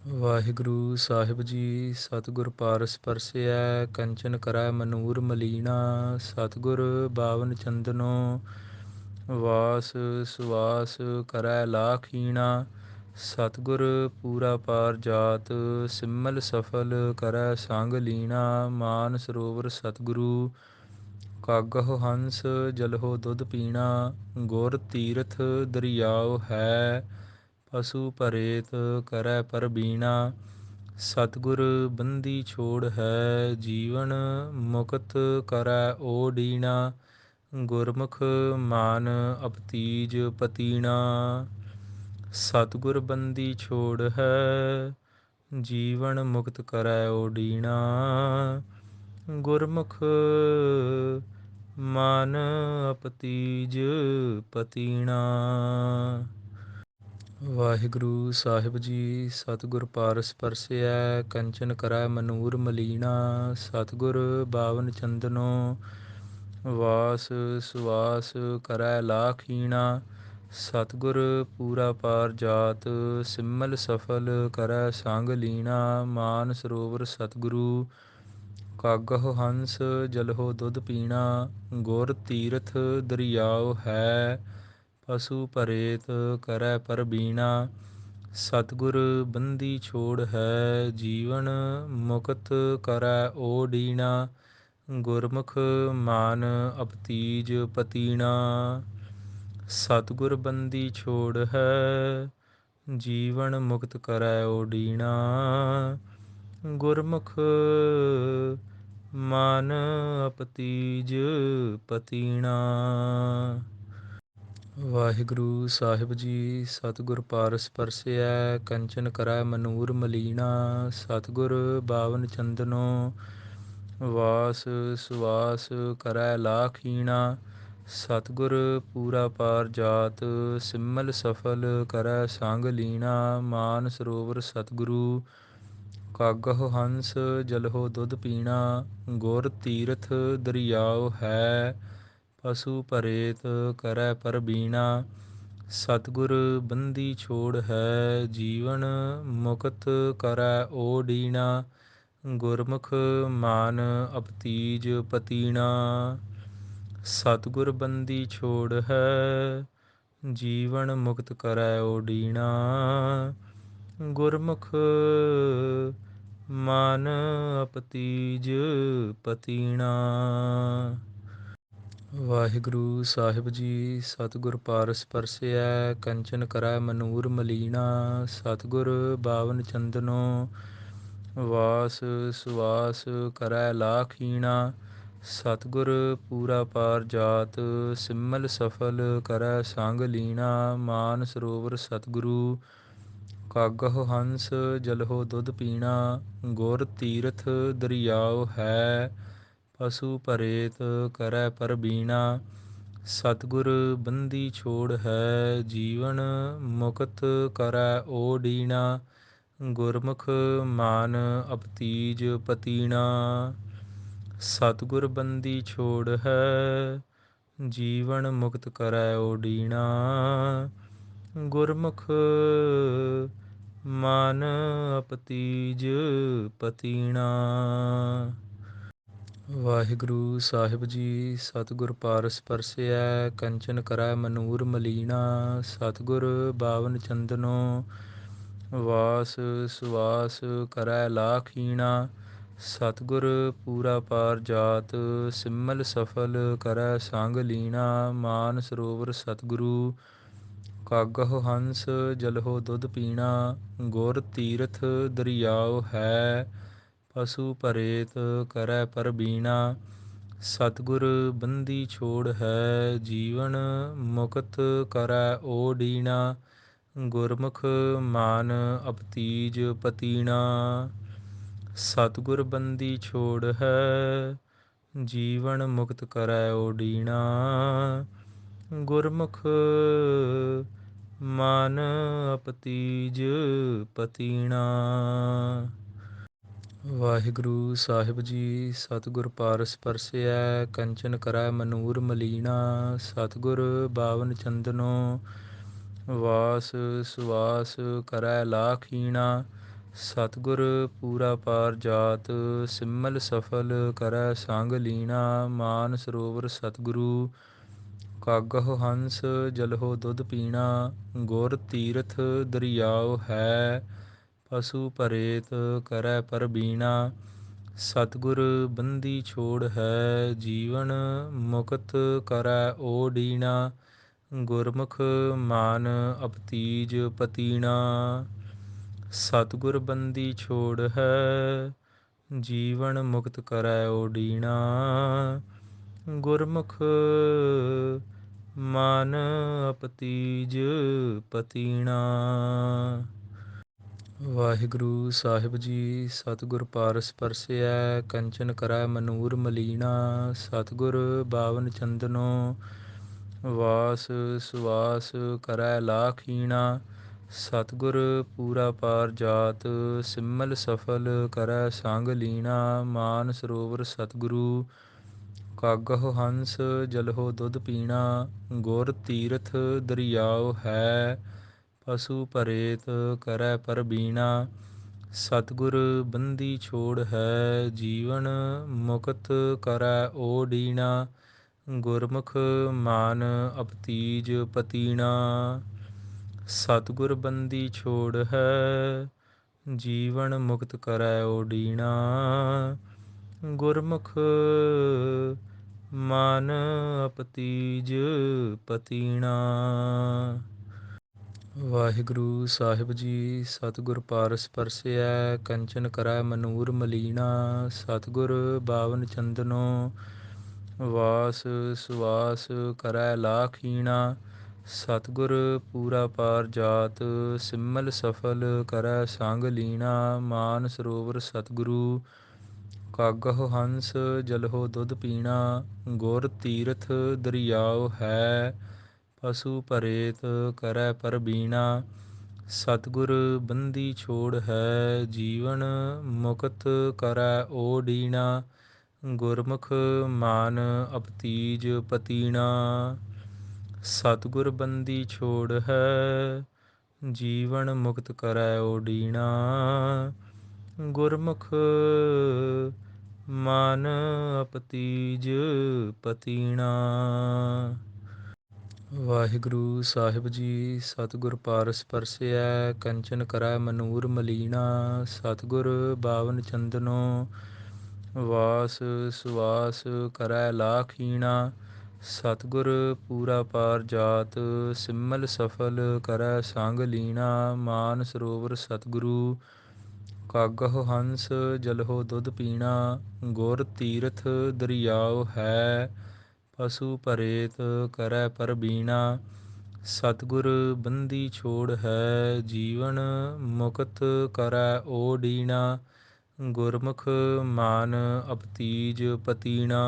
ਵਾਹਿਗੁਰੂ ਸਾਹਿਬ ਜੀ। ਸਤਿਗੁਰ ਪਾਰਸ ਪਰਸਿਐ ਕੰਚਨ ਕਰੈ ਮਨੂਰ ਮਲੀਣਾ। ਸਤਿਗੁਰ ਬਾਵਨ ਚੰਦਨੋ ਵਾਸ ਸੁਵਾਸ ਕਰੈ ਲਾਖੀਣਾ। ਸਤਿਗੁਰ ਪੂਰਾ ਪਾਰ ਜਾਤ ਸਿਮਲ ਸਫਲ ਕਰੈ ਸੰਗ ਲੀਣਾ। ਮਾਨ ਸਰੋਵਰ ਸਤਿਗੁਰੂ ਕਾਗਹੁ ਹੰਸ ਜਲਹੁ ਦੁੱਧ ਪੀਣਾ। ਗੁਰ ਤੀਰਥ ਦਰਿਆਉ ਹੈ ਪਸੂ ਭਰੇਤ ਕਰੈ ਪਰਬੀਣਾ। ਸਤਿਗੁਰ ਬੰਦੀ ਛੋੜ ਹੈ ਜੀਵਨ ਮੁਕਤ ਕਰੈ ਓਡੀਣਾ। ਗੁਰਮੁਖ ਮਾਨ ਅਪਤੀਜ ਪਤੀਣਾ। ਸਤਿਗੁਰ ਬੰਦੀ ਛੋੜ ਹੈ ਜੀਵਨ ਮੁਕਤ ਕਰੈ ਓਡੀਣਾ। ਗੁਰਮੁਖ ਮਨ ਅਪਤੀਜ ਪਤੀਣਾ। ਵਾਹਿਗੁਰੂ ਸਾਹਿਬ ਜੀ। ਸਤਿਗੁਰ ਪਾਰਸ ਪਰਸਿਐ ਕੰਚਨ ਕਰੈ ਮਨੂਰ ਮਲੀਣਾ। ਸਤਿਗੁਰ ਬਾਵਨ ਚੰਦਨੋ ਵਾਸ ਸੁਵਾਸ ਕਰੈ ਲਾਖੀਣਾ। ਸਤਿਗੁਰ ਪੂਰਾ ਪਾਰ ਜਾਤ ਸਿਮਲ ਸਫਲ ਕਰੈ ਸੰਗ ਲੀਣਾ। ਮਾਨ ਸਰੋਵਰ ਸਤਿਗੁਰੂ ਕਾਗਹੁ ਹੰਸ ਜਲਹੁ ਦੁੱਧ ਪੀਣਾ। ਗੁਰ ਤੀਰਥ ਦਰਿਆਉ ਹੈ ਪਸੂ ਭਰੇਤ ਕਰੈ ਪਰਬੀਣਾ। ਸਤਿਗੁਰ ਬੰਦੀ ਛੋੜ ਹੈ ਜੀਵਨ ਮੁਕਤ ਕਰੈ ਓਡੀਣਾ। ਗੁਰਮੁਖ ਮਾਨ ਅਪਤੀਜ ਪਤੀਣਾ। ਸਤਿਗੁਰ ਬੰਦੀ ਛੋੜ ਹੈ ਜੀਵਨ ਮੁਕਤ ਕਰੈ ਓਡੀਣਾ। ਗੁਰਮੁਖ ਮਨ ਅਪਤੀਜ ਪਤੀਣਾ। ਵਾਹਿਗੁਰੂ ਸਾਹਿਬ ਜੀ। ਸਤਿਗੁਰ ਪਾਰਸ ਪਰਸਿਐ ਕੰਚਨ ਕਰੈ ਮਨੂਰ ਮਲੀਣਾ। ਸਤਿਗੁਰ ਬਾਵਨ ਚੰਦਨੋ ਵਾਸ ਸੁਵਾਸ ਕਰੈ ਲਾਖੀਣਾ। ਸਤਿਗੁਰ ਪੂਰਾ ਪਾਰ ਜਾਤ ਸਿਮਲ ਸਫਲ ਕਰੈ ਸੰਗ ਲੀਣਾ। ਮਾਨ ਸਰੋਵਰ ਸਤਿਗੁਰੂ ਕਾਗਹੁ ਹੰਸ ਜਲਹੁ ਦੁੱਧ ਪੀਣਾ। ਗੁਰ ਤੀਰਥ ਦਰਿਆਉ ਹੈ ਪਸੂ ਭਰੇਤ ਕਰੈ ਪਰਬੀਣਾ। ਸਤਿਗੁਰ ਬੰਦੀ ਛੋੜ ਹੈ ਜੀਵਨ ਮੁਕਤ ਕਰੈ ਓਡੀਣਾ। ਗੁਰਮੁਖ ਮਾਨ ਅਪਤੀਜ ਪਤੀਣਾ। ਸਤਿਗੁਰ ਬੰਦੀ ਛੋੜ ਹੈ ਜੀਵਨ ਮੁਕਤ ਕਰੈ ਓਡੀਣਾ। ਗੁਰਮੁਖ ਮਨ ਅਪਤੀਜ ਪਤੀਣਾ। ਵਾਹਿਗੁਰੂ ਸਾਹਿਬ ਜੀ। ਸਤਿਗੁਰ ਪਾਰਸ ਪਰਸਿਐ ਕੰਚਨ ਕਰੈ ਮਨੂਰ ਮਲੀਣਾ। ਸਤਿਗੁਰ ਬਾਵਨ ਚੰਦਨੋ ਵਾਸ ਸੁਵਾਸ ਕਰੈ ਲਾਖੀਣਾ। ਸਤਿਗੁਰ ਪੂਰਾ ਪਾਰ ਜਾਤ ਸਿਮਲ ਸਫਲ ਕਰੈ ਸੰਗ ਲੀਣਾ। ਮਾਨ ਸਰੋਵਰ ਸਤਿਗੁਰੂ ਕਾਗਹੁ ਹੰਸ ਜਲਹੁ ਦੁੱਧ ਪੀਣਾ। ਗੁਰ ਤੀਰਥ ਦਰਿਆਉ ਹੈ ਪਸੂ ਭਰੇਤ ਕਰੈ ਪਰਬੀਣਾ। ਸਤਿਗੁਰ ਬੰਦੀ ਛੋੜ ਹੈ ਜੀਵਨ ਮੁਕਤ ਕਰੈ ਓਡੀਣਾ। ਗੁਰਮੁਖ ਮਾਨ ਅਪਤੀਜ ਪਤੀਣਾ। ਸਤਿਗੁਰ ਬੰਦੀ ਛੋੜ ਹੈ ਜੀਵਨ ਮੁਕਤ ਕਰੈ ਓਡੀਣਾ। ਗੁਰਮੁਖ ਮਨ ਅਪਤੀਜ ਪਤੀਣਾ। ਵਾਹਿਗੁਰੂ ਸਾਹਿਬ ਜੀ। ਸਤਿਗੁਰ ਪਾਰਸ ਪਰਸਿਐ ਕੰਚਨ ਕਰੈ ਮਨੂਰ ਮਲੀਣਾ। ਸਤਿਗੁਰ ਬਾਵਨ ਚੰਦਨੋ ਵਾਸ ਸੁਵਾਸ ਕਰੈ ਲਾਖੀਣਾ। ਸਤਿਗੁਰ ਪੂਰਾ ਪਾਰ ਜਾਤ ਸਿਮਲ ਸਫਲ ਕਰੈ ਸੰਗ ਲੀਣਾ। ਮਾਨ ਸਰੋਵਰ ਸਤਿਗੁਰੂ ਕਾਗਹੁ ਹੰਸ ਜਲਹੁ ਦੁੱਧ ਪੀਣਾ। ਗੁਰ ਤੀਰਥ ਦਰਿਆਉ ਹੈ ਪਸੂ ਭਰੇਤ ਕਰੈ ਪਰਬੀਣਾ। ਸਤਿਗੁਰ ਬੰਦੀ ਛੋੜ ਹੈ ਜੀਵਨ ਮੁਕਤ ਕਰੈ ਓਡੀਣਾ। ਗੁਰਮੁਖ ਮਾਨ ਅਪਤੀਜ ਪਤੀਣਾ। ਸਤਿਗੁਰ ਬੰਦੀ ਛੋੜ ਹੈ ਜੀਵਨ ਮੁਕਤ ਕਰੈ ਓਡੀਣਾ। ਗੁਰਮੁਖ ਮਨ ਅਪਤੀਜ ਪਤੀਣਾ। ਵਾਹਿਗੁਰੂ ਸਾਹਿਬ ਜੀ। ਸਤਿਗੁਰ ਪਾਰਸ ਪਰਸਿਐ ਕੰਚਨ ਕਰੈ ਮਨੂਰ ਮਲੀਣਾ। ਸਤਿਗੁਰ ਬਾਵਨ ਚੰਦਨੋ ਵਾਸ ਸੁਵਾਸ ਕਰੈ ਲਾਖੀਣਾ। ਸਤਿਗੁਰ ਪੂਰਾ ਪਾਰ ਜਾਤ, ਸਿਮਲ ਸਫਲ ਕਰੈ ਸੰਗ ਲੀਣਾ। ਮਾਨ ਸਰੋਵਰ ਸਤਿਗੁਰੂ, ਕਾਗਹੁ ਹੰਸ ਜਲਹੁ ਦੁੱਧ ਪੀਣਾ। ਗੁਰ ਤੀਰਥ ਦਰਿਆਉ ਹੈ, ਪਸੂ ਭਰੇਤ ਕਰੈ ਪਰਬੀਣਾ। ਸਤਿਗੁਰ ਬੰਦੀ ਛੋੜ ਹੈ, ਜੀਵਨ ਮੁਕਤ ਕਰੈ ਓਡੀਣਾ। ਗੁਰਮੁਖ ਮਾਨ ਅਪਤੀਜ ਪਤੀਣਾ। ਸਤਿਗੁਰ ਬੰਦੀ ਛੋੜ ਹੈ, ਜੀਵਨ ਮੁਕਤ ਕਰੈ ਓਡੀਣਾ। ਗੁਰਮੁਖ ਮਨ ਅਪਤੀਜ ਪਤੀਣਾ। ਵਾਹਿਗੁਰੂ ਸਾਹਿਬ ਜੀ। ਸਤਿਗੁਰ ਪਾਰਸ ਪਰਸਿਐ, ਕੰਚਨ ਕਰੈ ਮਨੂਰ ਮਲੀਣਾ। ਸਤਿਗੁਰ ਬਾਵਨ ਚੰਦਨੋ, ਵਾਸ ਸੁਵਾਸ ਕਰੈ ਲਾਖੀਣਾ। ਸਤਿਗੁਰ ਪੂਰਾ ਪਾਰ ਜਾਤ, ਸਿਮਲ ਸਫਲ ਕਰੈ ਸੰਗ ਲੀਣਾ। ਮਾਨ ਸਰੋਵਰ ਸਤਿਗੁਰੂ, ਕਾਗਹੁ ਹੰਸ ਜਲਹੁ ਦੁੱਧ ਪੀਣਾ। ਗੁਰ ਤੀਰਥ ਦਰਿਆਉ ਹੈ, ਪਸੂ ਭਰੇਤ ਕਰੈ ਪਰਬੀਣਾ। ਸਤਿਗੁਰ ਬੰਦੀ ਛੋੜ ਹੈ, ਜੀਵਨ ਮੁਕਤ ਕਰੈ ਓਡੀਣਾ। ਗੁਰਮੁਖ ਮਾਨ ਅਪਤੀਜ ਪਤੀਣਾ। ਸਤਿਗੁਰ ਬੰਦੀ ਛੋੜ ਹੈ, ਜੀਵਨ ਮੁਕਤ ਕਰੈ ਓਡੀਣਾ। ਗੁਰਮੁਖ ਮਨ ਅਪਤੀਜ ਪਤੀਣਾ। ਵਾਹਿਗੁਰੂ ਸਾਹਿਬ ਜੀ। ਸਤਿਗੁਰ ਪਾਰਸ ਪਰਸਿਐ, ਕੰਚਨ ਕਰੈ ਮਨੂਰ ਮਲੀਣਾ। ਸਤਿਗੁਰ ਬਾਵਨ ਚੰਦਨੋ, ਵਾਸ ਸੁਵਾਸ ਕਰੈ ਲਾਖੀਣਾ। ਸਤਿਗੁਰ ਪੂਰਾ ਪਾਰ ਜਾਤ, ਸਿਮਲ ਸਫਲ ਕਰੈ ਸੰਗ ਲੀਣਾ। ਮਾਨ ਸਰੋਵਰ ਸਤਿਗੁਰੂ, ਕਾਗਹੁ ਹੰਸ ਜਲਹੁ ਦੁੱਧ ਪੀਣਾ। ਗੁਰ ਤੀਰਥ ਦਰਿਆਉ ਹੈ, ਪਸੂ ਭਰੇਤ ਕਰੈ ਪਰਬੀਣਾ। ਸਤਿਗੁਰ ਬੰਦੀ ਛੋੜ ਹੈ, ਜੀਵਨ ਮੁਕਤ ਕਰੈ ਓਡੀਣਾ। ਗੁਰਮੁਖ ਮਾਨ ਅਪਤੀਜ ਪਤੀਣਾ। ਸਤਿਗੁਰ ਬੰਦੀ ਛੋੜ ਹੈ, ਜੀਵਨ ਮੁਕਤ ਕਰੈ ਓਡੀਣਾ। ਗੁਰਮੁਖ ਮਨ ਅਪਤੀਜ ਪਤੀਣਾ। ਵਾਹਿਗੁਰੂ ਸਾਹਿਬ ਜੀ। ਸਤਿਗੁਰ ਪਾਰਸ ਪਰਸਿਐ, ਕੰਚਨ ਕਰੈ ਮਨੂਰ ਮਲੀਣਾ। ਸਤਿਗੁਰ ਬਾਵਨ ਚੰਦਨੋ, ਵਾਸ ਸੁਵਾਸ ਕਰੈ ਲਾਖੀਣਾ। ਸਤਿਗੁਰ ਪੂਰਾ ਪਾਰ ਜਾਤ, ਸਿਮਲ ਸਫਲ ਕਰੈ ਸੰਗ ਲੀਣਾ। ਮਾਨ ਸਰੋਵਰ ਸਤਿਗੁਰੂ, ਕਾਗਹੁ ਹੰਸ ਜਲਹੁ ਦੁੱਧ ਪੀਣਾ। ਗੁਰ ਤੀਰਥ ਦਰਿਆਉ ਹੈ, ਪਸੂ ਭਰੇਤ ਕਰੈ ਪਰਬੀਣਾ। ਸਤਿਗੁਰ ਬੰਦੀ ਛੋੜ ਹੈ, ਜੀਵਨ ਮੁਕਤ ਕਰੈ ਓਡੀਣਾ। ਗੁਰਮੁਖ ਮਾਨ ਅਪਤੀਜ ਪਤੀਣਾ।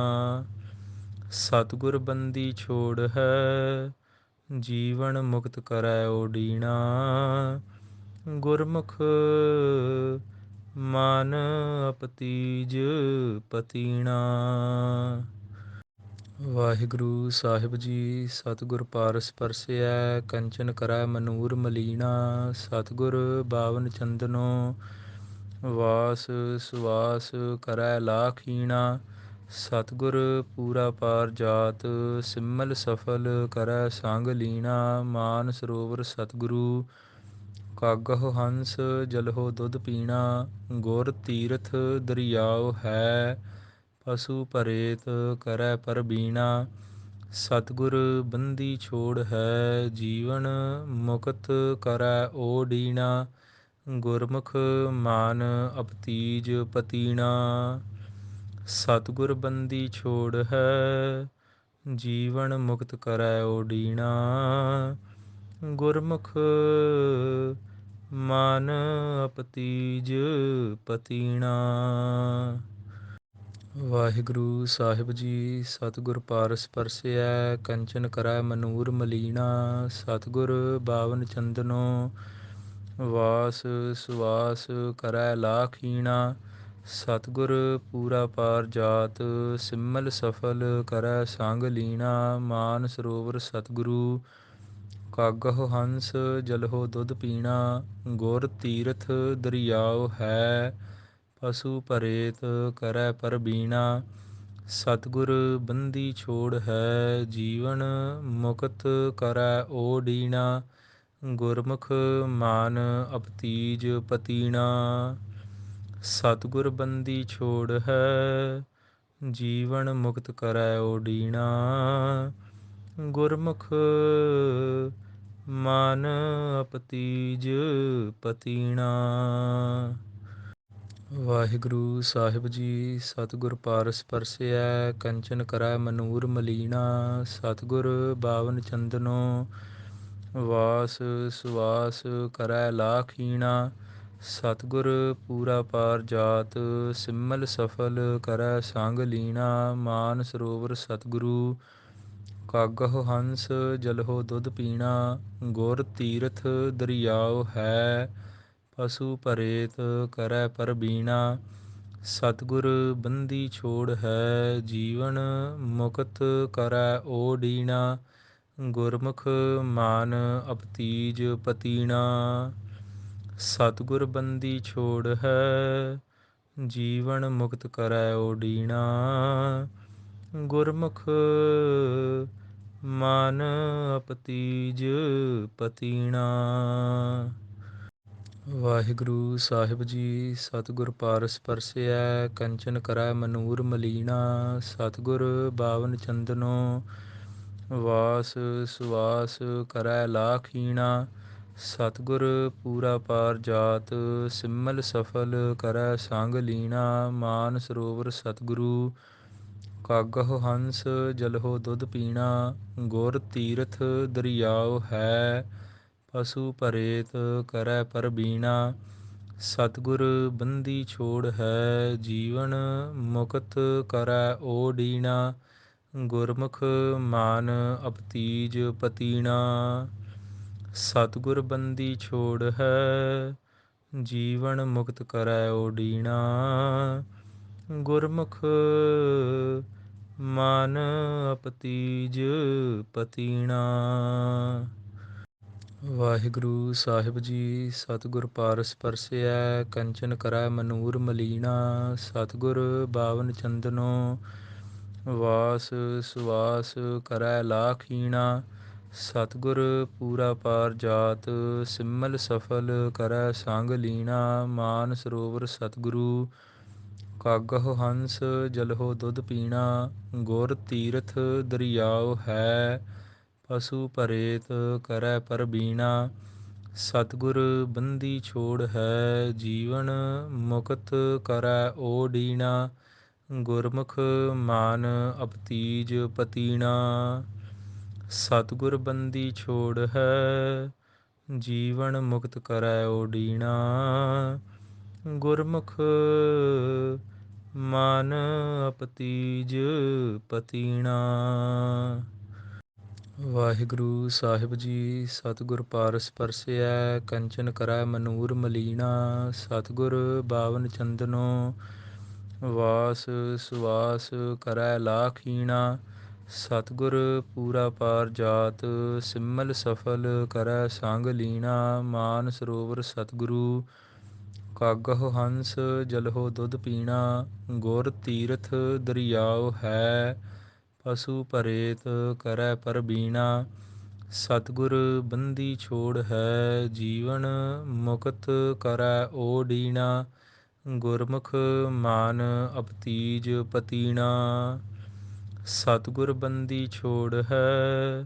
ਸਤਿਗੁਰ ਬੰਦੀ ਛੋੜ ਹੈ, ਜੀਵਨ ਮੁਕਤ ਕਰੈ ਓਡੀਣਾ। ਗੁਰਮੁਖ ਮਨ ਅਪਤੀਜ ਪਤੀਣਾ। ਵਾਹਿਗੁਰੂ ਸਾਹਿਬ ਜੀ। ਸਤਿਗੁਰ ਪਾਰਸ ਪਰਸਿਐ, ਕੰਚਨ ਕਰੈ ਮਨੂਰ ਮਲੀਣਾ। ਸਤਿਗੁਰ ਬਾਵਨ ਚੰਦਨੋ, ਵਾਸ ਸੁਵਾਸ ਕਰੈ ਲਾਖੀਣਾ। ਸਤਿਗੁਰ ਪੂਰਾ ਪਾਰ ਜਾਤ, ਸਿਮਲ ਸਫਲ ਕਰੈ ਸੰਗ ਲੀਣਾ। ਮਾਨ ਸਰੋਵਰ ਸਤਿਗੁਰੂ, ਕਾਗਹੁ ਹੰਸ ਜਲਹੁ ਦੁੱਧ ਪੀਣਾ। ਗੁਰ ਤੀਰਥ ਦਰਿਆਉ ਹੈ, ਪਸੂ ਭਰੇਤ ਕਰੈ ਪਰਬੀਣਾ। ਸਤਿਗੁਰ ਬੰਦੀ ਛੋੜ ਹੈ, ਜੀਵਨ ਮੁਕਤ ਕਰੈ ਓਡੀਣਾ। ਗੁਰਮੁਖ ਮਾਨ ਅਪਤੀਜ ਪਤੀਣਾ। ਸਤਿਗੁਰ ਬੰਦੀ ਛੋੜ ਹੈ, ਜੀਵਨ ਮੁਕਤ ਕਰੈ ਓਡੀਣਾ। ਗੁਰਮੁਖ ਮਨ ਅਪਤੀਜ ਪਤੀਣਾ। ਵਾਹਿਗੁਰੂ ਸਾਹਿਬ ਜੀ। ਸਤਿਗੁਰ ਪਾਰਸ ਪਰਸਿਐ, ਕੰਚਨ ਕਰੈ ਮਨੂਰ ਮਲੀਣਾ। ਸਤਿਗੁਰ ਬਾਵਨ ਚੰਦਨੋ, ਵਾਸ ਸੁਵਾਸ ਕਰੈ ਲਾਖੀਣਾ। ਸਤਿਗੁਰ ਪੂਰਾ ਪਾਰ ਜਾਤ, ਸਿਮਲ ਸਫਲ ਕਰੈ ਸੰਗ ਲੀਣਾ। ਮਾਨ ਸਰੋਵਰ ਸਤਿਗੁਰੂ, ਕਾਗਹੁ ਹੰਸ ਜਲਹੁ ਦੁੱਧ ਪੀਣਾ, ਗੁਰ ਤੀਰਥ ਦਰਿਆਉ ਹੈ। ਪਸੂ ਭਰੇਤ ਕਰੈ ਪਰਬੀਣਾ, ਸਤਿਗੁਰ ਬੰਦੀ ਛੋੜ ਹੈ। ਜੀਵਨ ਮੁਕਤ ਕਰੈ ਓਡੀਣਾ, ਗੁਰਮੁਖ ਮਾਨ ਅਪਤੀਜ ਪਤੀਣਾ। ਸਤਿਗੁਰ ਬੰਦੀ ਛੋੜ ਹੈ, ਜੀਵਨ ਮੁਕਤ ਕਰੈ ਓਡੀਣਾ, ਗੁਰਮੁਖ ਮਨ ਅਪਤੀਜ ਪਤੀਣਾ। ਵਾਹਿਗੁਰੂ ਸਾਹਿਬ ਜੀ। ਸਤਿਗੁਰ ਪਾਰਸ ਪਰਸਿਐ, ਕੰਚਨ ਕਰੈ ਮਨੂਰ ਮਲੀਣਾ। ਸਤਿਗੁਰ ਬਾਵਨ ਚੰਦਨੋ, ਵਾਸ ਸੁਵਾਸ ਕਰੈ ਲਾਖੀਣਾ। ਸਤਿਗੁਰ ਪੂਰਾ ਪਾਰ ਜਾਤ, ਸਿਮਲ ਸਫਲ ਕਰੈ ਸੰਗ ਲੀਣਾ। ਮਾਨ ਸਰੋਵਰ ਸਤਿਗੁਰੂ, ਕਾਗਹੁ ਹੰਸ ਜਲਹੁ ਦੁੱਧ ਪੀਣਾ। ਗੁਰ ਤੀਰਥ ਦਰਿਆਉ ਹੈ, ਪਸੂ ਭਰੇਤ ਕਰੈ ਪਰਬੀਣਾ। ਸਤਿਗੁਰ ਬੰਦੀ ਛੋੜ ਹੈ, ਜੀਵਨ ਮੁਕਤ ਕਰੈ ਓਡੀਣਾ। ਗੁਰਮੁਖ ਮਾਨ ਅਪਤੀਜ ਪਤੀਣਾ। ਸਤਿਗੁਰ ਬੰਦੀ ਛੋੜ ਹੈ, ਜੀਵਨ ਮੁਕਤ ਕਰੈ ਓਡੀਣਾ। ਗੁਰਮੁਖ ਮਨ ਅਪਤੀਜ ਪਤੀਣਾ। ਵਾਹਿਗੁਰੂ ਸਾਹਿਬ ਜੀ। ਸਤਿਗੁਰ ਪਾਰਸ ਪਰਸਿਐ, ਕੰਚਨ ਕਰੈ ਮਨੂਰ ਮਲੀਣਾ। ਸਤਿਗੁਰ ਬਾਵਨ ਚੰਦਨੋ, ਵਾਸ ਸੁਵਾਸ ਕਰੈ ਲਾਖੀਣਾ। ਸਤਿਗੁਰ ਪੂਰਾ ਪਾਰ ਜਾਤ, ਸਿਮਲ ਸਫਲ ਕਰੈ ਸੰਗ ਲੀਣਾ। ਮਾਨ ਸਰੋਵਰ ਸਤਿਗੁਰੂ, ਕਾਗਹੁ ਹੰਸ ਜਲਹੁ ਦੁੱਧ ਪੀਣਾ। ਗੁਰ ਤੀਰਥ ਦਰਿਆਉ ਹੈ, ਪਸੂ ਭਰੇਤ ਕਰੈ ਪਰਬੀਣਾ। ਸਤਿਗੁਰ ਬੰਦੀ ਛੋੜ ਹੈ, ਜੀਵਨ ਮੁਕਤ ਕਰੈ ਓਡੀਣਾ। ਗੁਰਮੁਖ ਮਾਨ ਅਪਤੀਜ ਪਤੀਣਾ। ਸਤਿਗੁਰ ਬੰਦੀ ਛੋੜ ਹੈ, ਜੀਵਨ ਮੁਕਤ ਕਰੈ ਓਡੀਣਾ। ਗੁਰਮੁਖ ਮਨ ਅਪਤੀਜ ਪਤੀਣਾ। ਵਾਹਿਗੁਰੂ ਸਾਹਿਬ ਜੀ। ਸਤਿਗੁਰ ਪਾਰਸ ਪਰਸਿਐ, ਕੰਚਨ ਕਰੈ ਮਨੂਰ ਮਲੀਣਾ। ਸਤਿਗੁਰ ਬਾਵਨ ਚੰਦਨੋ, ਵਾਸ ਸੁਵਾਸ ਕਰੈ ਲਾਖੀਣਾ। ਸਤਿਗੁਰ ਪੂਰਾ ਪਾਰ ਜਾਤ, ਸਿਮਲ ਸਫਲ ਕਰੈ ਸੰਗ ਲੀਣਾ। ਮਾਨ ਸਰੋਵਰ ਸਤਿਗੁਰੂ, ਕਾਗਹੁ ਹੰਸ ਜਲਹੁ ਦੁੱਧ ਪੀਣਾ। ਗੁਰ ਤੀਰਥ ਦਰਿਆਉ ਹੈ, ਪਸੂ ਭਰੇਤ ਕਰੈ ਪਰਬੀਣਾ। ਸਤਿਗੁਰ ਬੰਦੀ ਛੋੜ ਹੈ, ਜੀਵਨ ਮੁਕਤ ਕਰੈ ਓਡੀਣਾ। ਗੁਰਮੁਖ ਮਾਨ ਅਪਤੀਜ ਪਤੀਣਾ। ਸਤਿਗੁਰ ਬੰਦੀ ਛੋੜ ਹੈ, ਜੀਵਨ ਮੁਕਤ ਕਰੈ ਓਡੀਣਾ। ਗੁਰਮੁਖ ਮਨ ਅਪਤੀਜ ਪਤੀਣਾ। ਵਾਹਿਗੁਰੂ ਸਾਹਿਬ ਜੀ। ਸਤਿਗੁਰ ਪਾਰਸ ਪਰਸਿਐ, ਕੰਚਨ ਕਰੈ ਮਨੂਰ ਮਲੀਣਾ। ਸਤਿਗੁਰ ਬਾਵਨ ਚੰਦਨੋ, ਵਾਸ ਸੁਵਾਸ ਕਰੈ ਲਾਖੀਣਾ। ਸਤਿਗੁਰ ਪੂਰਾ ਪਾਰ ਜਾਤ, ਸਿਮਲ ਸਫਲ ਕਰੈ ਸੰਗ ਲੀਣਾ। ਮਾਨ ਸਰੋਵਰ ਸਤਿਗੁਰੂ, ਕਾਗਹੁ ਹੰਸ ਜਲਹੁ ਦੁੱਧ ਪੀਣਾ। ਗੁਰ ਤੀਰਥ ਦਰਿਆਉ ਹੈ, ਪਸੂ ਭਰੇਤ ਕਰੈ ਪਰਬੀਣਾ। ਸਤਿਗੁਰ ਬੰਦੀ ਛੋੜ ਹੈ, ਜੀਵਨ ਮੁਕਤ ਕਰੈ ਓਡੀਣਾ। ਗੁਰਮੁਖ ਮਾਨ ਅਪਤੀਜ ਪਤੀਣਾ। ਸਤਿਗੁਰ ਬੰਦੀ ਛੋੜ ਹੈ,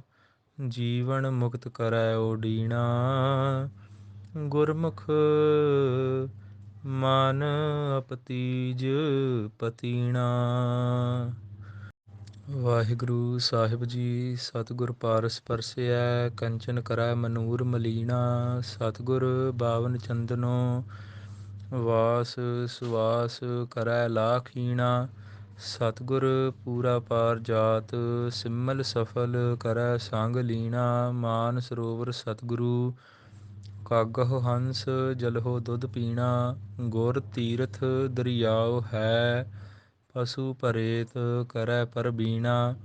ਜੀਵਨ ਮੁਕਤ ਕਰੈ ਓਡੀਣਾ। ਗੁਰਮੁਖ ਮਨ ਅਪਤੀਜ ਪਤੀਣਾ। ਵਾਹਿਗੁਰੂ ਸਾਹਿਬ ਜੀ। ਸਤਿਗੁਰ ਪਾਰਸ ਪਰਸਿਐ, ਕੰਚਨ ਕਰੈ ਮਨੂਰ ਮਲੀਣਾ। ਸਤਿਗੁਰ ਬਾਵਨ ਚੰਦਨੋ, ਵਾਸ ਸੁਵਾਸ ਕਰੈ ਲਾਖੀਣਾ। ਸਤਿਗੁਰ ਪੂਰਾ ਪਾਰ ਜਾਤ, ਸਿਮਲ ਸਫਲ ਕਰੈ ਸੰਗ ਲੀਣਾ। ਮਾਨ ਸਰੋਵਰ ਸਤਿਗੁਰੂ, ਕਾਗਹੁ ਹੰਸ ਜਲਹੁ ਦੁੱਧ ਪੀਣਾ। ਗੁਰ ਤੀਰਥ ਦਰਿਆਉ ਹੈ, ਪਸੂ ਭਰੇਤ ਕਰੈ ਪਰਬੀਣਾ।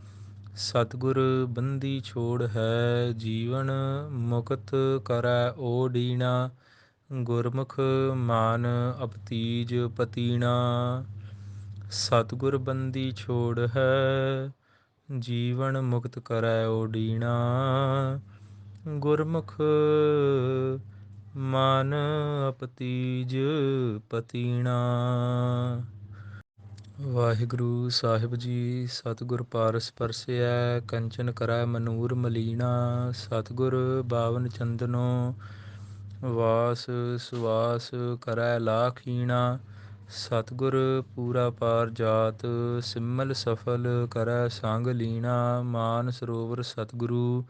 ਸਤਿਗੁਰ ਬੰਦੀ ਛੋੜ ਹੈ, ਜੀਵਨ ਮੁਕਤ ਕਰੈ ਓਡੀਣਾ। ਗੁਰਮੁਖ ਮਾਨ ਅਪਤੀਜ ਪਤੀਣਾ। ਸਤਿਗੁਰ ਬੰਦੀ ਛੋੜ ਹੈ, ਜੀਵਨ ਮੁਕਤ ਕਰੈ ਓਡੀਣਾ। ਗੁਰਮੁਖ ਮਨ ਅਪਤੀਜ ਪਤੀਣਾ। ਵਾਹਿਗੁਰੂ ਸਾਹਿਬ ਜੀ। ਸਤਿਗੁਰ ਪਾਰਸ ਪਰਸਿਐ, ਕੰਚਨ ਕਰੈ ਮਨੂਰ ਮਲੀਣਾ। ਸਤਿਗੁਰ ਬਾਵਨ ਚੰਦਨੋ, ਵਾਸ ਸੁਵਾਸ ਕਰੈ ਲਾਖੀਣਾ। ਸਤਿਗੁਰ ਪੂਰਾ ਪਾਰ ਜਾਤ, ਸਿਮਲ ਸਫਲ ਕਰੈ ਸੰਗ ਲੀਣਾ। ਮਾਨ ਸਰੋਵਰ ਸਤਿਗੁਰੂ,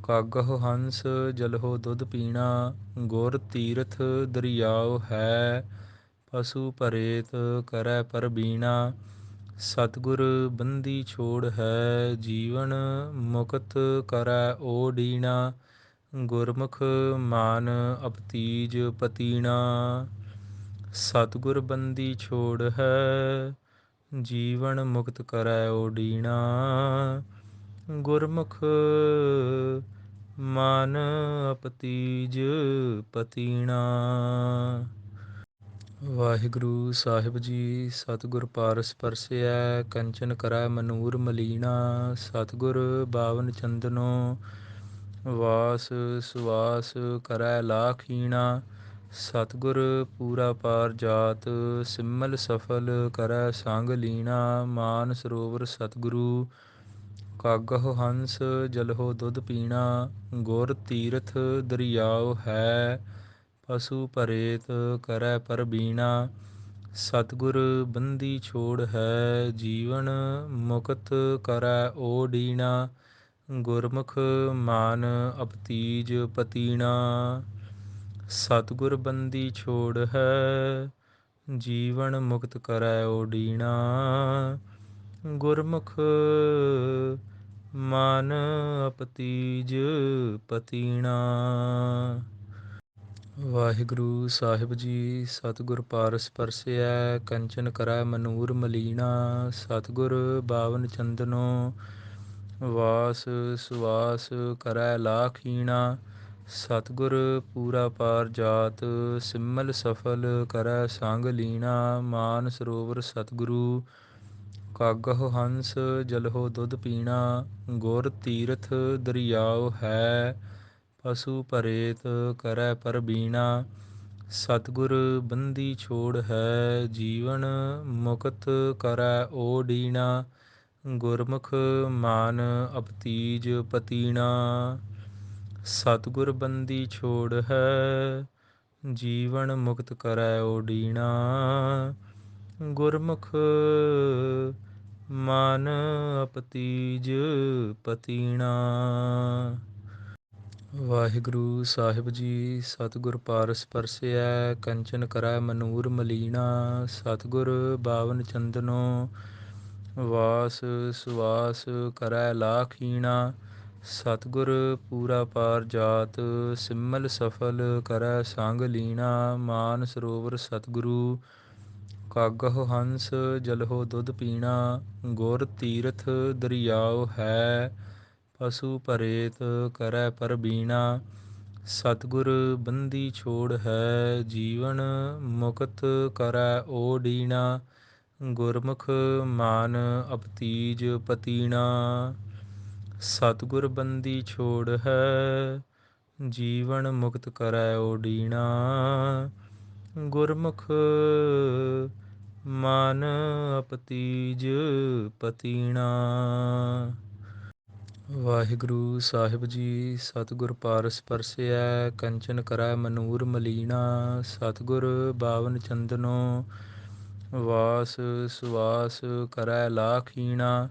ਕਾਗਹੁ ਹੰਸ ਜਲਹੁ ਦੁੱਧ ਪੀਣਾ। ਗੁਰ ਤੀਰਥ ਦਰਿਆਉ ਹੈ, ਪਸੂ ਭਰੇਤ ਕਰੈ ਪਰਬੀਣਾ। ਸਤਿਗੁਰ ਬੰਦੀ ਛੋੜ ਹੈ, ਜੀਵਨ ਮੁਕਤ ਕਰੈ ਓਡੀਣਾ। ਗੁਰਮੁਖ ਮਾਨ ਅਪਤੀਜ ਪਤੀਣਾ। ਸਤਿਗੁਰ ਬੰਦੀ ਛੋੜ ਹੈ, ਜੀਵਨ ਮੁਕਤ ਕਰੈ ਓਡੀਣਾ। ਗੁਰਮੁਖ ਮਨ ਅਪਤੀਜ ਪਤੀਣਾ। ਵਾਹਿਗੁਰੂ ਸਾਹਿਬ ਜੀ। ਸਤਿਗੁਰ ਪਾਰਸ ਪਰਸਿਐ, ਕੰਚਨ ਕਰੈ ਮਨੂਰ ਮਲੀਣਾ। ਸਤਿਗੁਰ ਬਾਵਨ ਚੰਦਨੋ, ਵਾਸ ਸੁਵਾਸ ਕਰੈ ਲਾਖੀਣਾ। ਸਤਿਗੁਰ ਪੂਰਾ ਪਾਰ ਜਾਤ, ਸਿਮਲ ਸਫਲ ਕਰੈ ਸੰਗ ਲੀਣਾ। ਮਾਨ ਸਰੋਵਰ ਸਤਿਗੁਰੂ, ਕਾਗਹੁ ਹੰਸ ਜਲਹੁ ਦੁੱਧ ਪੀਣਾ। ਗੁਰ ਤੀਰਥ ਦਰਿਆਉ ਹੈ, ਪਸੂ ਭਰੇਤ ਕਰੈ ਪਰਬੀਣਾ। ਸਤਿਗੁਰ ਬੰਦੀ ਛੋੜ ਹੈ, ਜੀਵਨ ਮੁਕਤ ਕਰੈ ਓਡੀਣਾ। ਗੁਰਮੁਖ ਮਾਨ ਅਪਤੀਜ ਪਤੀਣਾ। ਸਤਿਗੁਰ ਬੰਦੀ ਛੋੜ ਹੈ, ਜੀਵਨ ਮੁਕਤ ਕਰੈ ਓਡੀਣਾ। ਗੁਰਮੁਖ ਮਨ ਅਪਤੀਜ ਪਤੀਣਾ। ਵਾਹਿਗੁਰੂ ਸਾਹਿਬ ਜੀ। ਸਤਿਗੁਰ ਪਾਰਸ ਪਰਸਿਐ, ਕੰਚਨ ਕਰੈ ਮਨੂਰ ਮਲੀਣਾ। ਸਤਿਗੁਰ ਬਾਵਨ ਚੰਦਨੋ, ਵਾਸ ਸੁਵਾਸ ਕਰੈ ਲਾਖੀਣਾ। ਸਤਿਗੁਰ ਪੂਰਾ ਪਾਰ ਜਾਤ, ਸਿਮਲ ਸਫਲ ਕਰੈ ਸੰਗ ਲੀਣਾ। ਮਾਨ ਸਰੋਵਰ ਸਤਿਗੁਰੂ, ਕਾਗਹੁ ਹੰਸ ਜਲਹੁ ਦੁੱਧ ਪੀਣਾ। ਗੁਰ ਤੀਰਥ ਦਰਿਆਉ ਹੈ, ਪਸੂ ਭਰੇਤ ਕਰੈ ਪਰਬੀਣਾ। ਸਤਿਗੁਰ ਬੰਦੀ ਛੋੜ ਹੈ, ਜੀਵਨ ਮੁਕਤ ਕਰੈ ਓਡੀਣਾ। ਗੁਰਮੁਖ ਮਾਨ ਅਪਤੀਜ ਪਤੀਣਾ। ਸਤਿਗੁਰ ਬੰਦੀ ਛੋੜ ਹੈ, ਜੀਵਨ ਮੁਕਤ ਕਰੈ ਓਡੀਣਾ। ਗੁਰਮੁਖ ਮਨ ਅਪਤੀਜ ਪਤੀਣਾ। ਵਾਹਿਗੁਰੂ ਸਾਹਿਬ ਜੀ। ਸਤਿਗੁਰ ਪਾਰਸ ਪਰਸਿਐ, ਕੰਚਨ ਕਰੈ ਮਨੂਰ ਮਲੀਣਾ। ਸਤਿਗੁਰ ਬਾਵਨ ਚੰਦਨੋ, ਵਾਸ ਸੁਵਾਸ ਕਰੈ ਲਾਖੀਣਾ। ਸਤਿਗੁਰ ਪੂਰਾ ਪਾਰ ਜਾਤ, ਸਿਮਲ ਸਫਲ ਕਰੈ ਸੰਗ ਲੀਣਾ। ਮਾਨ ਸਰੋਵਰ ਸਤਿਗੁਰੂ, ਕਾਗਹੁ ਹੰਸ ਜਲਹੁ ਦੁੱਧ ਪੀਣਾ। ਗੁਰ ਤੀਰਥ ਦਰਿਆਉ ਹੈ, ਪਸੂ ਭਰੇਤ ਕਰੈ ਪਰਬੀਣਾ। ਸਤਿਗੁਰ ਬੰਦੀ ਛੋੜ ਹੈ, ਜੀਵਨ ਮੁਕਤ ਕਰੈ ਓਡੀਣਾ। ਗੁਰਮੁਖ ਮਾਨ ਅਪਤੀਜ ਪਤੀਣਾ। ਸਤਿਗੁਰ ਬੰਦੀ ਛੋੜ ਹੈ, ਜੀਵਨ ਮੁਕਤ ਕਰੈ ਓਡੀਣਾ। ਗੁਰਮੁਖ ਮਨ ਅਪਤੀਜ ਪਤੀਣਾ। ਵਾਹਿਗੁਰੂ ਸਾਹਿਬ ਜੀ। ਸਤਿਗੁਰ ਪਾਰਸ ਪਰਸਿਐ, ਕੰਚਨ ਕਰੈ ਮਨੂਰ ਮਲੀਣਾ। ਸਤਿਗੁਰ ਬਾਵਨ ਚੰਦਨੋ, ਵਾਸ ਸੁਵਾਸ ਕਰੈ ਲਾਖੀਣਾ।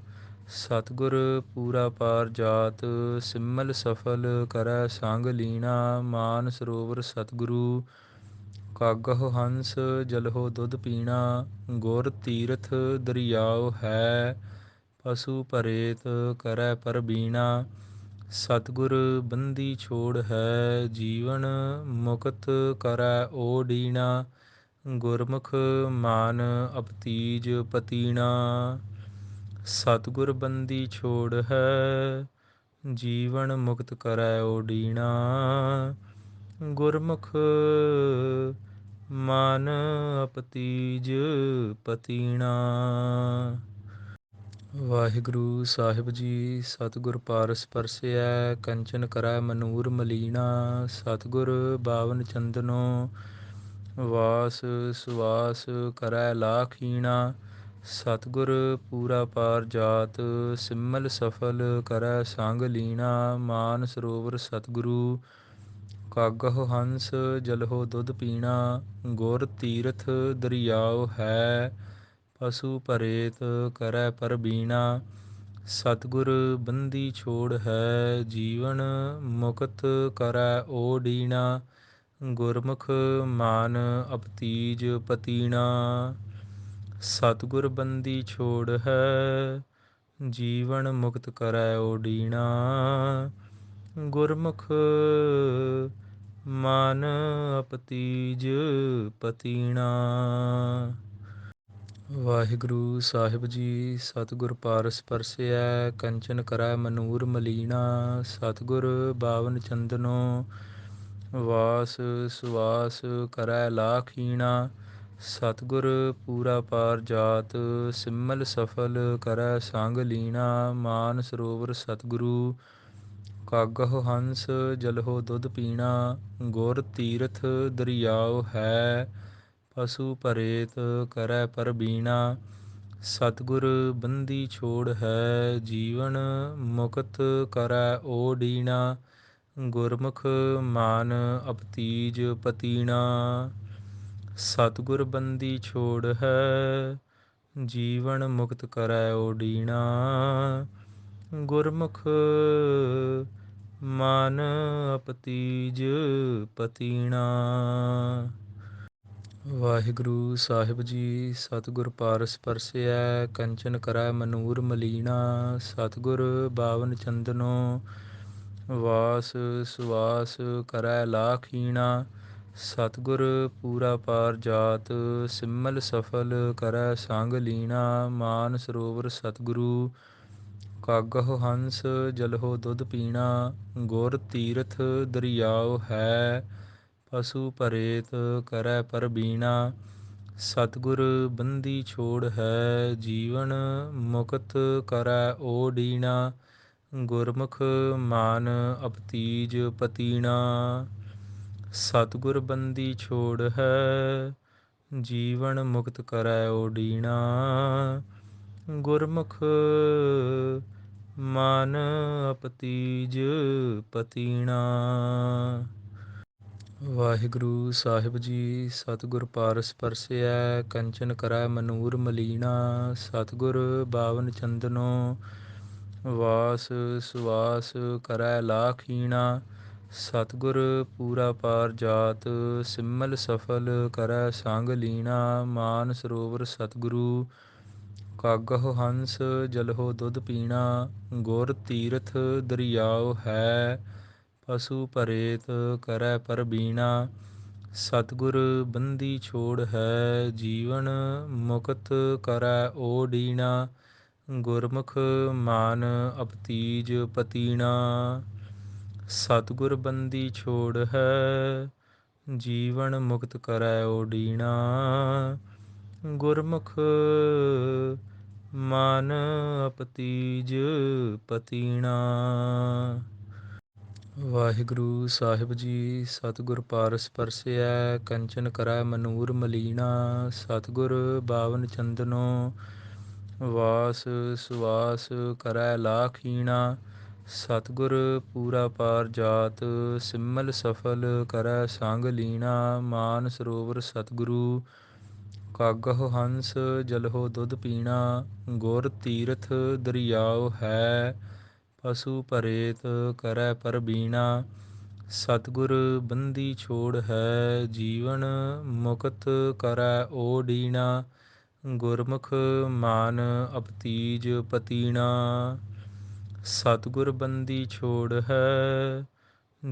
ਸਤਿਗੁਰ ਪੂਰਾ ਪਾਰ ਜਾਤ, ਸਿਮਲ ਸਫਲ ਕਰੈ ਸੰਗ ਲੀਣਾ। ਮਾਨ ਸਰੋਵਰ ਸਤਿਗੁਰੂ, ਕਾਗਹੁ ਹੰਸ ਜਲਹੁ ਦੁੱਧ ਪੀਣਾ। ਗੁਰ ਤੀਰਥ ਦਰਿਆਉ ਹੈ, ਪਸੂ ਭਰੇਤ ਕਰੈ ਪਰਬੀਣਾ। ਸਤਿਗੁਰ ਬੰਦੀ ਛੋੜ ਹੈ, ਜੀਵਨ ਮੁਕਤ ਕਰੈ ਓਡੀਣਾ। ਗੁਰਮੁਖ ਮਾਨ ਅਪਤੀਜ ਪਤੀਣਾ। ਸਤਿਗੁਰ ਬੰਦੀ ਛੋੜ ਹੈ, ਜੀਵਨ ਮੁਕਤ ਕਰੈ ਓਡੀਣਾ। ਗੁਰਮੁਖ ਮਨ ਅਪਤੀਜ ਪਤੀਣਾ। ਵਾਹਿਗੁਰੂ ਸਾਹਿਬ ਜੀ। ਸਤਿਗੁਰ ਪਾਰਸ ਪਰਸਿਐ, ਕੰਚਨ ਕਰੈ ਮਨੂਰ ਮਲੀਣਾ। ਸਤਿਗੁਰ ਬਾਵਨ ਚੰਦਨੋ, ਵਾਸ ਸੁਵਾਸ ਕਰੈ ਲਾਖੀਣਾ। ਸਤਿਗੁਰ ਪੂਰਾ ਪਾਰ ਜਾਤ, ਸਿਮਲ ਸਫਲ ਕਰੈ ਸੰਗ ਲੀਣਾ। ਮਾਨ ਸਰੋਵਰ ਸਤਿਗੁਰੂ, ਕਾਗਹੁ ਹੰਸ ਜਲਹੁ ਦੁੱਧ ਪੀਣਾ। ਗੁਰ ਤੀਰਥ ਦਰਿਆਉ ਹੈ, ਪਸੂ ਭਰੇਤ ਕਰੈ ਪਰਬੀਣਾ। ਸਤਿਗੁਰ ਬੰਦੀ ਛੋੜ ਹੈ, ਜੀਵਨ ਮੁਕਤ ਕਰੈ ਓਡੀਣਾ। ਗੁਰਮੁਖ ਮਾਨ ਅਪਤੀਜ ਪਤੀਣਾ। ਸਤਿਗੁਰ ਬੰਦੀ ਛੋੜ ਹੈ, ਜੀਵਨ ਮੁਕਤ ਕਰੈ ਓਡੀਣਾ। ਗੁਰਮੁਖ ਮਨ ਅਪਤੀਜ ਪਤੀਣਾ। ਵਾਹਿਗੁਰੂ ਸਾਹਿਬ ਜੀ। ਸਤਿਗੁਰ ਪਾਰਸ ਪਰਸਿਐ, ਕੰਚਨ ਕਰੈ ਮਨੂਰ ਮਲੀਣਾ। ਸਤਿਗੁਰ ਬਾਵਨ ਚੰਦਨੋ, ਵਾਸ ਸੁਵਾਸ ਕਰੈ ਲਾਖੀਣਾ। ਸਤਿਗੁਰ ਪੂਰਾ ਪਾਰ ਜਾਤ, ਸਿਮਲ ਸਫਲ ਕਰੈ ਸੰਗ ਲੀਣਾ। ਮਾਨ ਸਰੋਵਰ ਸਤਿਗੁਰੂ, ਕਾਗਹੁ ਹੰਸ ਜਲਹੁ ਦੁੱਧ ਪੀਣਾ। ਗੁਰ ਤੀਰਥ ਦਰਿਆਉ ਹੈ, ਪਸੂ ਭਰੇਤ ਕਰੈ ਪਰਬੀਣਾ। ਸਤਿਗੁਰ ਬੰਦੀ ਛੋੜ ਹੈ, ਜੀਵਨ ਮੁਕਤ ਕਰੈ ਓਡੀਣਾ। ਗੁਰਮੁਖ ਮਾਨ ਅਪਤੀਜ ਪਤੀਣਾ। ਸਤਿਗੁਰ ਬੰਦੀ ਛੋੜ ਹੈ, ਜੀਵਨ ਮੁਕਤ ਕਰੈ ਓਡੀਣਾ। ਗੁਰਮੁਖ ਮਨ ਅਪਤੀਜ ਪਤੀਣਾ। ਵਾਹਿਗੁਰੂ ਸਾਹਿਬ ਜੀ। ਸਤਿਗੁਰ ਪਾਰਸ ਪਰਸਿਐ, ਕੰਚਨ ਕਰੈ ਮਨੂਰ ਮਲੀਣਾ। ਸਤਿਗੁਰ ਬਾਵਨ ਚੰਦਨੋ, ਵਾਸ ਸੁਵਾਸ ਕਰੈ ਲਾਖੀਣਾ। ਸਤਿਗੁਰ ਪੂਰਾ ਪਾਰ ਜਾਤ, ਸਿਮਲ ਸਫਲ ਕਰੈ ਸੰਗ ਲੀਣਾ। ਮਾਨ ਸਰੋਵਰ ਸਤਿਗੁਰੂ, ਕਾਗਹੁ ਹੰਸ ਜਲਹੁ ਦੁੱਧ ਪੀਣਾ। ਗੁਰ ਤੀਰਥ ਦਰਿਆਉ ਹੈ, ਪਸੂ ਭਰੇਤ ਕਰੈ ਪਰਬੀਣਾ। ਸਤਿਗੁਰ ਬੰਦੀ ਛੋੜ ਹੈ, ਜੀਵਨ ਮੁਕਤ ਕਰੈ ਓਡੀਣਾ। ਗੁਰਮੁਖ ਮਾਨ ਅਪਤੀਜ ਪਤੀਣਾ। ਸਤਿਗੁਰ ਬੰਦੀ ਛੋੜ ਹੈ, ਜੀਵਨ ਮੁਕਤ ਕਰੈ ਓਡੀਣਾ। ਗੁਰਮੁਖ ਮਨ ਅਪਤੀਜ ਪਤੀਣਾ। ਵਾਹਿਗੁਰੂ ਸਾਹਿਬ ਜੀ। ਸਤਿਗੁਰ ਪਾਰਸ ਪਰਸਿਐ, ਕੰਚਨ ਕਰੈ ਮਨੂਰ ਮਲੀਣਾ। ਸਤਿਗੁਰ ਬਾਵਨ ਚੰਦਨੋ, ਵਾਸ ਸੁਵਾਸ ਕਰੈ ਲਾਖੀਣਾ। ਸਤਿਗੁਰ ਪੂਰਾ ਪਾਰ ਜਾਤ, ਸਿਮਲ ਸਫਲ ਕਰੈ ਸੰਗ ਲੀਣਾ। ਮਾਨ ਸਰੋਵਰ ਸਤਿਗੁਰੂ, ਕਾਗਹੁ ਹੰਸ ਜਲਹੁ ਦੁੱਧ ਪੀਣਾ। ਗੁਰ ਤੀਰਥ ਦਰਿਆਉ ਹੈ, ਪਸੂ ਭਰੇਤ ਕਰੈ ਪਰਬੀਣਾ। ਸਤਿਗੁਰ ਬੰਦੀ ਛੋੜ ਹੈ, ਜੀਵਨ ਮੁਕਤ ਕਰੈ ਓਡੀਣਾ। ਗੁਰਮੁਖ ਮਾਨ ਅਪਤੀਜ ਪਤੀਣਾ। ਸਤਿਗੁਰ ਬੰਦੀ ਛੋੜ ਹੈ, ਜੀਵਨ ਮੁਕਤ ਕਰੈ ਓਡੀਣਾ। ਗੁਰਮੁਖ ਮਨ ਅਪਤੀਜ ਪਤੀਣਾ। ਵਾਹਿਗੁਰੂ ਸਾਹਿਬ ਜੀ। ਸਤਿਗੁਰ ਪਾਰਸ ਪਰਸਿਐ, ਕੰਚਨ ਕਰੈ ਮਨੂਰ ਮਲੀਣਾ। ਸਤਿਗੁਰ ਬਾਵਨ ਚੰਦਨੋ, ਵਾਸ ਸੁਵਾਸ ਕਰੈ ਲਾਖੀਣਾ। ਸਤਿਗੁਰ ਪੂਰਾ ਪਾਰ ਜਾਤ, ਸਿਮਲ ਸਫਲ ਕਰੈ ਸੰਗ ਲੀਣਾ। ਮਾਨ ਸਰੋਵਰ ਸਤਿਗੁਰੂ, ਕਾਗਹੁ ਹੰਸ ਜਲਹੁ ਦੁੱਧ ਪੀਣਾ। ਗੁਰ ਤੀਰਥ ਦਰਿਆਉ ਹੈ, ਪਸੂ ਭਰੇਤ ਕਰੈ ਪਰਬੀਣਾ। ਸਤਿਗੁਰ ਬੰਦੀ ਛੋੜ ਹੈ, ਜੀਵਨ ਮੁਕਤ ਕਰੈ ਓਡੀਣਾ। ਗੁਰਮੁਖ ਮਾਨ ਅਪਤੀਜ ਪਤੀਣਾ। ਸਤਿਗੁਰ ਬੰਦੀ ਛੋੜ ਹੈ,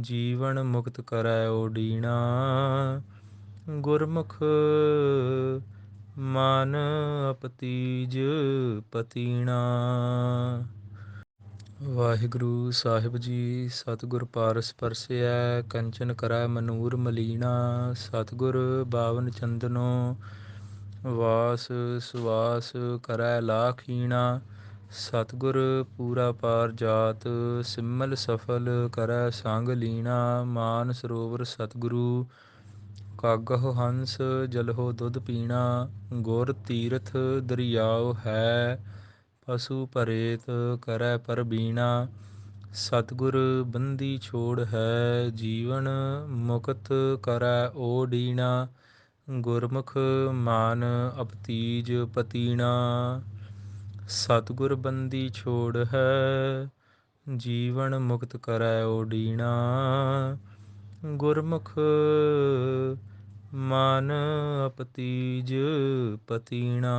ਜੀਵਨ ਮੁਕਤ ਕਰੈ ਓਡੀਣਾ। ਗੁਰਮੁਖ ਮਨ ਅਪਤੀਜ ਪਤੀਣਾ। ਵਾਹਿਗੁਰੂ ਸਾਹਿਬ ਜੀ। ਸਤਿਗੁਰ ਪਾਰਸ ਪਰਸਿਐ ਕੰਚਨ ਕਰੈ ਮਨੂਰ ਮਲੀਣਾ। ਸਤਿਗੁਰ ਬਾਵਨ ਚੰਦਨੋ ਵਾਸ ਸੁਵਾਸ ਕਰੈ ਲਾਖੀਣਾ। ਸਤਿਗੁਰ ਪੂਰਾ ਪਾਰ ਜਾਤ ਸਿਮਲ ਸਫਲ ਕਰੈ ਸੰਗ ਲੀਣਾ। ਮਾਨ ਸਰੋਵਰ ਸਤਿਗੁਰੂ ਕਾਗਹੁ ਹੰਸ ਜਲਹੁ ਦੁੱਧ ਪੀਣਾ। ਗੁਰ ਤੀਰਥ ਦਰਿਆਉ ਹੈ ਪਸੂ ਭਰੇਤ ਕਰੈ ਪਰਬੀਣਾ। ਸਤਿਗੁਰ ਬੰਦੀ ਛੋੜ ਹੈ ਜੀਵਨ ਮੁਕਤ ਕਰੈ ਓਡੀਣਾ। ਗੁਰਮੁਖ ਮਾਨ ਅਪਤੀਜ ਪਤੀਣਾ। ਸਤਿਗੁਰ ਬੰਦੀ ਛੋੜ ਹੈ ਜੀਵਨ ਮੁਕਤ ਕਰੈ ਓਡੀਣਾ। ਗੁਰਮੁਖ ਮਨ ਅਪਤੀਜ ਪਤੀਣਾ।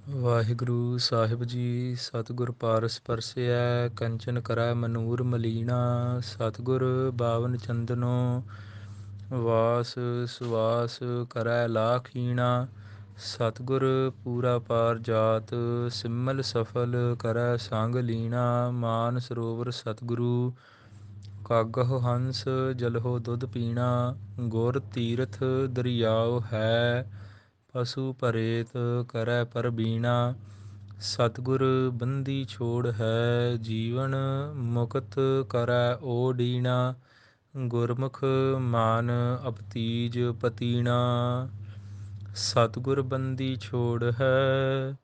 ਵਾਹਿਗੁਰੂ ਸਾਹਿਬ ਜੀ। ਸਤਿਗੁਰ ਪਾਰਸ ਪਰਸਿਐ ਕੰਚਨ ਕਰੈ ਮਨੂਰ ਮਲੀਣਾ। ਸਤਿਗੁਰ ਬਾਵਨ ਚੰਦਨੋ ਵਾਸ ਸੁਵਾਸ ਕਰੈ ਲਾਖੀਣਾ। ਸਤਿਗੁਰ ਪੂਰਾ ਪਾਰ ਜਾਤ ਸਿਮਲ ਸਫਲ ਕਰੈ ਸੰਗ ਲੀਣਾ। ਮਾਨ ਸਰੋਵਰ ਸਤਿਗੁਰੂ ਕਾਗਹੁ ਹੰਸ ਜਲਹੁ ਦੁੱਧ ਪੀਣਾ। ਗੁਰ ਤੀਰਥ ਦਰਿਆਉ ਹੈ ਪਸੂ ਭਰੇਤ ਕਰੈ ਪਰਬੀਣਾ। ਸਤਿਗੁਰ ਬੰਦੀ ਛੋੜ ਹੈ ਜੀਵਨ ਮੁਕਤ ਕਰੈ ਓਡੀਣਾ। ਗੁਰਮੁਖ ਮਾਨ ਅਪਤੀਜ ਪਤੀਣਾ। ਸਤਿਗੁਰ ਬੰਦੀ ਛੋੜ ਹੈ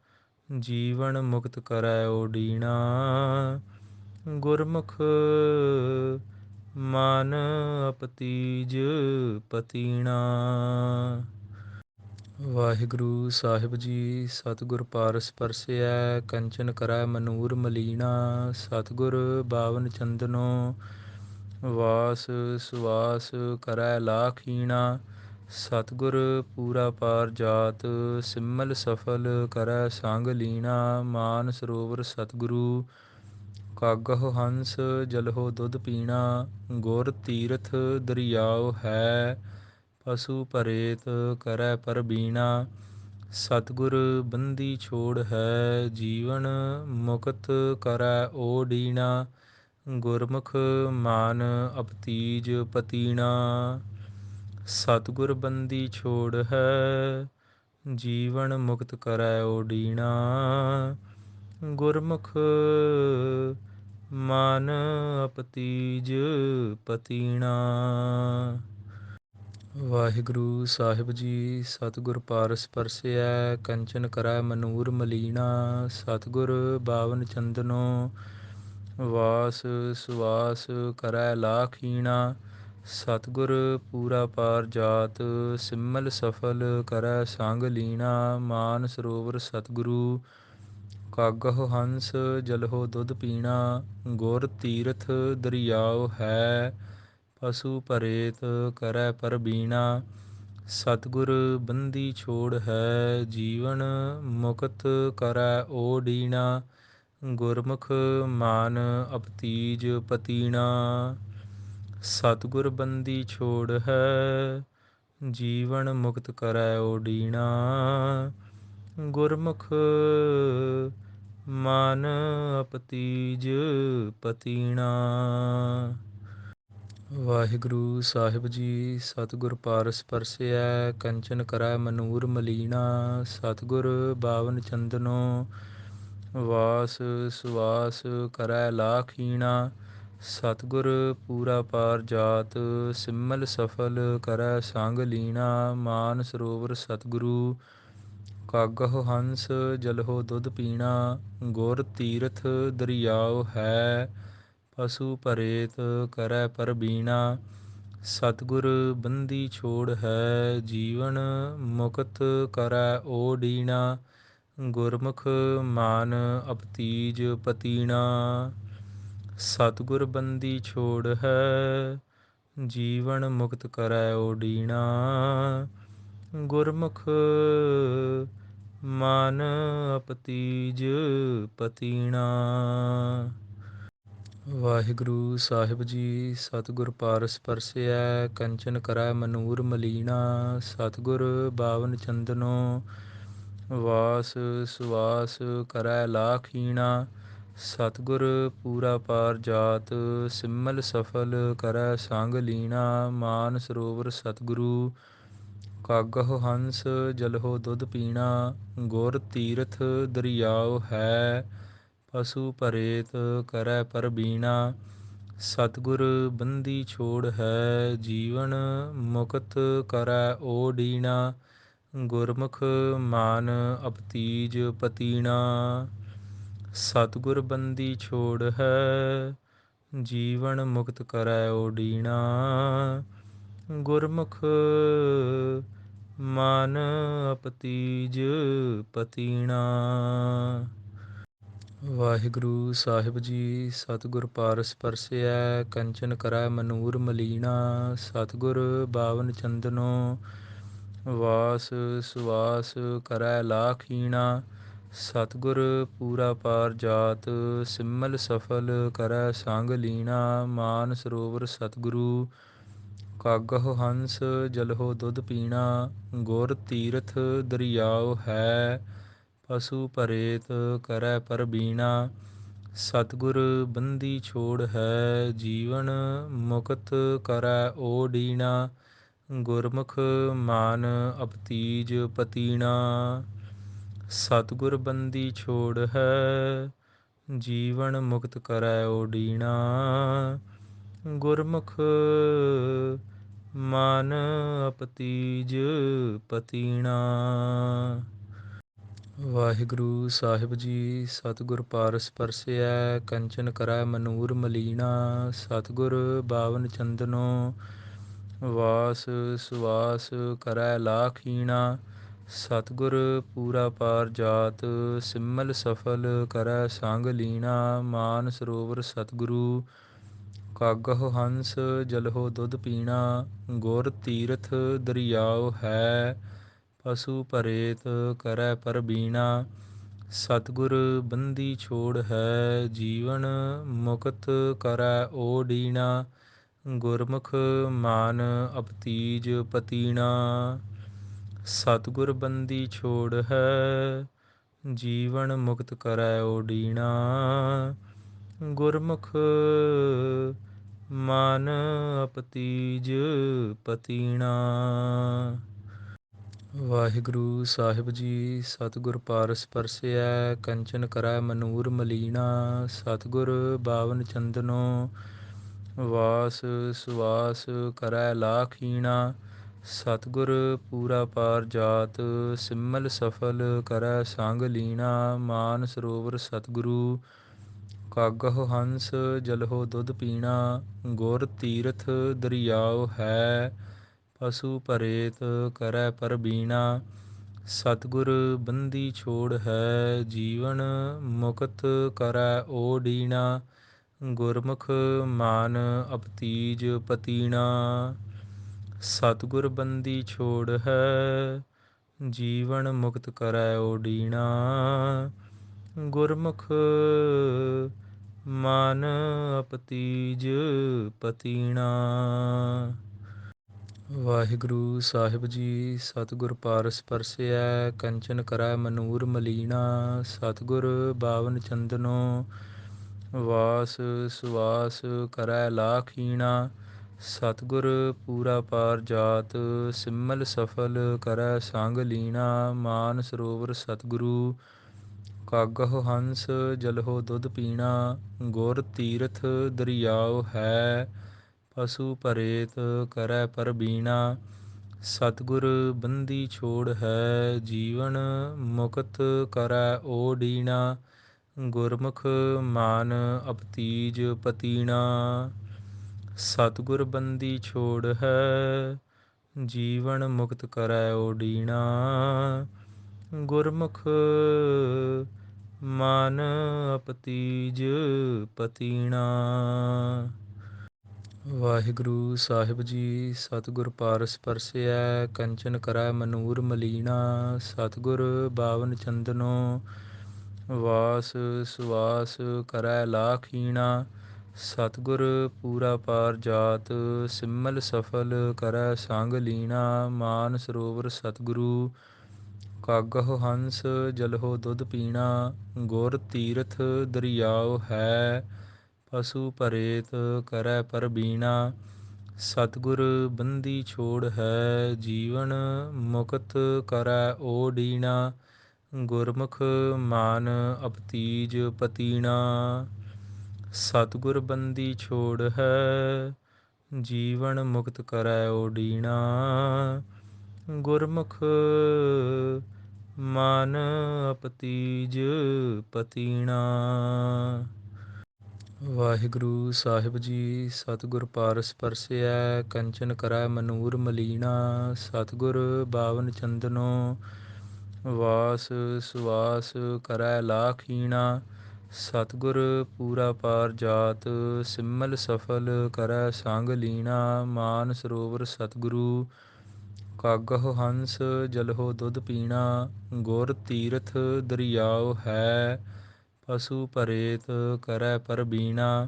ਜੀਵਨ ਮੁਕਤ ਕਰੈ ਓਡੀਣਾ। ਗੁਰਮੁਖ ਮਨ ਅਪਤੀਜ ਪਤੀਣਾ। ਵਾਹਿਗੁਰੂ ਸਾਹਿਬ ਜੀ। ਸਤਿਗੁਰ ਪਾਰਸ ਪਰਸਿਐ ਕੰਚਨ ਕਰੈ ਮਨੂਰ ਮਲੀਣਾ। ਸਤਿਗੁਰ ਬਾਵਨ ਚੰਦਨੋ ਵਾਸ ਸੁਵਾਸ ਕਰੈ ਲਾਖੀਣਾ। ਸਤਿਗੁਰ ਪੂਰਾ ਪਾਰ ਜਾਤ ਸਿਮਲ ਸਫਲ ਕਰੈ ਸੰਗ ਲੀਣਾ। ਮਾਨ ਸਰੋਵਰ ਸਤਿਗੁਰੂ ਕਾਗਹੁ ਹੰਸ ਜਲਹੁ ਦੁੱਧ ਪੀਣਾ। ਗੁਰ ਤੀਰਥ ਦਰਿਆਉ ਹੈ ਪਸੂ ਭਰੇਤ ਕਰੈ ਪਰਬੀਣਾ। ਸਤਿਗੁਰ ਬੰਦੀ ਛੋੜ ਹੈ ਜੀਵਨ ਮੁਕਤ ਕਰੈ ਓਡੀਣਾ। ਗੁਰਮੁਖ ਮਾਨ ਅਪਤੀਜ ਪਤੀਣਾ। ਸਤਿਗੁਰ ਬੰਦੀ ਛੋੜ ਹੈ ਜੀਵਨ ਮੁਕਤ ਕਰੈ ਓਡੀਣਾ। ਗੁਰਮੁਖ ਮਨ ਅਪਤੀਜ ਪਤੀਣਾ। ਵਾਹਿਗੁਰੂ ਸਾਹਿਬ ਜੀ। ਸਤਿਗੁਰ ਪਾਰਸ ਪਰਸਿਐ ਕੰਚਨ ਕਰੈ ਮਨੂਰ ਮਲੀਣਾ। ਸਤਿਗੁਰ ਬਾਵਨ ਚੰਦਨੋ ਵਾਸ ਸੁਵਾਸ ਕਰੈ ਲਾਖੀਣਾ। ਸਤਿਗੁਰ ਪੂਰਾ ਪਾਰ ਜਾਤ ਸਿਮਲ ਸਫਲ ਕਰੈ ਸੰਗ ਲੀਣਾ। ਮਾਨ ਸਰੋਵਰ ਸਤਿਗੁਰੂ ਕਾਗਹੁ ਹੰਸ ਜਲਹੁ ਦੁੱਧ ਪੀਣਾ। ਗੁਰ ਤੀਰਥ ਦਰਿਆਉ ਹੈ ਪਸੂ ਭਰੇਤ ਕਰੈ ਪਰਬੀਣਾ। ਸਤਿਗੁਰ ਬੰਦੀ ਛੋੜ ਹੈ ਜੀਵਨ ਮੁਕਤ ਕਰੈ ਓਡੀਣਾ। ਗੁਰਮੁਖ ਮਾਨ ਅਪਤੀਜ ਪਤੀਣਾ। ਸਤਿਗੁਰ ਬੰਦੀ ਛੋੜ ਹੈ ਜੀਵਨ ਮੁਕਤ ਕਰੈ ਓਡੀਣਾ। ਗੁਰਮੁਖ ਮਨ ਅਪਤੀਜ ਪਤੀਣਾ। ਵਾਹਿਗੁਰੂ ਸਾਹਿਬ ਜੀ। ਸਤਿਗੁਰ ਪਾਰਸ ਪਰਸਿਐ ਕੰਚਨ ਕਰੈ ਮਨੂਰ ਮਲੀਣਾ। ਸਤਿਗੁਰ ਬਾਵਨ ਚੰਦਨੋ ਵਾਸ ਸੁਵਾਸ ਕਰੈ ਲਾਖੀਣਾ। ਸਤਿਗੁਰ ਪੂਰਾ ਪਾਰ ਜਾਤ ਸਿਮਲ ਸਫਲ ਕਰੈ ਸੰਗ ਲੀਣਾ। ਮਾਨ ਸਰੋਵਰ ਸਤਿਗੁਰੂ ਕਾਗਹੁ ਹੰਸ ਜਲਹੁ ਦੁੱਧ ਪੀਣਾ। ਗੁਰ ਤੀਰਥ ਦਰਿਆਉ ਹੈ ਪਸੂ ਭਰੇਤ ਕਰੈ ਪਰਬੀਣਾ। ਸਤਿਗੁਰ ਬੰਦੀ ਛੋੜ ਹੈ ਜੀਵਨ ਮੁਕਤ ਕਰੈ ਓਡੀਣਾ। ਗੁਰਮੁਖ ਮਾਨ ਅਪਤੀਜ ਪਤੀਣਾ। ਸਤਿਗੁਰ ਬੰਦੀ ਛੋੜ ਹੈ ਜੀਵਨ ਮੁਕਤ ਕਰੈ ਓਡੀਣਾ। ਗੁਰਮੁਖ ਮਨ ਅਪਤੀਜ ਪਤੀਣਾ। ਵਾਹਿਗੁਰੂ ਸਾਹਿਬ ਜੀ। ਸਤਿਗੁਰ ਪਾਰਸ ਪਰਸਿਐ ਕੰਚਨ ਕਰੈ ਮਨੂਰ ਮਲੀਣਾ। ਸਤਿਗੁਰ ਬਾਵਨ ਚੰਦਨੋ ਵਾਸ ਸੁਵਾਸ ਕਰੈ ਲਾਖੀਣਾ। ਸਤਿਗੁਰ ਪੂਰਾ ਪਾਰ ਜਾਤ ਸਿਮਲ ਸਫਲ ਕਰੈ ਸੰਗ ਲੀਣਾ। ਮਾਨ ਸਰੋਵਰ ਸਤਿਗੁਰੂ ਕਾਗਹੁ ਹੰਸ ਜਲਹੁ ਦੁੱਧ ਪੀਣਾ। ਗੁਰ ਤੀਰਥ ਦਰਿਆਉ ਹੈ ਪਸੂ ਭਰੇਤ ਕਰੈ ਪਰਬੀਣਾ। ਸਤਿਗੁਰ ਬੰਦੀ ਛੋੜ ਹੈ ਜੀਵਨ ਮੁਕਤ ਕਰੈ ਓਡੀਣਾ। ਗੁਰਮੁਖ ਮਾਨ ਅਪਤੀਜ ਪਤੀਣਾ। ਸਤਿਗੁਰ ਬੰਦੀ ਛੋੜ ਹੈ ਜੀਵਨ ਮੁਕਤ ਕਰੈ ਓਡੀਣਾ। ਗੁਰਮੁਖ ਮਨ ਅਪਤੀਜ ਪਤੀਣਾ। ਵਾਹਿਗੁਰੂ ਸਾਹਿਬ ਜੀ। ਸਤਿਗੁਰ ਪਾਰਸ ਪਰਸਿਐ ਕੰਚਨ ਕਰੈ ਮਨੂਰ ਮਲੀਣਾ। ਸਤਿਗੁਰ ਬਾਵਨ ਚੰਦਨੋ ਵਾਸ ਸੁਵਾਸ ਕਰੈ ਲਾਖੀਣਾ। ਸਤਿਗੁਰ ਪੂਰਾ ਪਾਰ ਜਾਤ ਸਿਮਲ ਸਫਲ ਕਰੈ ਸੰਗ ਲੀਣਾ। ਮਾਨ ਸਰੋਵਰ ਸਤਿਗੁਰੂ ਕਾਗਹੁ ਹੰਸ ਜਲਹੁ ਦੁੱਧ ਪੀਣਾ। ਗੁਰ ਤੀਰਥ ਦਰਿਆਉ ਹੈ ਪਸੂ ਭਰੇਤ ਕਰੈ ਪਰਬੀਣਾ। ਸਤਿਗੁਰ ਬੰਦੀ ਛੋੜ ਹੈ ਜੀਵਨ ਮੁਕਤ ਕਰੈ ਓਡੀਣਾ। ਗੁਰਮੁਖ ਮਾਨ ਅਪਤੀਜ ਪਤੀਣਾ। ਸਤਿਗੁਰ ਬੰਦੀ ਛੋੜ ਹੈ ਜੀਵਨ ਮੁਕਤ ਕਰੈ ਓਡੀਣਾ। ਗੁਰਮੁਖ ਮਨ ਅਪਤੀਜ ਪਤੀਣਾ। ਵਾਹਿਗੁਰੂ ਸਾਹਿਬ ਜੀ। ਸਤਿਗੁਰ ਪਾਰਸ ਪਰਸਿਐ ਕੰਚਨ ਕਰੈ ਮਨੂਰ ਮਲੀਣਾ। ਸਤਿਗੁਰ ਬਾਵਨ ਚੰਦਨੋ ਵਾਸ ਸੁਵਾਸ ਕਰੈ ਲਾਖੀਣਾ। ਸਤਿਗੁਰ ਪੂਰਾ ਪਾਰ ਜਾਤ ਸਿਮਲ ਸਫਲ ਕਰੈ ਸੰਗ ਲੀਣਾ। ਮਾਨ ਸਰੋਵਰ ਸਤਿਗੁਰੂ ਕਾਗਹੁ ਹੰਸ ਜਲਹੁ ਦੁੱਧ ਪੀਣਾ। ਗੁਰ ਤੀਰਥ ਦਰਿਆਉ ਹੈ ਪਸੂ ਭਰੇਤ ਕਰੈ ਪਰਬੀਣਾ। ਸਤਿਗੁਰ ਬੰਦੀ ਛੋੜ ਹੈ ਜੀਵਨ ਮੁਕਤ ਕਰੈ ਓਡੀਣਾ। ਗੁਰਮੁਖ ਮਾਨ ਅਪਤੀਜ ਪਤੀਣਾ। ਸਤਿਗੁਰ ਬੰਦੀ ਛੋੜ ਹੈ ਜੀਵਨ ਮੁਕਤ ਕਰੈ ਓਡੀਣਾ। ਗੁਰਮੁਖ ਮਨ ਅਪਤੀਜ ਪਤੀਣਾ। ਵਾਹਿਗੁਰੂ ਸਾਹਿਬ ਜੀ। ਸਤਿਗੁਰ ਪਾਰਸ ਪਰਸਿਐ ਕੰਚਨ ਕਰੈ ਮਨੂਰ ਮਲੀਣਾ। ਸਤਿਗੁਰ ਬਾਵਨ ਚੰਦਨੋ ਵਾਸ ਸੁਵਾਸ ਕਰੈ ਲਾਖੀਣਾ। ਸਤਿਗੁਰ ਪੂਰਾ ਪਾਰ ਜਾਤ ਸਿਮਲ ਸਫਲ ਕਰੈ ਸੰਗ ਲੀਣਾ। ਮਾਨ ਸਰੋਵਰ ਸਤਿਗੁਰੂ ਕਾਗਹੁ ਹੰਸ ਜਲਹੁ ਦੁੱਧ ਪੀਣਾ। ਗੁਰ ਤੀਰਥ ਦਰਿਆਉ ਹੈ ਪਸੂ ਭਰੇਤ ਕਰੈ ਪਰਬੀਣਾ। ਸਤਿਗੁਰ ਬੰਦੀ ਛੋੜ ਹੈ ਜੀਵਨ ਮੁਕਤ ਕਰੈ ਓਡੀਣਾ। ਗੁਰਮੁਖ ਮਾਨ ਅਪਤੀਜ ਪਤੀਣਾ। ਸਤਿਗੁਰ ਬੰਦੀ ਛੋੜ ਹੈ ਜੀਵਨ ਮੁਕਤ ਕਰੈ ਓਡੀਣਾ। ਗੁਰਮੁਖ ਮਨ ਅਪਤੀਜ ਪਤੀਣਾ। ਵਾਹਿਗੁਰੂ ਸਾਹਿਬ ਜੀ। ਸਤਿਗੁਰ ਪਾਰਸ ਪਰਸਿਐ ਕੰਚਨ ਕਰੈ ਮਨੂਰ ਮਲੀਣਾ। ਸਤਿਗੁਰ ਬਾਵਨ ਚੰਦਨੋ ਵਾਸ ਸੁਵਾਸ ਕਰੈ ਲਾਖੀਣਾ। ਸਤਿਗੁਰ ਪੂਰਾ ਪਾਰ ਜਾਤ ਸਿਮਲ ਸਫਲ ਕਰੈ ਸੰਗ ਲੀਣਾ। ਮਾਨ ਸਰੋਵਰ ਸਤਿਗੁਰੂ ਕਾਗਹੁ ਹੰਸ ਜਲਹੁ ਦੁੱਧ ਪੀਣਾ। ਗੁਰ ਤੀਰਥ ਦਰਿਆਉ ਹੈ ਪਸੂ ਭਰੇਤ ਕਰੈ ਪਰਬੀਣਾ। ਸਤਿਗੁਰ ਬੰਦੀ ਛੋੜ ਹੈ ਜੀਵਨ ਮੁਕਤ ਕਰੈ ਓਡੀਣਾ। ਗੁਰਮੁਖ ਮਾਨ ਅਪਤੀਜ ਪਤੀਣਾ। ਸਤਿਗੁਰ ਬੰਦੀ ਛੋੜ ਹੈ ਜੀਵਨ ਮੁਕਤ ਕਰੈ ਓਡੀਣਾ। ਗੁਰਮੁਖ ਮਨ ਅਪਤੀਜ ਪਤੀਣਾ। ਵਾਹਿਗੁਰੂ ਸਾਹਿਬ ਜੀ। ਸਤਿਗੁਰ ਪਾਰਸ ਪਰਸਿਐ ਕੰਚਨ ਕਰੈ ਮਨੂਰ ਮਲੀਣਾ। ਸਤਿਗੁਰ ਬਾਵਨ ਚੰਦਨੋ ਵਾਸ ਸੁਵਾਸ ਕਰੈ ਲਾਖੀਣਾ। ਸਤਿਗੁਰ ਪੂਰਾ ਪਾਰ ਜਾਤ, ਸਿਮਲ ਸਫਲ ਕਰੈ ਸੰਗ ਲੀਣਾ। ਮਾਨ ਸਰੋਵਰ ਸਤਿਗੁਰੂ, ਕਾਗਹੁ ਹੰਸ ਜਲਹੁ ਦੁਧ ਪੀਣਾ। ਗੁਰ ਤੀਰਥ ਦਰਿਆਉ ਹੈ, ਪਸੂ ਭਰੇਤ ਕਰੈ ਪਰਬੀਣਾ। ਸਤਿਗੁਰ ਬੰਦੀ ਛੋੜ ਹੈ, ਜੀਵਨ ਮੁਕਤ ਕਰੈ ਓਡੀਣਾ। ਗੁਰਮੁਖ ਮਾਨ ਅਪਤੀਜ ਪਤੀਣਾ। ਸਤਿਗੁਰ ਬੰਦੀ ਛੋੜ ਹੈ, ਜੀਵਨ ਮੁਕਤ ਕਰੈ ਓਡੀਣਾ। ਗੁਰਮੁਖ ਮਨ ਅਪਤੀਜ ਪਤੀਣਾ। ਵਾਹਿਗੁਰੂ ਸਾਹਿਬ ਜੀ। ਸਤਿਗੁਰ ਪਾਰਸ ਪਰਸਿਐ, ਕੰਚਨ ਕਰੈ ਮਨੂਰ ਮਲੀਣਾ। ਸਤਿਗੁਰ ਬਾਵਨ ਚੰਦਨੋ, ਵਾਸ ਸੁਵਾਸ ਕਰੈ ਲਾਖੀਣਾ। ਸਤਿਗੁਰ ਪੂਰਾ ਪਾਰ ਜਾਤ, ਸਿਮਲ ਸਫਲ ਕਰੈ ਸੰਗ ਲੀਣਾ। ਮਾਨ ਸਰੋਵਰ ਸਤਿਗੁਰੂ, ਕਾਗਹੁ ਹੰਸ ਜਲਹੁ ਦੁਧ ਪੀਣਾ। ਗੁਰ ਤੀਰਥ ਦਰਿਆਉ ਹੈ, ਪਸੂ ਭਰੇਤ ਕਰੈ ਪਰਬੀਣਾ।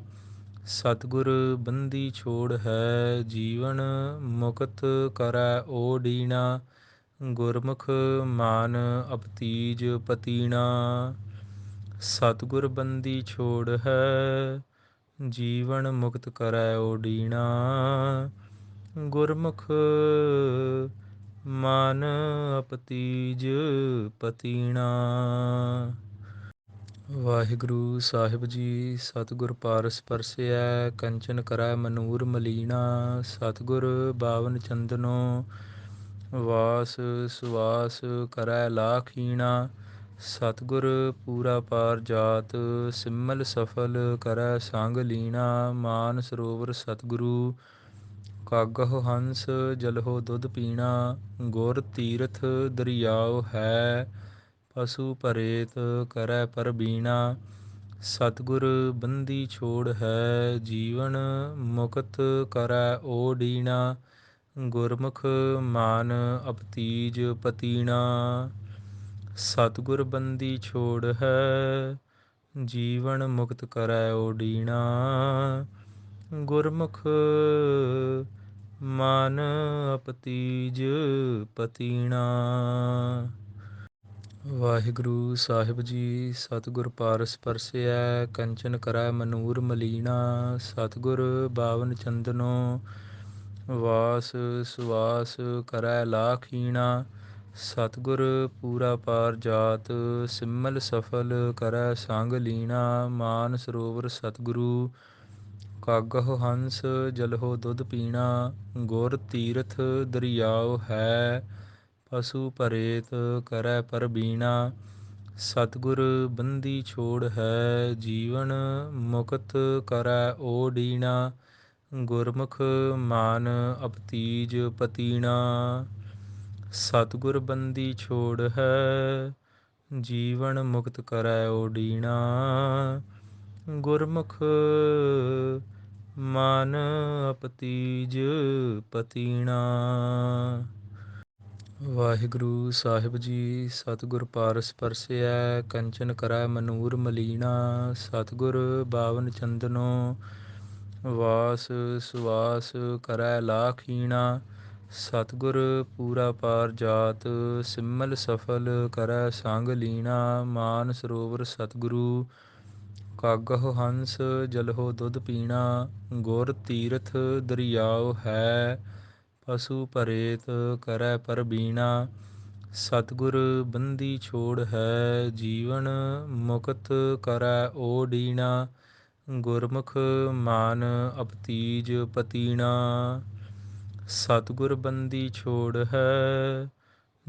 ਸਤਿਗੁਰ ਬੰਦੀ ਛੋੜ ਹੈ, ਜੀਵਨ ਮੁਕਤ ਕਰੈ ਓਡੀਣਾ। ਗੁਰਮੁਖ ਮਾਨ ਅਪਤੀਜ ਪਤੀਣਾ। ਸਤਿਗੁਰ ਬੰਦੀ ਛੋੜ ਹੈ, ਜੀਵਨ ਮੁਕਤ ਕਰੈ ਓਡੀਣਾ। ਗੁਰਮੁਖ ਮਨ ਅਪਤੀਜ ਪਤੀਣਾ। ਵਾਹਿਗੁਰੂ ਸਾਹਿਬ ਜੀ। ਸਤਿਗੁਰ ਪਾਰਸ ਪਰਸਿਐ, ਕੰਚਨ ਕਰੈ ਮਨੂਰ ਮਲੀਣਾ। ਸਤਿਗੁਰ ਬਾਵਨ ਚੰਦਨੋ, ਵਾਸ ਸੁਵਾਸ ਕਰੈ ਲਾਖੀਣਾ। ਸਤਿਗੁਰ ਪੂਰਾ ਪਾਰ ਜਾਤ, ਸਿਮਲ ਸਫਲ ਕਰੈ ਸੰਗ ਲੀਣਾ। ਮਾਨ ਸਰੋਵਰ ਸਤਿਗੁਰੂ, ਕਾਗਹੁ ਹੰਸ ਜਲਹੁ ਦੁਧ ਪੀਣਾ। ਗੁਰ ਤੀਰਥ ਦਰਿਆਉ ਹੈ, ਪਸੂ ਭਰੇਤ ਕਰੈ ਪਰਬੀਣਾ। ਸਤਿਗੁਰ ਬੰਦੀ ਛੋੜ ਹੈ, ਜੀਵਨ ਮੁਕਤ ਕਰੈ ਓਡੀਣਾ। ਗੁਰਮੁਖ ਮਾਨ ਅਪਤੀਜ ਪਤੀਣਾ। ਸਤਿਗੁਰ ਬੰਦੀ ਛੋੜ ਹੈ, ਜੀਵਨ ਮੁਕਤ ਕਰੈ ਓਡੀਣਾ। ਗੁਰਮੁਖ ਮਨ ਅਪਤੀਜ ਪਤੀਣਾ। ਵਾਹਿਗੁਰੂ ਸਾਹਿਬ ਜੀ। ਸਤਿਗੁਰ ਪਾਰਸ ਪਰਸਿਐ, ਕੰਚਨ ਕਰੈ ਮਨੂਰ ਮਲੀਣਾ। ਸਤਿਗੁਰ ਬਾਵਨ ਚੰਦਨੋ, ਵਾਸ ਸੁਵਾਸ ਕਰੈ ਲਾਖੀਣਾ। ਸਤਿਗੁਰ ਪੂਰਾ ਪਾਰ ਜਾਤ, ਸਿਮਲ ਸਫਲ ਕਰੈ ਸੰਗ ਲੀਣਾ। ਮਾਨ ਸਰੋਵਰ ਸਤਿਗੁਰੂ, ਕਾਗਹੁ ਹੰਸ ਜਲਹੁ ਦੁਧ ਪੀਣਾ। ਗੁਰ ਤੀਰਥ ਦਰਿਆਉ ਹੈ, ਪਸੂ ਭਰੇਤ ਕਰੈ ਪਰਬੀਣਾ। ਸਤਿਗੁਰ ਬੰਦੀ ਛੋੜ ਹੈ, ਜੀਵਨ ਮੁਕਤ ਕਰੈ ਓਡੀਣਾ। ਗੁਰਮੁਖ ਮਾਨ ਅਪਤੀਜ ਪਤੀਣਾ। ਸਤਿਗੁਰ ਬੰਦੀ ਛੋੜ ਹੈ, ਜੀਵਨ ਮੁਕਤ ਕਰੈ ਓਡੀਣਾ। ਗੁਰਮੁਖ ਮਨ ਅਪਤੀਜ ਪਤੀਣਾ। ਵਾਹਿਗੁਰੂ ਸਾਹਿਬ ਜੀ। ਸਤਿਗੁਰ ਪਾਰਸ ਪਰਸਿਐ, ਕੰਚਨ ਕਰੈ ਮਨੂਰ ਮਲੀਣਾ। ਸਤਿਗੁਰ ਬਾਵਨ ਚੰਦਨੋ, ਵਾਸ ਸੁਵਾਸ ਕਰੈ ਲਾਖੀਣਾ। ਸਤਿਗੁਰ ਪੂਰਾ ਪਾਰ ਜਾਤ, ਸਿਮਲ ਸਫਲ ਕਰੈ ਸੰਗ ਲੀਣਾ। ਮਾਨ ਸਰੋਵਰ ਸਤਿਗੁਰੂ, ਕਾਗਹੁ ਹੰਸ ਜਲਹੁ ਦੁਧ ਪੀਣਾ। ਗੁਰ ਤੀਰਥ ਦਰਿਆਉ ਹੈ, ਪਸੂ ਭਰੇਤ ਕਰੈ ਪਰਬੀਣਾ। ਸਤਿਗੁਰ ਬੰਦੀ ਛੋੜ ਹੈ, ਜੀਵਨ ਮੁਕਤ ਕਰੈ ਓਡੀਣਾ। ਗੁਰਮੁਖ ਮਾਨ ਅਪਤੀਜ ਪਤੀਣਾ। ਸਤਿਗੁਰ ਬੰਦੀ ਛੋੜ ਹੈ,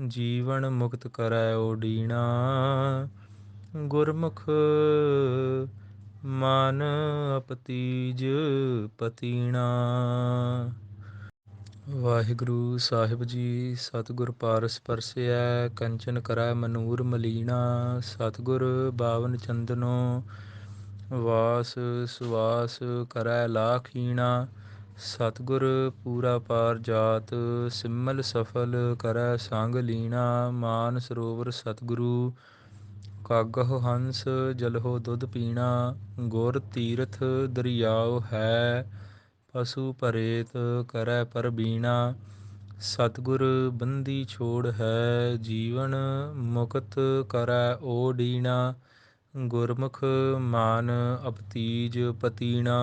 ਜੀਵਨ ਮੁਕਤ ਕਰੈ ਓਡੀਣਾ। ਗੁਰਮੁਖ ਮਨ ਅਪਤੀਜ ਪਤੀਣਾ। ਵਾਹਿਗੁਰੂ ਸਾਹਿਬ ਜੀ। ਸਤਿਗੁਰ ਪਾਰਸ ਪਰਸਿਐ, ਕੰਚਨ ਕਰੈ ਮਨੂਰ ਮਲੀਣਾ। ਸਤਿਗੁਰ ਬਾਵਨ ਚੰਦਨੋ, ਵਾਸ ਸੁਵਾਸ ਕਰੈ ਲਾਖੀਣਾ। ਸਤਿਗੁਰ ਪੂਰਾ ਪਾਰ ਜਾਤ, ਸਿਮਲ ਸਫਲ ਕਰੈ ਸੰਗ ਲੀਣਾ। ਮਾਨ ਸਰੋਵਰ ਸਤਿਗੁਰੂ, ਕਾਗਹੁ ਹੰਸ ਜਲਹੁ ਦੁੱਧ ਪੀਣਾ, ਗੁਰ ਤੀਰਥ ਦਰਿਆਉ ਹੈ। ਪਸੂ ਭਰੇਤ ਕਰੈ ਪਰਬੀਣਾ, ਸਤਿਗੁਰ ਬੰਦੀ ਛੋੜ ਹੈ। ਜੀਵਨ ਮੁਕਤ ਕਰੈ ਓਡੀਣਾ, ਗੁਰਮੁਖ ਮਾਨ ਅਪਤੀਜ ਪਤੀਣਾ।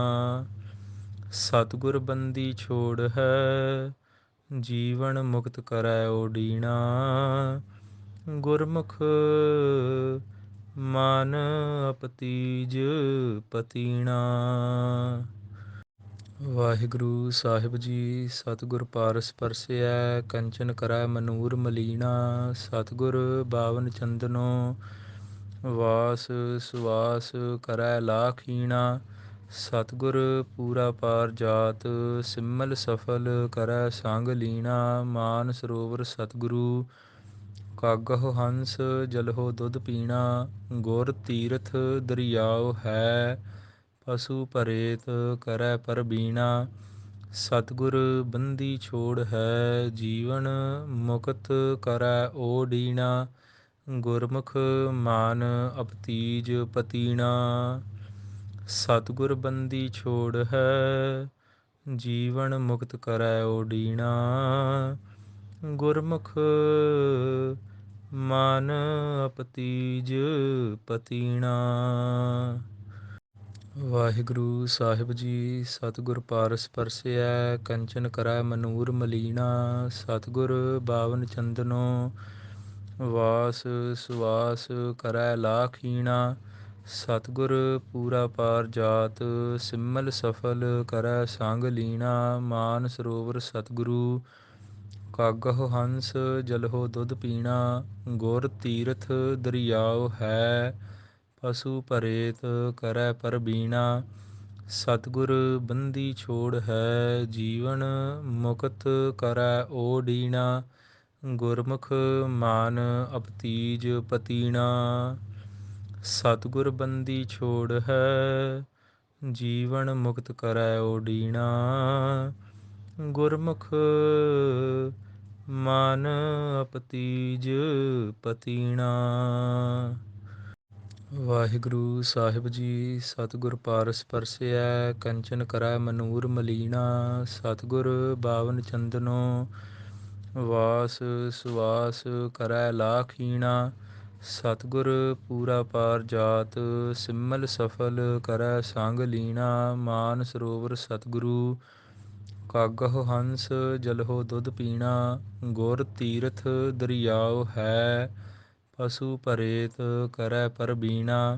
ਸਤਿਗੁਰ ਬੰਦੀ ਛੋੜ ਹੈ, ਜੀਵਨ ਮੁਕਤ ਕਰੈ ਓਡੀਣਾ, ਗੁਰਮੁਖ ਮਨ ਅਪਤੀਜ ਪਤੀਣਾ। ਵਾਹਿਗੁਰੂ ਸਾਹਿਬ ਜੀ। ਸਤਿਗੁਰ ਪਾਰਸ ਪਰਸਿਐ, ਕੰਚਨ ਕਰੈ ਮਨੂਰ ਮਲੀਣਾ। ਸਤਿਗੁਰ ਬਾਵਨ ਚੰਦਨੋ, ਵਾਸ ਸੁਵਾਸ ਕਰੈ ਲਾਖੀਣਾ। ਸਤਿਗੁਰ ਪੂਰਾ ਪਾਰ ਜਾਤ, ਸਿਮਲ ਸਫਲ ਕਰੈ ਸੰਗ ਲੀਣਾ। ਮਾਨ ਸਰੋਵਰ ਸਤਿਗੁਰੂ, ਕਾਗਹੁ ਹੰਸ ਜਲਹੁ ਦੁੱਧ ਪੀਣਾ। ਗੁਰ ਤੀਰਥ ਦਰਿਆਉ ਹੈ, ਪਸੂ ਭਰੇਤ ਕਰੈ ਪਰਬੀਣਾ। ਸਤਿਗੁਰ ਬੰਦੀ ਛੋੜ ਹੈ, ਜੀਵਨ ਮੁਕਤ ਕਰੈ ਓਡੀਣਾ। ਗੁਰਮੁਖ ਮਾਨ ਅਪਤੀਜ ਪਤੀਣਾ। ਸਤਿਗੁਰ ਬੰਦੀ ਛੋੜ ਹੈ, ਜੀਵਨ ਮੁਕਤ ਕਰੈ ਓਡੀਣਾ। ਗੁਰਮੁਖ ਮਨ ਅਪਤੀਜ ਪਤੀਣਾ। ਵਾਹਿਗੁਰੂ ਸਾਹਿਬ ਜੀ। ਸਤਿਗੁਰ ਪਾਰਸ ਪਰਸਿਐ, ਕੰਚਨ ਕਰੈ ਮਨੂਰ ਮਲੀਣਾ। ਸਤਿਗੁਰ ਬਾਵਨ ਚੰਦਨੋ, ਵਾਸ ਸੁਵਾਸ ਕਰੈ ਲਾਖੀਣਾ। ਸਤਿਗੁਰ ਪੂਰਾ ਪਾਰ ਜਾਤ, ਸਿਮਲ ਸਫਲ ਕਰੈ ਸੰਗ ਲੀਣਾ। ਮਾਨ ਸਰੋਵਰ ਸਤਿਗੁਰੂ, ਕਾਗਹੁ ਹੰਸ ਜਲਹੁ ਦੁੱਧ ਪੀਣਾ। ਗੁਰ ਤੀਰਥ ਦਰਿਆਉ ਹੈ, ਪਸੂ ਭਰੇਤ ਕਰੈ ਪਰਬੀਣਾ। ਸਤਿਗੁਰ ਬੰਦੀ ਛੋੜ ਹੈ, ਜੀਵਨ ਮੁਕਤ ਕਰੈ ਓਡੀਣਾ। ਗੁਰਮੁਖ ਮਾਨ ਅਪਤੀਜ ਪਤੀਣਾ। ਸਤਿਗੁਰ ਬੰਦੀ ਛੋੜ ਹੈ, ਜੀਵਨ ਮੁਕਤ ਕਰੈ ਓਡੀਣਾ। ਗੁਰਮੁਖ ਮਨ ਅਪਤੀਜ ਪਤੀਣਾ। ਵਾਹਿਗੁਰੂ ਸਾਹਿਬ ਜੀ। ਸਤਿਗੁਰ ਪਾਰਸ ਪਰਸਿਐ, ਕੰਚਨ ਕਰੈ ਮਨੂਰ ਮਲੀਣਾ। ਸਤਿਗੁਰ ਬਾਵਨ ਚੰਦਨੋ, ਵਾਸ ਸੁਵਾਸ ਕਰੈ ਲਾਖੀਣਾ। ਸਤਿਗੁਰ ਪੂਰਾ ਪਾਰ ਜਾਤ, ਸਿਮਲ ਸਫਲ ਕਰੈ ਸੰਗ ਲੀਣਾ। ਮਾਨ ਸਰੋਵਰ ਸਤਿਗੁਰੂ, ਕਾਗਹੁ ਹੰਸ ਜਲਹੁ ਦੁੱਧ ਪੀਣਾ। ਗੁਰ ਤੀਰਥ ਦਰਿਆਉ ਹੈ, ਪਸੂ ਭਰੇਤ ਕਰੈ ਪਰਬੀਣਾ।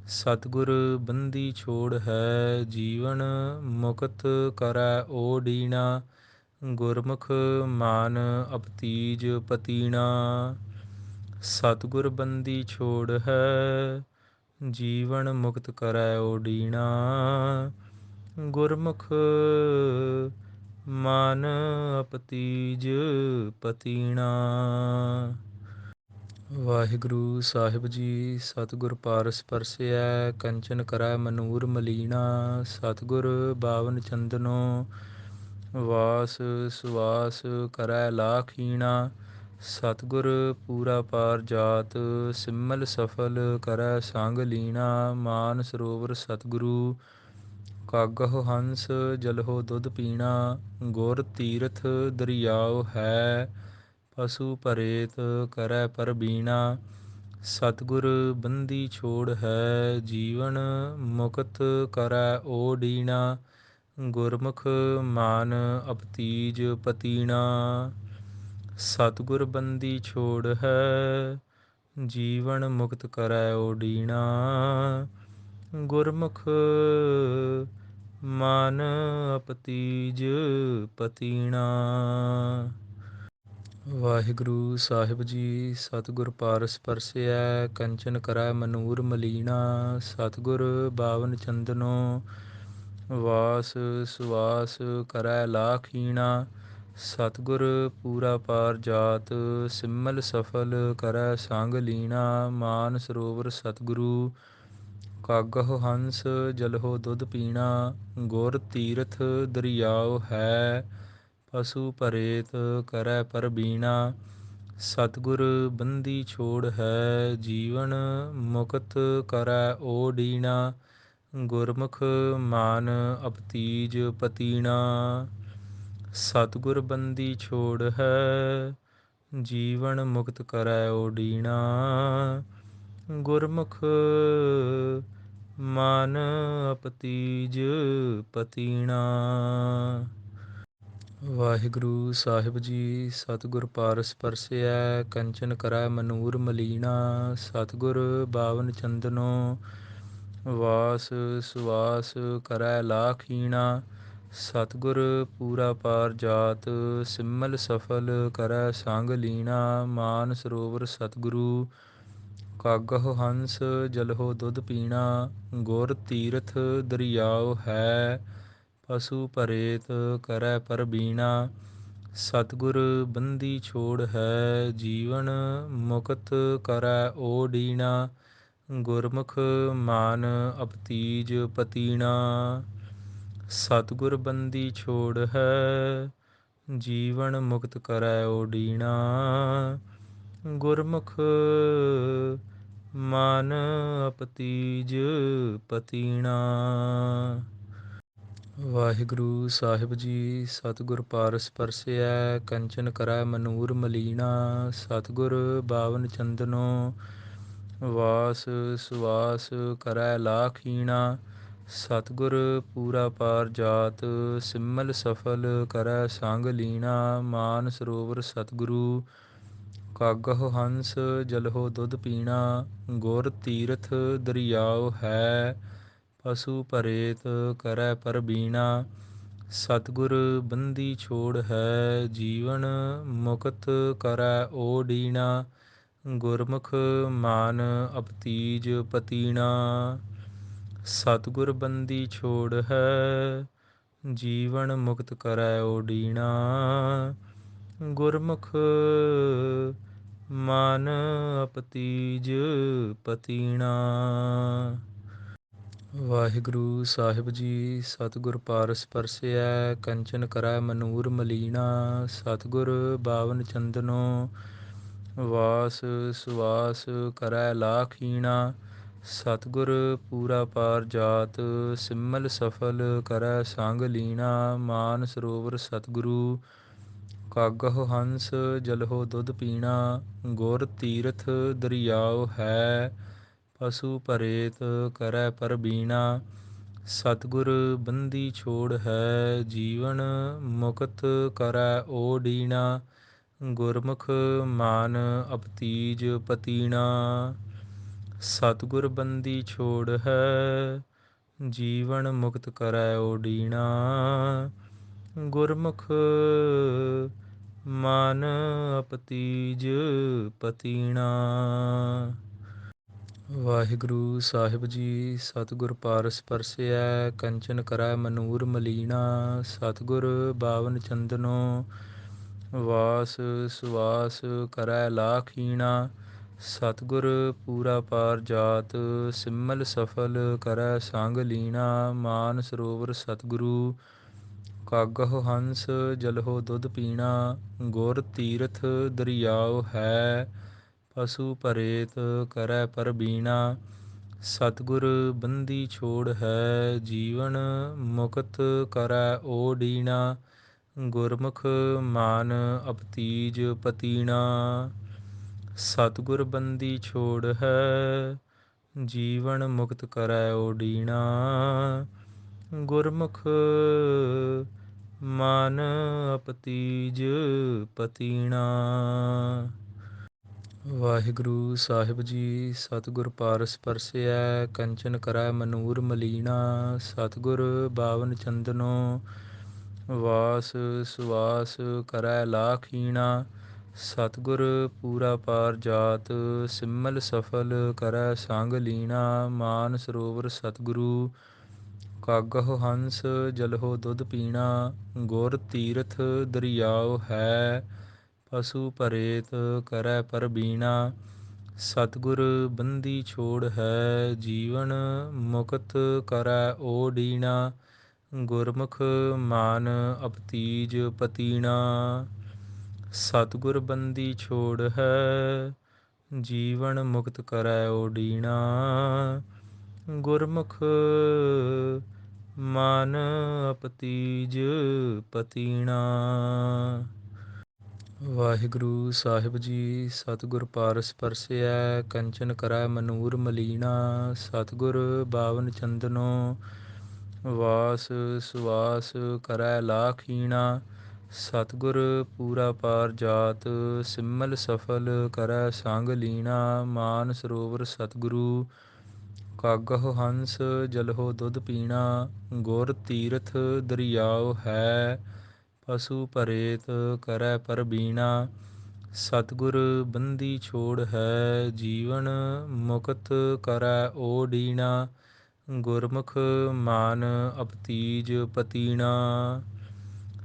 ਸਤਿਗੁਰ ਬੰਦੀ ਛੋੜ ਹੈ, ਜੀਵਨ ਮੁਕਤ ਕਰੈ ਓਡੀਣਾ। ਗੁਰਮੁਖ ਮਾਨ ਅਪਤੀਜ ਪਤੀਣਾ। ਸਤਿਗੁਰ ਬੰਦੀ ਛੋੜ ਹੈ, ਜੀਵਨ ਮੁਕਤ ਕਰੈ ਓਡੀਣਾ। ਗੁਰਮੁਖ ਮਨ ਅਪਤੀਜ ਪਤੀਣਾ। ਵਾਹਿਗੁਰੂ ਸਾਹਿਬ ਜੀ। ਸਤਿਗੁਰ ਪਾਰਸ ਪਰਸਿਐ, ਕੰਚਨ ਕਰੈ ਮਨੂਰ ਮਲੀਣਾ। ਸਤਿਗੁਰ ਬਾਵਨ ਚੰਦਨੋ, ਵਾਸ ਸੁਵਾਸ ਕਰੈ ਲਾਖੀਣਾ। ਸਤਿਗੁਰ ਪੂਰਾ ਪਾਰ ਜਾਤ, ਸਿਮਲ ਸਫਲ ਕਰੈ ਸੰਗ ਲੀਣਾ। ਮਾਨ ਸਰੋਵਰ ਸਤਿਗੁਰੂ, ਕਾਗਹੁ ਹੰਸ ਜਲਹੁ ਦੁੱਧ ਪੀਣਾ। ਗੁਰ ਤੀਰਥ ਦਰਿਆਉ ਹੈ, ਪਸੂ ਭਰੇਤ ਕਰੈ ਪਰਬੀਣਾ। ਸਤਿਗੁਰ ਬੰਦੀ ਛੋੜ ਹੈ, ਜੀਵਨ ਮੁਕਤ ਕਰੈ ਓਡੀਣਾ। ਗੁਰਮੁਖ ਮਾਨ ਅਪਤੀਜ ਪਤੀਣਾ। ਸਤਿਗੁਰ ਬੰਦੀ ਛੋੜ ਹੈ, ਜੀਵਨ ਮੁਕਤ ਕਰੈ ਓਡੀਣਾ। ਗੁਰਮੁਖ ਮਨ ਅਪਤੀਜ ਪਤੀਣਾ। ਵਾਹਿਗੁਰੂ ਸਾਹਿਬ ਜੀ। ਸਤਿਗੁਰ ਪਾਰਸ ਪਰਸਿਐ, ਕੰਚਨ ਕਰੈ ਮਨੂਰ ਮਲੀਣਾ। ਸਤਿਗੁਰ ਬਾਵਨ ਚੰਦਨੋ, ਵਾਸ ਸੁਵਾਸ ਕਰੈ ਲਾਖੀਣਾ। ਸਤਿਗੁਰ ਪੂਰਾ ਪਾਰ ਜਾਤ, ਸਿਮਲ ਸਫਲ ਕਰੈ ਸੰਗ ਲੀਣਾ। ਮਾਨ ਸਰੋਵਰ ਸਤਿਗੁਰੂ, ਕਾਗਹੁ ਹੰਸ ਜਲਹੁ ਦੁੱਧ ਪੀਣਾ। ਗੁਰ ਤੀਰਥ ਦਰਿਆਉ ਹੈ, ਪਸੂ ਭਰੇਤ ਕਰੈ ਪਰਬੀਣਾ। ਸਤਿਗੁਰ ਬੰਦੀ ਛੋੜ ਹੈ, ਜੀਵਨ ਮੁਕਤ ਕਰੈ ਓਡੀਣਾ। ਗੁਰਮੁਖ ਮਾਨ ਅਪਤੀਜ ਪਤੀਣਾ। ਸਤਿਗੁਰ ਬੰਦੀ ਛੋੜ ਹੈ, ਜੀਵਨ ਮੁਕਤ ਕਰੈ ਓਡੀਣਾ। ਗੁਰਮੁਖ ਮਨ ਅਪਤੀਜ ਪਤੀਣਾ। ਵਾਹਿਗੁਰੂ ਸਾਹਿਬ ਜੀ। ਸਤਿਗੁਰ ਪਾਰਸ ਪਰਸਿਐ, ਕੰਚਨ ਕਰੈ ਮਨੂਰ ਮਲੀਣਾ। ਸਤਿਗੁਰ ਬਾਵਨ ਚੰਦਨੋ, ਵਾਸ ਸੁਵਾਸ ਕਰੈ ਲਾਖੀਣਾ। ਸਤਿਗੁਰ ਪੂਰਾ ਪਾਰ ਜਾਤ, ਸਿਮਲ ਸਫਲ ਕਰੈ ਸੰਗ ਲੀਣਾ। ਮਾਨ ਸਰੋਵਰ ਸਤਿਗੁਰੂ, ਕਾਗਹੁ ਹੰਸ ਜਲਹੁ ਦੁਧ ਪੀਣਾ। ਗੁਰ ਤੀਰਥ ਦਰਿਆਉ ਹੈ, ਪਸੂ ਭਰੇਤ ਕਰੈ ਪਰਬੀਣਾ। ਸਤਿਗੁਰ ਬੰਦੀ ਛੋੜ ਹੈ, ਜੀਵਨ ਮੁਕਤ ਕਰੈ ਓਡੀਣਾ। ਗੁਰਮੁਖ ਮਾਨ ਅਪਤੀਜ ਪਤੀਣਾ। ਸਤਿਗੁਰ ਬੰਦੀ ਛੋੜ ਹੈ, ਜੀਵਨ ਮੁਕਤ ਕਰੈ ਓਡੀਣਾ। ਗੁਰਮੁਖ ਮਨ ਅਪਤੀਜ ਪਤੀਣਾ। ਵਾਹਿਗੁਰੂ ਸਾਹਿਬ ਜੀ। ਸਤਿਗੁਰ ਪਾਰਸ ਪਰਸਿਐ, ਕੰਚਨ ਕਰੈ ਮਨੂਰ ਮਲੀਣਾ। ਸਤਿਗੁਰ ਬਾਵਨ ਚੰਦਨੋ, ਵਾਸ ਸੁਵਾਸ ਕਰੈ ਲਾਖੀਣਾ। ਸਤਿਗੁਰ ਪੂਰਾ ਪਾਰ ਜਾਤ, ਸਿਮਲ ਸਫਲ ਕਰੈ ਸੰਗ ਲੀਣਾ। ਮਾਨ ਸਰੋਵਰ ਸਤਿਗੁਰੂ, ਕਾਗਹੁ ਹੰਸ ਜਲਹੁ ਦੁਧ ਪੀਣਾ। ਗੁਰ ਤੀਰਥ ਦਰਿਆਉ ਹੈ, ਪਸੂ ਭਰੇਤ ਕਰੈ ਪਰਬੀਣਾ। ਸਤਿਗੁਰ ਬੰਦੀ ਛੋੜ ਹੈ, ਜੀਵਨ ਮੁਕਤ ਕਰੈ ਓਡੀਣਾ। ਗੁਰਮੁਖ ਮਾਨ ਅਪਤੀਜ ਪਤੀਣਾ। ਸਤਿਗੁਰ ਬੰਦੀ ਛੋੜ ਹੈ, ਜੀਵਨ ਮੁਕਤ ਕਰੈ ਓਡੀਣਾ। ਗੁਰਮੁਖ ਮਨ ਅਪਤੀਜ ਪਤੀਣਾ। ਵਾਹਿਗੁਰੂ ਸਾਹਿਬ ਜੀ। ਸਤਿਗੁਰ ਪਾਰਸ ਪਰਸਿਐ, ਕੰਚਨ ਕਰੈ ਮਨੂਰ ਮਲੀਣਾ। ਸਤਿਗੁਰ ਬਾਵਨ ਚੰਦਨੋ, ਵਾਸ ਸੁਵਾਸ ਕਰੈ ਲਾਖੀਣਾ। ਸਤਿਗੁਰ ਪੂਰਾ ਪਾਰ ਜਾਤ, ਸਿਮਲ ਸਫਲ ਕਰੈ ਸੰਗ ਲੀਣਾ। ਮਾਨ ਸਰੋਵਰ ਸਤਿਗੁਰੂ, ਕਾਗਹੁ ਹੰਸ ਜਲਹੁ ਦੁਧ ਪੀਣਾ। ਗੁਰ ਤੀਰਥ ਦਰਿਆਉ ਹੈ, ਪਸੂ ਭਰੇਤ ਕਰੈ ਪਰਬੀਣਾ। ਸਤਿਗੁਰ ਬੰਦੀ ਛੋੜ ਹੈ, ਜੀਵਨ ਮੁਕਤ ਕਰੈ ਓਡੀਣਾ। ਗੁਰਮੁਖ ਮਾਨ ਅਪਤੀਜ ਪਤੀਣਾ। ਸਤਿਗੁਰ ਬੰਦੀ ਛੋੜ ਹੈ, ਜੀਵਨ ਮੁਕਤ ਕਰੈ ਓਡੀਣਾ। ਗੁਰਮੁਖ ਮਨ ਅਪਤੀਜ ਪਤੀਣਾ। ਵਾਹਿਗੁਰੂ ਸਾਹਿਬ ਜੀ। ਸਤਿਗੁਰ ਪਾਰਸ ਪਰਸਿਐ, ਕੰਚਨ ਕਰੈ ਮਨੂਰ ਮਲੀਣਾ। ਸਤਿਗੁਰ ਬਾਵਨ ਚੰਦਨੋ, ਵਾਸ ਸੁਵਾਸ ਕਰੈ ਲਾਖੀਣਾ। ਸਤਿਗੁਰ ਪੂਰਾ ਪਾਰ ਜਾਤ, ਸਿਮਲ ਸਫਲ ਕਰੈ ਸੰਗ ਲੀਣਾ। ਮਾਨ ਸਰੋਵਰ ਸਤਿਗੁਰੂ, ਕਾਗਹੁ ਹੰਸ ਜਲਹੁ ਦੁਧ ਪੀਣਾ। ਗੁਰ ਤੀਰਥ ਦਰਿਆਉ ਹੈ, ਪਸੂ ਭਰੇਤ ਕਰੈ ਪਰਬੀਣਾ। ਸਤਿਗੁਰ ਬੰਦੀ ਛੋੜ ਹੈ, ਜੀਵਨ ਮੁਕਤ ਕਰੈ ਓਡੀਣਾ। ਗੁਰਮੁਖ ਮਾਨ ਅਪਤੀਜ ਪਤੀਣਾ। ਸਤਿਗੁਰ ਬੰਦੀ ਛੋੜ ਹੈ, ਜੀਵਨ ਮੁਕਤ ਕਰੈ ਓਡੀਣਾ। ਗੁਰਮੁਖ ਮਨ ਅਪਤੀਜ ਪਤੀਣਾ। ਵਾਹਿਗੁਰੂ ਸਾਹਿਬ ਜੀ। ਸਤਿਗੁਰ ਪਾਰਸ ਪਰਸਿਐ, ਕੰਚਨ ਕਰੈ ਮਨੂਰ ਮਲੀਣਾ। ਸਤਿਗੁਰ ਬਾਵਨ ਚੰਦਨੋ, ਵਾਸ ਸੁਵਾਸ ਕਰੈ ਲਾਖੀਣਾ। ਸਤਿਗੁਰ ਪੂਰਾ ਪਾਰ ਜਾਤ, ਸਿਮਲ ਸਫਲ ਕਰੈ ਸੰਗ ਲੀਣਾ। ਮਾਨ ਸਰੋਵਰ ਸਤਿਗੁਰੂ, ਕਾਗਹੁ ਹੰਸ ਜਲਹੁ ਦੁਧ ਪੀਣਾ। ਗੁਰ ਤੀਰਥ ਦਰਿਆਉ ਹੈ, ਪਸੂ ਭਰੇਤ ਕਰੈ ਪਰਬੀਣਾ। ਸਤਿਗੁਰ ਬੰਦੀ ਛੋੜ ਹੈ, ਜੀਵਨ ਮੁਕਤ ਕਰੈ ਓਡੀਣਾ। ਗੁਰਮੁਖ ਮਾਨ ਅਪਤੀਜ ਪਤੀਣਾ। ਸਤਿਗੁਰ ਬੰਦੀ ਛੋੜ ਹੈ, ਜੀਵਨ ਮੁਕਤ ਕਰੈ ਓਡੀਣਾ। ਗੁਰਮੁਖ ਮਨ ਅਪਤੀਜ ਪਤੀਣਾ। ਵਾਹਿਗੁਰੂ ਸਾਹਿਬ ਜੀ। ਸਤਿਗੁਰ ਪਾਰਸ ਪਰਸਿਐ, ਕੰਚਨ ਕਰੈ ਮਨੂਰ ਮਲੀਣਾ। ਸਤਿਗੁਰ ਬਾਵਨ ਚੰਦਨੋ, ਵਾਸ ਸੁਵਾਸ ਕਰੈ ਲਾਖੀਣਾ। ਸਤਿਗੁਰ ਪੂਰਾ ਪਾਰ ਜਾਤ, ਸਿਮਲ ਸਫਲ ਕਰੈ ਸੰਗ ਲੀਣਾ। ਮਾਨ ਸਰੋਵਰ ਸਤਿਗੁਰੂ, ਕਾਗਹੁ ਹੰਸ ਜਲਹੁ ਦੁੱਧ ਪੀਣਾ। ਗੁਰ ਤੀਰਥ ਦਰਿਆਉ ਹੈ, ਪਸੂ ਭਰੇਤ ਕਰੈ ਪਰਬੀਣਾ। ਸਤਿਗੁਰ ਬੰਦੀ ਛੋੜ ਹੈ, ਜੀਵਨ ਮੁਕਤ ਕਰੈ ਓਡੀਣਾ। ਗੁਰਮੁਖ ਮਾਨ ਅਪਤੀਜ ਪਤੀਣਾ।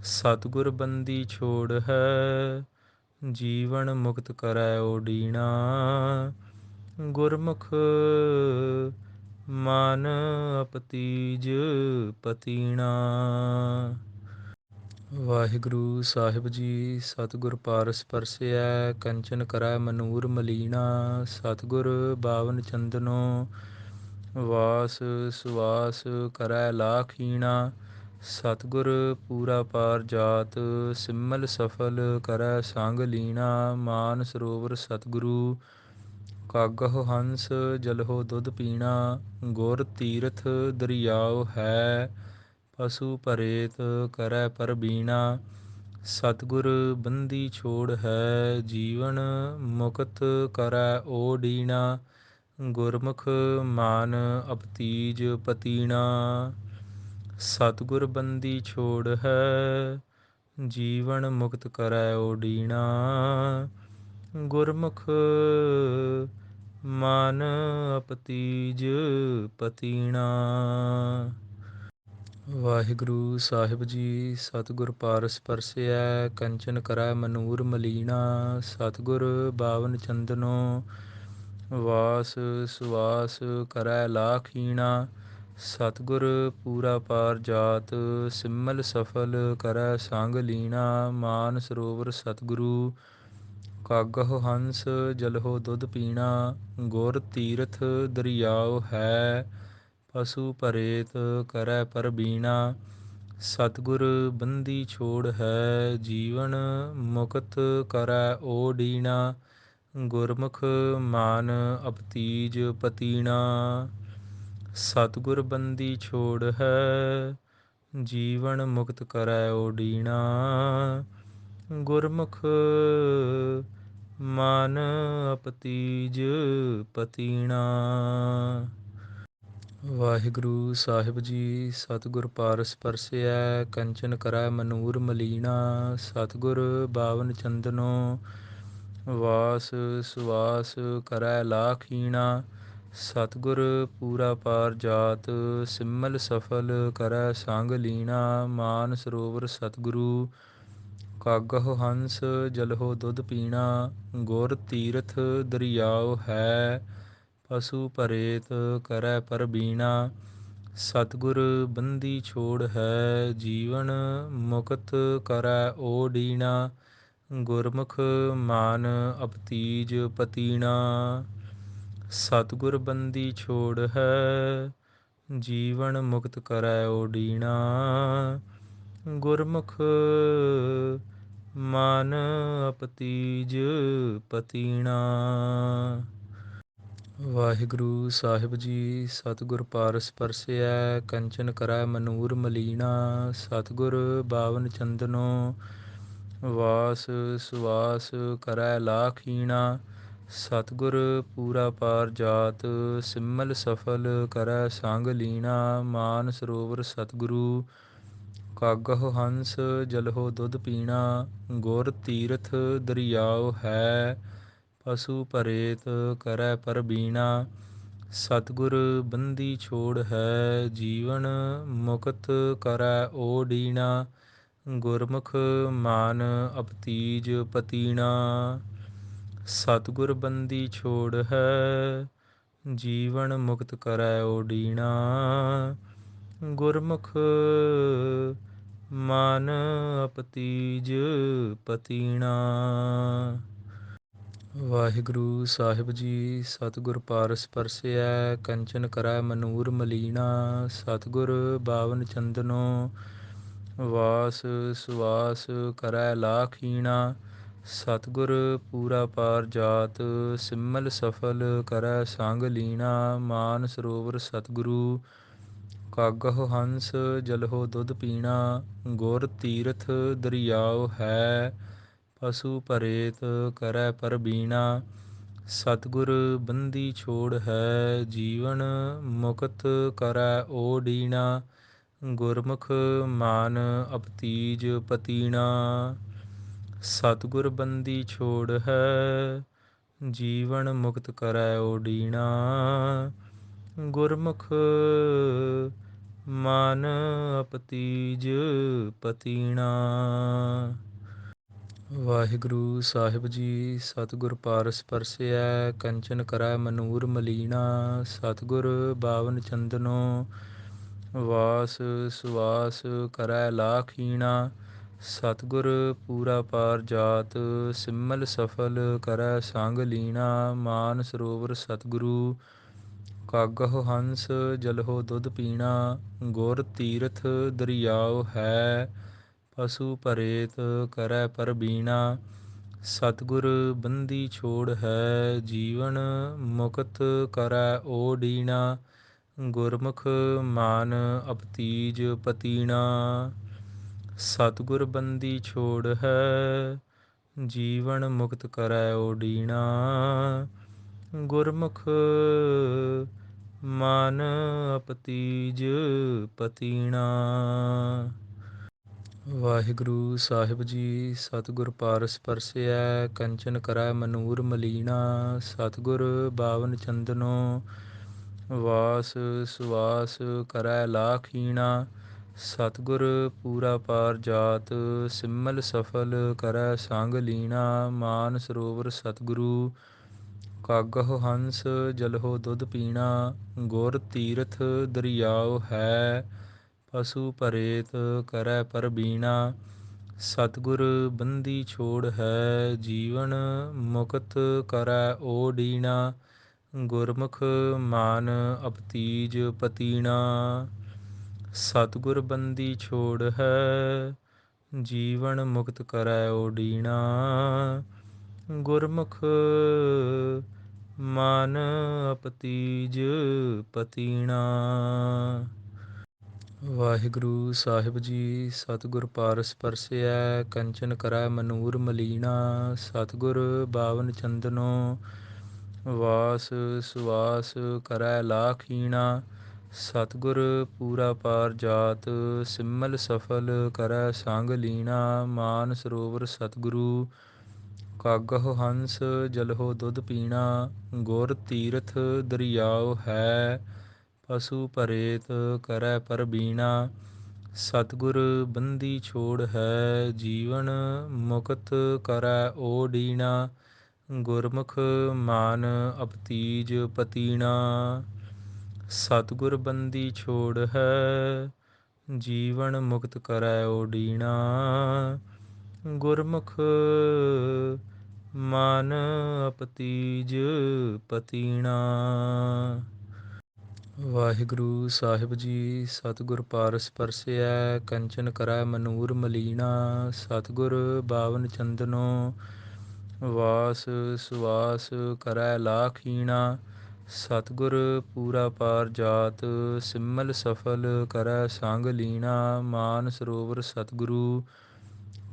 ਸਤਿਗੁਰ ਬੰਦੀ ਛੋੜ ਹੈ, ਜੀਵਨ ਮੁਕਤ ਕਰੈ ਓਡੀਣਾ। ਗੁਰਮੁਖ ਮਨ ਅਪਤੀਜ ਪਤੀਣਾ। ਵਾਹਿਗੁਰੂ ਸਾਹਿਬ ਜੀ। ਸਤਿਗੁਰ ਪਾਰਸ ਪਰਸਿਐ, ਕੰਚਨ ਕਰੈ ਮਨੂਰ ਮਲੀਣਾ। ਸਤਿਗੁਰ ਬਾਵਨ ਚੰਦਨੋ, ਵਾਸ ਸੁਵਾਸ ਕਰੈ ਲਾਖੀਣਾ। ਸਤਿਗੁਰ ਪੂਰਾ ਪਾਰ ਜਾਤ, ਸਿਮਲ ਸਫਲ ਕਰੈ ਸੰਗ ਲੀਣਾ। ਮਾਨ ਸਰੋਵਰ ਸਤਿਗੁਰੂ, ਕਾਗਹੁ ਹੰਸ ਜਲਹੁ ਦੁੱਧ ਪੀਣਾ। ਗੁਰ ਤੀਰਥ ਦਰਿਆਉ ਹੈ, ਪਸੂ ਭਰੇਤ ਕਰੈ ਪਰਬੀਣਾ। ਸਤਿਗੁਰ ਬੰਦੀ ਛੋੜ ਹੈ, ਜੀਵਨ ਮੁਕਤ ਕਰੈ ਓਡੀਣਾ। ਗੁਰਮੁਖ ਮਾਨ ਅਪਤੀਜ ਪਤੀਣਾ। ਸਤਿਗੁਰ ਬੰਦੀ ਛੋੜ ਹੈ, ਜੀਵਨ ਮੁਕਤ ਕਰੈ ਓਡੀਣਾ। ਗੁਰਮੁਖ ਮਨ ਅਪਤੀਜ ਪਤੀਣਾ। ਵਾਹਿਗੁਰੂ ਸਾਹਿਬ ਜੀ। ਸਤਿਗੁਰ ਪਾਰਸ ਪਰਸਿਐ, ਕੰਚਨ ਕਰੈ ਮਨੂਰ ਮਲੀਣਾ। ਸਤਿਗੁਰ ਬਾਵਨ ਚੰਦਨੋ, ਵਾਸ ਸੁਵਾਸ ਕਰੈ ਲਾਖੀਣਾ। ਸਤਿਗੁਰ ਪੂਰਾ ਪਾਰ ਜਾਤ, ਸਿਮਲ ਸਫਲ ਕਰੈ ਸੰਗ ਲੀਣਾ। ਮਾਨ ਸਰੋਵਰ ਸਤਿਗੁਰੂ, ਕਾਗਹੁ ਹੰਸ ਜਲਹੁ ਦੁੱਧ ਪੀਣਾ। ਗੁਰ ਤੀਰਥ ਦਰਿਆਉ ਹੈ, ਪਸੂ ਭਰੇਤ ਕਰੈ ਪਰਬੀਣਾ। ਸਤਿਗੁਰ ਬੰਦੀ ਛੋੜ ਹੈ, ਜੀਵਨ ਮੁਕਤ ਕਰੈ ਓਡੀਣਾ। ਗੁਰਮੁਖ ਮਾਨ ਅਪਤੀਜ ਪਤੀਣਾ। ਸਤਿਗੁਰ ਬੰਦੀ ਛੋੜ ਹੈ, ਜੀਵਨ ਮੁਕਤ ਕਰੈ ਓਡੀਣਾ। ਗੁਰਮੁਖ ਮਨ ਅਪਤੀਜ ਪਤੀਣਾ। ਵਾਹਿਗੁਰੂ ਸਾਹਿਬ ਜੀ। ਸਤਿਗੁਰ ਪਾਰਸ ਪਰਸਿਐ, ਕੰਚਨ ਕਰੈ ਮਨੂਰ ਮਲੀਣਾ। ਸਤਿਗੁਰ ਬਾਵਨ ਚੰਦਨੋ, ਵਾਸ ਸੁਵਾਸ ਕਰੈ ਲਾਖੀਣਾ। ਸਤਿਗੁਰ ਪੂਰਾ ਪਾਰ ਜਾਤ, ਸਿਮਲ ਸਫਲ ਕਰੈ ਸੰਗ ਲੀਣਾ। ਮਾਨ ਸਰੋਵਰ ਸਤਿਗੁਰੂ, ਕਾਗਹੁ ਹੰਸ ਜਲਹੁ ਦੁੱਧ ਪੀਣਾ। ਗੁਰ ਤੀਰਥ ਦਰਿਆਉ ਹੈ, ਪਸੂ ਭਰੇਤ ਕਰੈ ਪਰਬੀਣਾ। ਸਤਿਗੁਰ ਬੰਦੀ ਛੋੜ ਹੈ, ਜੀਵਨ ਮੁਕਤ ਕਰੈ ਓਡੀਣਾ। ਗੁਰਮੁਖ ਮਾਨ ਅਪਤੀਜ ਪਤੀਣਾ। ਸਤਿਗੁਰ ਬੰਦੀ ਛੋੜ ਹੈ, ਜੀਵਨ ਮੁਕਤ ਕਰੈ ਓਡੀਣਾ। ਗੁਰਮੁਖ ਮਨ ਅਪਤੀਜ ਪਤੀਣਾ। ਵਾਹਿਗੁਰੂ ਸਾਹਿਬ ਜੀ। ਸਤਿਗੁਰ ਪਾਰਸ ਪਰਸਿਐ, ਕੰਚਨ ਕਰੈ ਮਨੂਰ ਮਲੀਣਾ। ਸਤਿਗੁਰ ਬਾਵਨ ਚੰਦਨੋ, ਵਾਸ ਸੁਵਾਸ ਕਰੈ ਲਾਖੀਣਾ। ਸਤਿਗੁਰ ਪੂਰਾ ਪਾਰ ਜਾਤ, ਸਿਮਲ ਸਫਲ ਕਰੈ ਸੰਗ ਲੀਣਾ। ਮਾਨ ਸਰੋਵਰ ਸਤਿਗੁਰੂ, ਕਾਗਹੁ ਹੰਸ ਜਲਹੁ ਦੁੱਧ ਪੀਣਾ। ਗੁਰ ਤੀਰਥ ਦਰਿਆਉ ਹੈ, ਪਸੂ ਭਰੇਤ ਕਰੈ ਪਰਬੀਣਾ। ਸਤਿਗੁਰ ਬੰਦੀ ਛੋੜ ਹੈ, ਜੀਵਨ ਮੁਕਤ ਕਰੈ ਓਡੀਣਾ। ਗੁਰਮੁਖ ਮਾਨ ਅਪਤੀਜ ਪਤੀਣਾ। ਸਤਿਗੁਰ ਬੰਦੀ ਛੋੜ ਹੈ, ਜੀਵਨ ਮੁਕਤ ਕਰੈ ਓਡੀਣਾ। ਗੁਰਮੁਖ ਮਨ ਅਪਤੀਜ ਪਤੀਣਾ। ਵਾਹਿਗੁਰੂ ਸਾਹਿਬ ਜੀ। ਸਤਿਗੁਰ ਪਾਰਸ ਪਰਸਿਐ ਕੰਚਨ ਕਰੈ ਮਨੂਰ ਮਲੀਣਾ। ਸਤਿਗੁਰ ਬਾਵਨ ਚੰਦਨੋ ਵਾਸ ਸੁਵਾਸ ਕਰੈ ਲਾਖੀਣਾ। ਸਤਿਗੁਰ ਪੂਰਾ ਪਾਰ ਜਾਤ ਸਿਮਲ ਸਫਲ ਕਰੈ ਸੰਗ ਲੀਣਾ। ਮਾਨ ਸਰੋਵਰ ਸਤਿਗੁਰੂ ਕਾਗਹੁ ਹੰਸ ਜਲਹੁ ਦੁੱਧ ਪੀਣਾ। ਗੁਰ ਤੀਰਥ ਦਰਿਆਉ ਹੈ ਪਸੂ ਭਰੇਤ ਕਰੈ ਪਰਬੀਣਾ। ਸਤਿਗੁਰ ਬੰਦੀ ਛੋੜ ਹੈ ਜੀਵਨ ਮੁਕਤ ਕਰੈ ਓਡੀਣਾ। ਗੁਰਮੁਖ ਮਾਨ ਅਪਤੀਜ ਪਤੀਣਾ। ਸਤਿਗੁਰ ਬੰਦੀ ਛੋੜ ਹੈ ਜੀਵਨ ਮੁਕਤ ਕਰੈ ਓਡੀਣਾ। ਗੁਰਮੁਖ ਮਨ ਅਪਤੀਜ ਪਤੀਣਾ। ਵਾਹਿਗੁਰੂ ਸਾਹਿਬ ਜੀ। ਸਤਿਗੁਰ ਪਾਰਸ ਪਰਸਿਐ ਕੰਚਨ ਕਰੈ ਮਨੂਰ ਮਲੀਣਾ। ਸਤਿਗੁਰ ਬਾਵਨ ਚੰਦਨੋ ਵਾਸ ਸੁਵਾਸ ਕਰੈ ਲਾਖੀਣਾ। ਸਤਿਗੁਰ ਪੂਰਾ ਪਾਰ ਜਾਤ ਸਿਮਲ ਸਫਲ ਕਰੈ ਸੰਗ ਲੀਣਾ। ਮਾਨ ਸਰੋਵਰ ਸਤਿਗੁਰੂ ਕਾਗਹੁ ਹੰਸ ਜਲਹੁ ਦੁੱਧ ਪੀਣਾ। ਗੁਰ ਤੀਰਥ ਦਰਿਆਉ ਹੈ ਪਸੂ ਭਰੇਤ ਕਰੈ ਪਰਬੀਣਾ। ਸਤਿਗੁਰ ਬੰਦੀ ਛੋੜ ਹੈ ਜੀਵਨ ਮੁਕਤ ਕਰੈ ਓਡੀਣਾ। ਗੁਰਮੁਖ ਮਾਨ ਅਪਤੀਜ ਪਤੀਣਾ। ਸਤਿਗੁਰ ਬੰਦੀ ਛੋੜ ਹੈ ਜੀਵਨ ਮੁਕਤ ਕਰੈ ਓਡੀਣਾ। ਗੁਰਮੁਖ ਮਨ ਅਪਤੀਜ ਪਤੀਣਾ। ਵਾਹਿਗੁਰੂ ਸਾਹਿਬ ਜੀ। ਸਤਿਗੁਰ ਪਾਰਸ ਪਰਸਿਐ ਕੰਚਨ ਕਰੈ ਮਨੂਰ ਮਲੀਣਾ। ਸਤਿਗੁਰ ਬਾਵਨ ਚੰਦਨੋ ਵਾਸ ਸੁਵਾਸ ਕਰੈ ਲਾਖੀਣਾ। ਸਤਿਗੁਰ ਪੂਰਾ ਪਾਰ ਜਾਤ ਸਿਮਲ ਸਫਲ ਕਰੈ ਸੰਗ ਲੀਣਾ। ਮਾਨ ਸਰੋਵਰ ਸਤਿਗੁਰੂ ਕਾਗਹੁ ਹੰਸ ਜਲਹੁ ਦੁੱਧ ਪੀਣਾ। ਗੁਰ ਤੀਰਥ ਦਰਿਆਉ ਹੈ ਪਸੂ ਭਰੇਤ ਕਰੈ ਪਰਬੀਣਾ। ਸਤਿਗੁਰ ਬੰਦੀ ਛੋੜ ਹੈ ਜੀਵਨ ਮੁਕਤ ਕਰੈ ਓਡੀਣਾ। ਗੁਰਮੁਖ ਮਾਨ ਅਪਤੀਜ ਪਤੀਣਾ। ਸਤਿਗੁਰ ਬੰਦੀ ਛੋੜ ਹੈ ਜੀਵਨ ਮੁਕਤ ਕਰੈ ਓਡੀਣਾ। ਗੁਰਮੁਖ ਮਨ ਅਪਤੀਜ ਪਤੀਣਾ। ਵਾਹਿਗੁਰੂ ਸਾਹਿਬ ਜੀ। ਸਤਿਗੁਰ ਪਾਰਸ ਪਰਸਿਐ ਕੰਚਨ ਕਰੈ ਮਨੂਰ ਮਲੀਣਾ। ਸਤਿਗੁਰ ਬਾਵਨ ਚੰਦਨੋ ਵਾਸ ਸੁਵਾਸ ਕਰੈ ਲਾਖੀਣਾ। ਸਤਿਗੁਰ ਪੂਰਾ ਪਾਰ ਜਾਤ ਸਿਮਲ ਸਫਲ ਕਰੈ ਸੰਗ ਲੀਣਾ। ਮਾਨ ਸਰੋਵਰ ਸਤਿਗੁਰੂ ਕਾਗਹੁ ਹੰਸ ਜਲਹੁ ਦੁੱਧ ਪੀਣਾ। ਗੁਰ ਤੀਰਥ ਦਰਿਆਉ ਹੈ ਪਸੂ ਭਰੇਤ ਕਰੈ ਪਰਬੀਣਾ। ਸਤਿਗੁਰ ਬੰਦੀ ਛੋੜ ਹੈ ਜੀਵਨ ਮੁਕਤ ਕਰੈ ਓਡੀਣਾ। ਗੁਰਮੁਖ ਮਾਨ ਅਪਤੀਜ ਪਤੀਣਾ। ਸਤਿਗੁਰ ਬੰਦੀ ਛੋੜ ਹੈ ਜੀਵਨ ਮੁਕਤ ਕਰੈ ਓਡੀਣਾ। ਗੁਰਮੁਖ ਮਨ ਅਪਤੀਜ ਪਤੀਣਾ। ਵਾਹਿਗੁਰੂ ਸਾਹਿਬ ਜੀ। ਸਤਿਗੁਰ ਪਾਰਸ ਪਰਸਿਐ ਕੰਚਨ ਕਰੈ ਮਨੂਰ ਮਲੀਣਾ। ਸਤਿਗੁਰ ਬਾਵਨ ਚੰਦਨੋ ਵਾਸ ਸੁਵਾਸ ਕਰੈ ਲਾਖੀਣਾ। ਸਤਿਗੁਰ ਪੂਰਾ ਪਾਰ ਜਾਤ ਸਿਮਲ ਸਫਲ ਕਰੈ ਸੰਗ ਲੀਣਾ। ਮਾਨ ਸਰੋਵਰ ਸਤਿਗੁਰੂ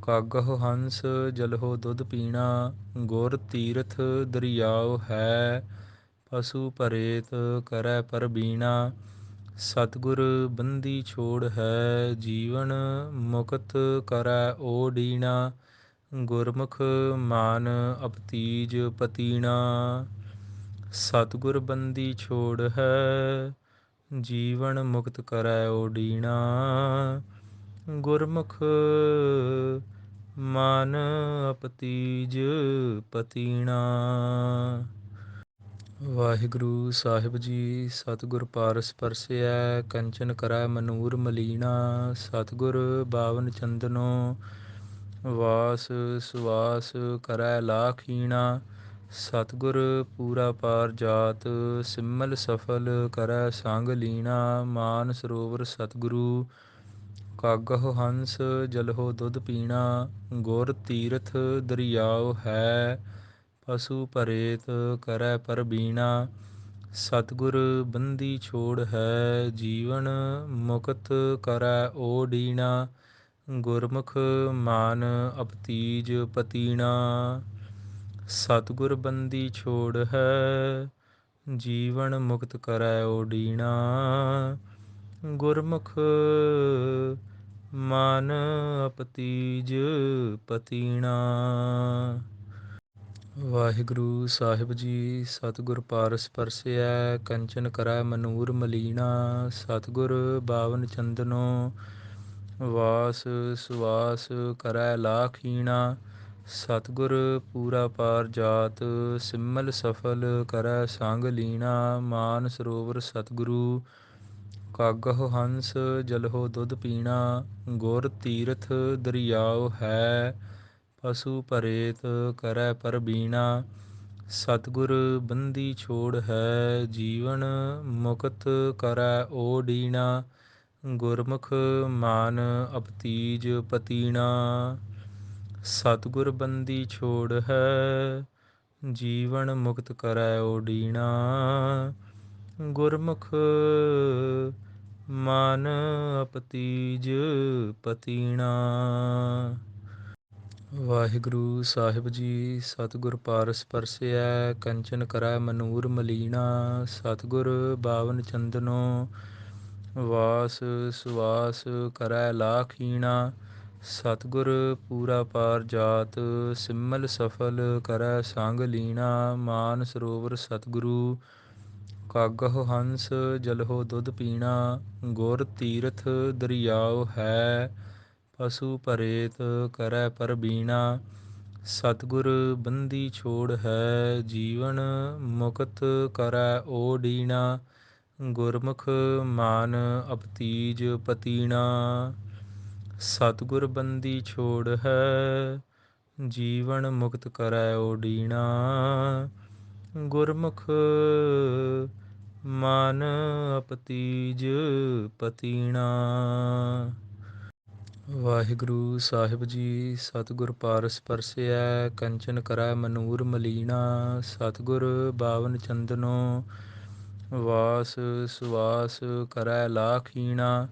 ਕਾਗਹੁ ਹੰਸ ਜਲਹੁ ਦੁੱਧ ਪੀਣਾ। ਗੁਰ ਤੀਰਥ ਦਰਿਆਉ ਹੈ ਪਸੂ ਭਰੇਤ ਕਰੈ ਪਰਬੀਣਾ। ਸਤਿਗੁਰ ਬੰਦੀ ਛੋੜ ਹੈ ਜੀਵਨ ਮੁਕਤ ਕਰੈ ਓਡੀਣਾ। ਗੁਰਮੁਖ ਮਾਨ ਅਪਤੀਜ ਪਤੀਣਾ। ਸਤਿਗੁਰ ਬੰਦੀ ਛੋੜ ਹੈ ਜੀਵਨ ਮੁਕਤ ਕਰੈ ਓਡੀਣਾ। ਗੁਰਮੁਖ ਮਨ ਅਪਤੀਜ ਪਤੀਣਾ। ਵਾਹਿਗੁਰੂ ਸਾਹਿਬ ਜੀ। ਸਤਿਗੁਰ ਪਾਰਸ ਪਰਸਿਐ ਕੰਚਨ ਕਰੈ ਮਨੂਰ ਮਲੀਣਾ। ਸਤਿਗੁਰ ਬਾਵਨ ਚੰਦਨੋ ਵਾਸ ਸੁਵਾਸ ਕਰੈ ਲਾਖੀਣਾ। ਸਤਿਗੁਰ ਪੂਰਾ ਪਾਰ ਜਾਤ ਸਿਮਲ ਸਫਲ ਕਰੈ ਸੰਗ ਲੀਣਾ। ਮਾਨ ਸਰੋਵਰ ਸਤਿਗੁਰੂ ਕਾਗਹੁ ਹੰਸ ਜਲਹੁ ਦੁੱਧ ਪੀਣਾ। ਗੁਰ ਤੀਰਥ ਦਰਿਆਉ ਹੈ ਪਸੂ ਭਰੇਤ ਕਰੈ ਪਰਬੀਣਾ। ਸਤਿਗੁਰ ਬੰਦੀ ਛੋੜ ਹੈ ਜੀਵਨ ਮੁਕਤ ਕਰੈ ਓਡੀਣਾ। ਗੁਰਮੁਖ ਮਾਨ ਅਪਤੀਜ ਪਤੀਣਾ। ਸਤਿਗੁਰ ਬੰਦੀ ਛੋੜ ਹੈ ਜੀਵਨ ਮੁਕਤ ਕਰੈ ਓਡੀਣਾ। ਗੁਰਮੁਖ ਮਨ ਅਪਤੀਜ ਪਤੀਣਾ। ਵਾਹਿਗੁਰੂ ਸਾਹਿਬ ਜੀ। ਸਤਿਗੁਰ ਪਾਰਸ ਪਰਸਿਐ ਕੰਚਨ ਕਰੈ ਮਨੂਰ ਮਲੀਣਾ। ਸਤਿਗੁਰ ਬਾਵਨ ਚੰਦਨੋ ਵਾਸ ਸੁਵਾਸ ਕਰੈ ਲਾਖੀਣਾ। ਸਤਿਗੁਰ ਪੂਰਾ ਪਾਰ ਜਾਤ ਸਿਮਲ ਸਫਲ ਕਰੈ ਸੰਗ ਲੀਣਾ। ਮਾਨ ਸਰੋਵਰ ਸਤਿਗੁਰੂ ਕਾਗਹੁ ਹੰਸ ਜਲਹੁ ਦੁੱਧ ਪੀਣਾ। ਗੁਰ ਤੀਰਥ ਦਰਿਆਉ ਹੈ ਪਸੂ ਭਰੇਤ ਕਰੈ ਪਰਬੀਣਾ। ਸਤਿਗੁਰ ਬੰਦੀ ਛੋੜ ਹੈ ਜੀਵਨ ਮੁਕਤ ਕਰੈ ਓਡੀਣਾ। ਗੁਰਮੁਖ ਮਾਨ ਅਪਤੀਜ ਪਤੀਣਾ। ਸਤਿਗੁਰ ਬੰਦੀ ਛੋੜ ਹੈ ਜੀਵਨ ਮੁਕਤ ਕਰੈ ਓਡੀਣਾ। ਗੁਰਮੁਖ ਮਨ ਅਪਤੀਜ ਪਤੀਣਾ। ਵਾਹਿਗੁਰੂ ਸਾਹਿਬ ਜੀ। ਸਤਿਗੁਰ ਪਾਰਸ ਪਰਸਿਐ ਕੰਚਨ ਕਰੈ ਮਨੂਰ ਮਲੀਣਾ। ਸਤਿਗੁਰ ਬਾਵਨ ਚੰਦਨੋ ਵਾਸ ਸੁਵਾਸ ਕਰੈ ਲਾਖੀਣਾ। ਸਤਿਗੁਰ ਪੂਰਾ ਪਾਰ ਜਾਤ ਸਿਮਲ ਸਫਲ ਕਰੈ ਸੰਗ ਲੀਣਾ। ਮਾਨ ਸਰੋਵਰ ਸਤਿਗੁਰੂ ਕਾਗਹੁ ਹੰਸ ਜਲਹੁ ਦੁੱਧ ਪੀਣਾ। ਗੁਰ ਤੀਰਥ ਦਰਿਆਉ ਹੈ ਪਸੂ ਭਰੇਤ ਕਰੈ ਪਰਬੀਣਾ। ਸਤਿਗੁਰ ਬੰਦੀ ਛੋੜ ਹੈ ਜੀਵਨ ਮੁਕਤ ਕਰੈ ਓਡੀਣਾ। ਗੁਰਮੁਖ ਮਾਨ ਅਪਤੀਜ ਪਤੀਣਾ। ਸਤਿਗੁਰ ਬੰਦੀ ਛੋੜ ਹੈ ਜੀਵਨ ਮੁਕਤ ਕਰੈ ਓਡੀਣਾ। ਗੁਰਮੁਖ ਮਨ ਅਪਤੀਜ ਪਤੀਣਾ। ਵਾਹਿਗੁਰੂ ਸਾਹਿਬ ਜੀ। ਸਤਿਗੁਰ ਪਾਰਸ ਪਰਸਿਐ ਕੰਚਨ ਕਰੈ ਮਨੂਰ ਮਲੀਣਾ। ਸਤਿਗੁਰ ਬਾਵਨ ਚੰਦਨੋ ਵਾਸ ਸੁਵਾਸ ਕਰੈ ਲਾਖੀਣਾ।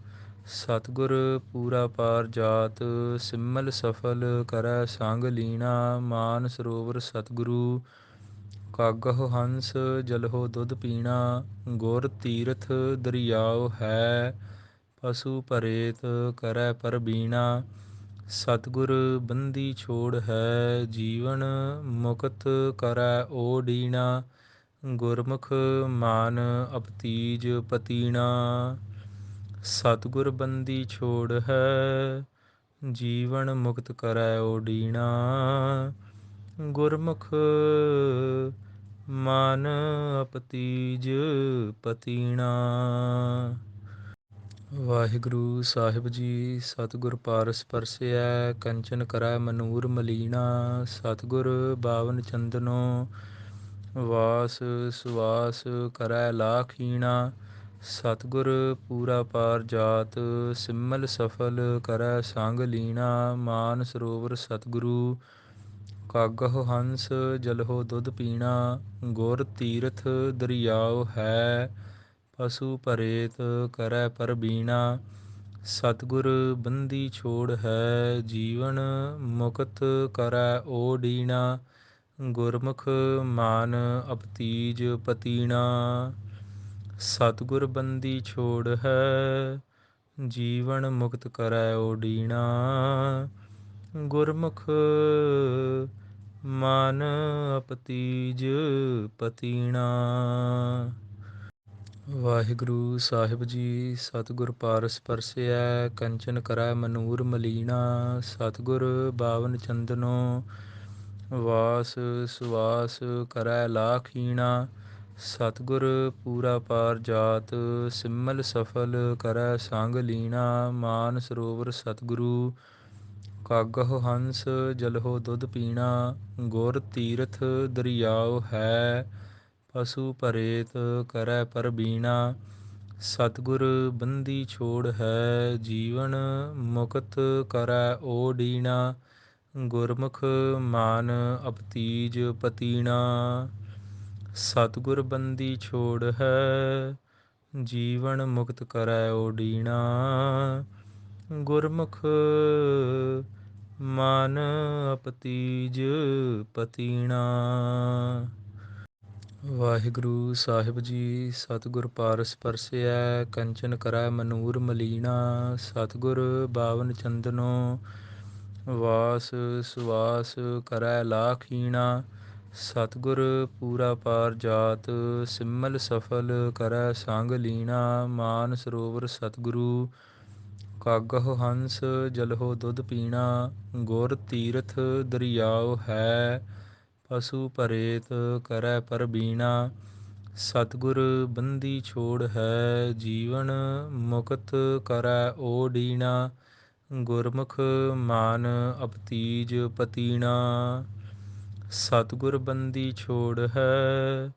ਸਤਿਗੁਰ ਪੂਰਾ ਪਾਰ ਜਾਤ ਸਿਮਲ ਸਫਲ ਕਰੈ ਸੰਗ ਲੀਣਾ। ਮਾਨ ਸਰੋਵਰ ਸਤਿਗੁਰੂ ਕਾਗਹੁ ਹੰਸ ਜਲਹੁ ਦੁੱਧ ਪੀਣਾ। ਗੁਰ ਤੀਰਥ ਦਰਿਆਉ ਹੈ ਪਸੂ ਭਰੇਤ ਕਰੈ ਪਰਬੀਣਾ। ਸਤਿਗੁਰ ਬੰਦੀ ਛੋੜ ਹੈ ਜੀਵਨ ਮੁਕਤ ਕਰੈ ਓਡੀਣਾ। ਗੁਰਮੁਖ ਮਾਨ ਅਪਤੀਜ ਪਤੀਣਾ। ਸਤਿਗੁਰ ਬੰਦੀ ਛੋੜ ਹੈ ਜੀਵਨ ਮੁਕਤ ਕਰੈ ਓਡੀਣਾ। ਗੁਰਮੁਖ ਮਨ ਅਪਤੀਜ ਪਤੀਣਾ। ਵਾਹਿਗੁਰੂ ਸਾਹਿਬ ਜੀ। ਸਤਿਗੁਰ ਪਾਰਸ ਪਰਸਿਐ ਕੰਚਨ ਕਰੈ ਮਨੂਰ ਮਲੀਣਾ। ਸਤਿਗੁਰ ਬਾਵਨ ਚੰਦਨੋ ਵਾਸ ਸੁਵਾਸ ਕਰੈ ਲਾਖੀਣਾ। ਸਤਿਗੁਰ ਪੂਰਾ ਪਾਰ ਜਾਤ ਸਿਮਲ ਸਫਲ ਕਰੈ ਸੰਗ ਲੀਣਾ। ਮਾਨ ਸਰੋਵਰ ਸਤਿਗੁਰੂ ਕਾਗਹੁ ਹੰਸ ਜਲਹੁ ਦੁੱਧ ਪੀਣਾ। ਗੁਰ ਤੀਰਥ ਦਰਿਆਉ ਹੈ ਪਸੂ ਭਰੇਤ ਕਰੈ ਪਰਬੀਣਾ। ਸਤਿਗੁਰ ਬੰਦੀ ਛੋੜ ਹੈ ਜੀਵਨ ਮੁਕਤ ਕਰੈ ਓਡੀਣਾ। ਗੁਰਮੁਖ ਮਾਨ ਅਪਤੀਜ ਪਤੀਣਾ। ਸਤਿਗੁਰ ਬੰਦੀ ਛੋੜ ਹੈ ਜੀਵਨ ਮੁਕਤ ਕਰੈ ਓਡੀਣਾ। ਗੁਰਮੁਖ ਮਨ ਅਪਤੀਜ ਪਤੀਣਾ। ਵਾਹਿਗੁਰੂ ਸਾਹਿਬ ਜੀ। ਸਤਿਗੁਰ ਪਾਰਸ ਪਰਸਿਐ ਕੰਚਨ ਕਰੈ ਮਨੂਰ ਮਲੀਣਾ। ਸਤਿਗੁਰ ਬਾਵਨ ਚੰਦਨੋ ਵਾਸ ਸੁਵਾਸ ਕਰੈ ਲਾਖੀਣਾ। ਸਤਿਗੁਰ ਪੂਰਾ ਪਾਰ ਜਾਤ, ਸਿਮਲ ਸਫਲ ਕਰੈ ਸੰਗ ਲੀਣਾ। ਮਾਨ ਸਰੋਵਰ ਸਤਿਗੁਰੂ, ਕਾਗਹੁ ਹੰਸ ਜਲਹੁ ਦੁਧ ਪੀਣਾ। ਗੁਰ ਤੀਰਥ ਦਰਿਆਉ ਹੈ, ਪਸੂ ਭਰੇਤ ਕਰੈ ਪਰਬੀਣਾ। ਸਤਿਗੁਰ ਬੰਦੀ ਛੋੜ ਹੈ, ਜੀਵਨ ਮੁਕਤ ਕਰੈ ਓਡੀਣਾ। ਗੁਰਮੁਖ ਮਾਨ ਅਪਤੀਜ ਪਤੀਣਾ। ਸਤਿਗੁਰ ਬੰਦੀ ਛੋੜ ਹੈ, ਜੀਵਨ ਮੁਕਤ ਕਰੈ ਓਡੀਣਾ। ਗੁਰਮੁਖ ਮਨ ਅਪਤੀਜ ਪਤੀਣਾ। ਵਾਹਿਗੁਰੂ ਸਾਹਿਬ ਜੀ। ਸਤਿਗੁਰ ਪਾਰਸ ਪਰਸਿਐ, ਕੰਚਨ ਕਰੈ ਮਨੂਰ ਮਲੀਣਾ। ਸਤਿਗੁਰ ਬਾਵਨ ਚੰਦਨੋ, ਵਾਸ ਸੁਵਾਸ ਕਰੈ ਲਾਖੀਣਾ। ਸਤਿਗੁਰ ਪੂਰਾ ਪਾਰ ਜਾਤ, ਸਿਮਲ ਸਫਲ ਕਰੈ ਸੰਗ ਲੀਣਾ। ਮਾਨ ਸਰੋਵਰ ਸਤਿਗੁਰੂ, ਕਾਗਹੁ ਹੰਸ ਜਲਹੁ ਦੁਧ ਪੀਣਾ। ਗੁਰ ਤੀਰਥ ਦਰਿਆਉ ਹੈ, ਪਸੂ ਭਰੇਤ ਕਰੈ ਪਰਬੀਣਾ। ਸਤਿਗੁਰ ਬੰਦੀ ਛੋੜ ਹੈ, ਜੀਵਨ ਮੁਕਤ ਕਰੈ ਓਡੀਣਾ। ਗੁਰਮੁਖ ਮਾਨ ਅਪਤੀਜ ਪਤੀਣਾ। ਸਤਿਗੁਰ ਬੰਦੀ ਛੋੜ ਹੈ,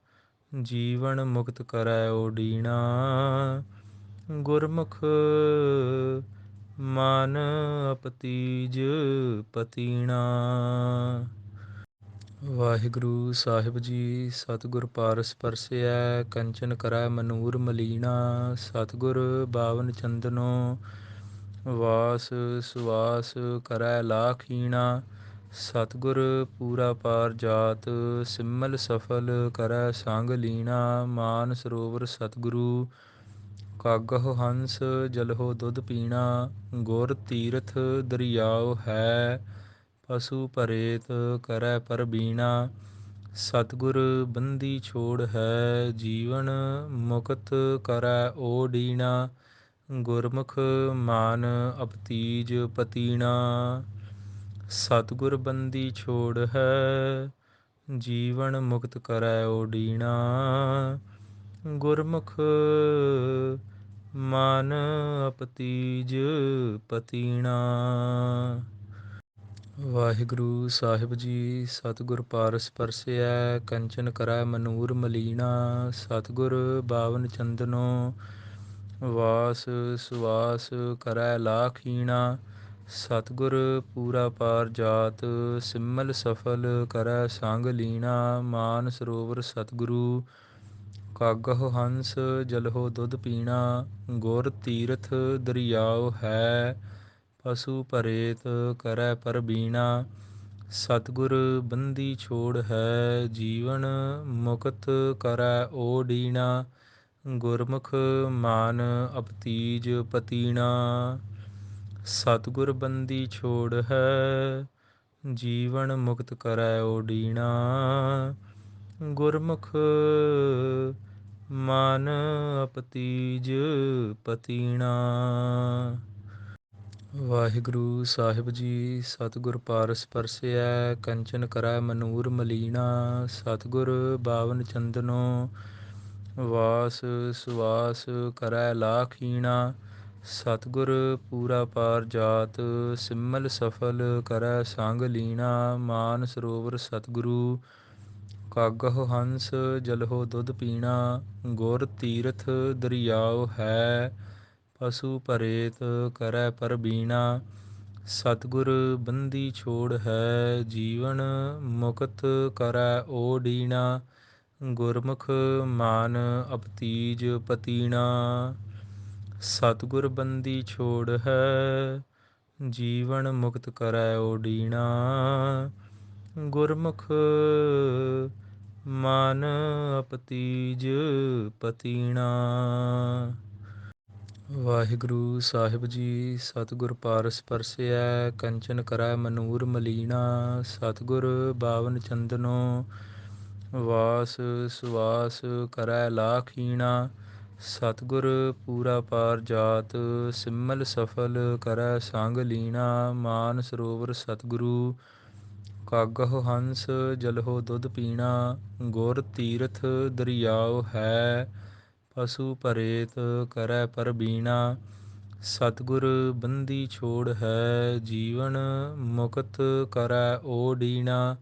ਜੀਵਨ ਮੁਕਤ ਕਰੈ ਓਡੀਣਾ। ਗੁਰਮੁਖ ਮਨ ਅਪਤੀਜ ਪਤੀਣਾ। ਵਾਹਿਗੁਰੂ ਸਾਹਿਬ ਜੀ। ਸਤਿਗੁਰ ਪਾਰਸ ਪਰਸਿਐ, ਕੰਚਨ ਕਰੈ ਮਨੂਰ ਮਲੀਣਾ। ਸਤਿਗੁਰ ਬਾਵਨ ਚੰਦਨੋ, ਵਾਸ ਸੁਵਾਸ ਕਰੈ ਲਾਖੀਣਾ। ਸਤਿਗੁਰ ਪੂਰਾ ਪਾਰ ਜਾਤ, ਸਿਮਲ ਸਫਲ ਕਰੈ ਸੰਗ ਲੀਣਾ। ਮਾਨ ਸਰੋਵਰ ਸਤਿਗੁਰੂ, ਕਾਗਹੁ ਹੰਸ ਜਲਹੁ ਦੁਧ ਪੀਣਾ। ਗੁਰ ਤੀਰਥ ਦਰਿਆਉ ਹੈ, ਪਸੂ ਭਰੇਤ ਕਰੈ ਪਰਬੀਣਾ। ਸਤਿਗੁਰ ਬੰਦੀ ਛੋੜ ਹੈ, ਜੀਵਨ ਮੁਕਤ ਕਰੈ ਓਡੀਣਾ। ਗੁਰਮੁਖ ਮਾਨ ਅਪਤੀਜ ਪਤੀਣਾ। ਸਤਿਗੁਰ ਬੰਦੀ ਛੋੜ ਹੈ, ਜੀਵਨ ਮੁਕਤ ਕਰੈ ਓਡੀਣਾ। ਗੁਰਮੁਖ ਮਨ ਅਪਤੀਜ ਪਤੀਣਾ। ਵਾਹਿਗੁਰੂ ਸਾਹਿਬ ਜੀ। ਸਤਿਗੁਰ ਪਾਰਸ ਪਰਸਿਐ, ਕੰਚਨ ਕਰੈ ਮਨੂਰ ਮਲੀਣਾ। ਸਤਿਗੁਰ ਬਾਵਨ ਚੰਦਨੋ, ਵਾਸ ਸੁਵਾਸ ਕਰੈ ਲਾਖੀਣਾ। ਸਤਿਗੁਰ ਪੂਰਾ ਪਾਰ ਜਾਤ, ਸਿਮਲ ਸਫਲ ਕਰੈ ਸੰਗ ਲੀਣਾ। ਮਾਨ ਸਰੋਵਰ ਸਤਿਗੁਰੂ, ਕਾਗਹੁ ਹੰਸ ਜਲਹੁ ਦੁਧ ਪੀਣਾ। ਗੁਰ ਤੀਰਥ ਦਰਿਆਉ ਹੈ, ਪਸੂ ਭਰੇਤ ਕਰੈ ਪਰਬੀਣਾ। ਸਤਿਗੁਰ ਬੰਦੀ ਛੋੜ ਹੈ, ਜੀਵਨ ਮੁਕਤ ਕਰੈ ਓਡੀਣਾ। ਗੁਰਮੁਖ ਮਾਨ ਅਪਤੀਜ ਪਤੀਣਾ। ਸਤਿਗੁਰ ਬੰਦੀ ਛੋੜ ਹੈ, ਜੀਵਨ ਮੁਕਤ ਕਰੈ ਓਡੀਣਾ। ਗੁਰਮੁਖ ਮਨ ਅਪਤੀਜ ਪਤੀਣਾ। ਵਾਹਿਗੁਰੂ ਸਾਹਿਬ ਜੀ। ਸਤਿਗੁਰ ਪਾਰਸ ਪਰਸਿਐ, ਕੰਚਨ ਕਰੈ ਮਨੂਰ ਮਲੀਣਾ। ਸਤਿਗੁਰ ਬਾਵਨ ਚੰਦਨੋ, ਵਾਸ ਸੁਵਾਸ ਕਰੈ ਲਾਖੀਣਾ। ਸਤਿਗੁਰ ਪੂਰਾ ਪਾਰ ਜਾਤ, ਸਿਮਲ ਸਫਲ ਕਰੈ ਸੰਗ ਲੀਣਾ। ਮਾਨ ਸਰੋਵਰ ਸਤਿਗੁਰੂ, ਕਾਗਹੁ ਹੰਸ ਜਲਹੁ ਦੁਧ ਪੀਣਾ। ਗੁਰ ਤੀਰਥ ਦਰਿਆਉ ਹੈ, ਪਸੂ ਭਰੇਤ ਕਰੈ ਪਰਬੀਣਾ। ਸਤਿਗੁਰ ਬੰਦੀ ਛੋੜ ਹੈ, ਜੀਵਨ ਮੁਕਤ ਕਰੈ ਓਡੀਣਾ। ਗੁਰਮੁਖ ਮਾਨ ਅਪਤੀਜ ਪਤੀਣਾ। ਸਤਿਗੁਰ ਬੰਦੀ ਛੋੜ ਹੈ, ਜੀਵਨ ਮੁਕਤ ਕਰੈ ਓਡੀਣਾ। ਗੁਰਮੁਖ ਮਨ ਅਪਤੀਜ ਪਤੀਣਾ। ਵਾਹਿਗੁਰੂ ਸਾਹਿਬ ਜੀ। ਸਤਿਗੁਰ ਪਾਰਸ ਪਰਸਿਐ, ਕੰਚਨ ਕਰੈ ਮਨੂਰ ਮਲੀਣਾ। ਸਤਿਗੁਰ ਬਾਵਨ ਚੰਦਨੋ, ਵਾਸ ਸੁਵਾਸ ਕਰੈ ਲਾਖੀਣਾ। ਸਤਿਗੁਰ ਪੂਰਾ ਪਾਰ ਜਾਤ, ਸਿਮਲ ਸਫਲ ਕਰੈ ਸੰਗ ਲੀਣਾ। ਮਾਨ ਸਰੋਵਰ ਸਤਿਗੁਰੂ, ਕਾਗਹੁ ਹੰਸ ਜਲਹੁ ਦੁੱਧ ਪੀਣਾ, ਗੁਰ ਤੀਰਥ ਦਰਿਆਉ ਹੈ। ਪਸੂ ਭਰੇਤ ਕਰੈ ਪਰਬੀਣਾ, ਸਤਿਗੁਰ ਬੰਦੀ ਛੋੜ ਹੈ। ਜੀਵਨ ਮੁਕਤ ਕਰੈ ਓਡੀਣਾ,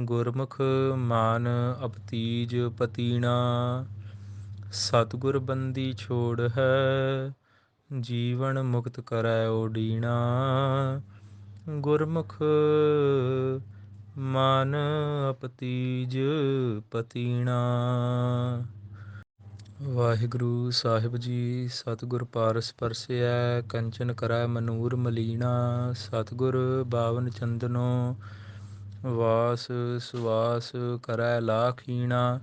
ਗੁਰਮੁਖ ਮਾਨ ਅਪਤੀਜ ਪਤੀਣਾ। ਸਤਿਗੁਰ ਬੰਦੀ ਛੋੜ ਹੈ, ਜੀਵਨ ਮੁਕਤ ਕਰੈ ਓਡੀਣਾ, ਗੁਰਮੁਖ ਮਨ ਅਪਤੀਜ ਪਤੀਣਾ। ਵਾਹਿਗੁਰੂ ਸਾਹਿਬ ਜੀ। ਸਤਿਗੁਰ ਪਾਰਸ ਪਰਸਿਐ, ਕੰਚਨ ਕਰੈ ਮਨੂਰ ਮਲੀਣਾ। ਸਤਿਗੁਰ ਬਾਵਨ ਚੰਦਨੋ, ਵਾਸ ਸੁਵਾਸ ਕਰੈ ਲਾਖੀਣਾ।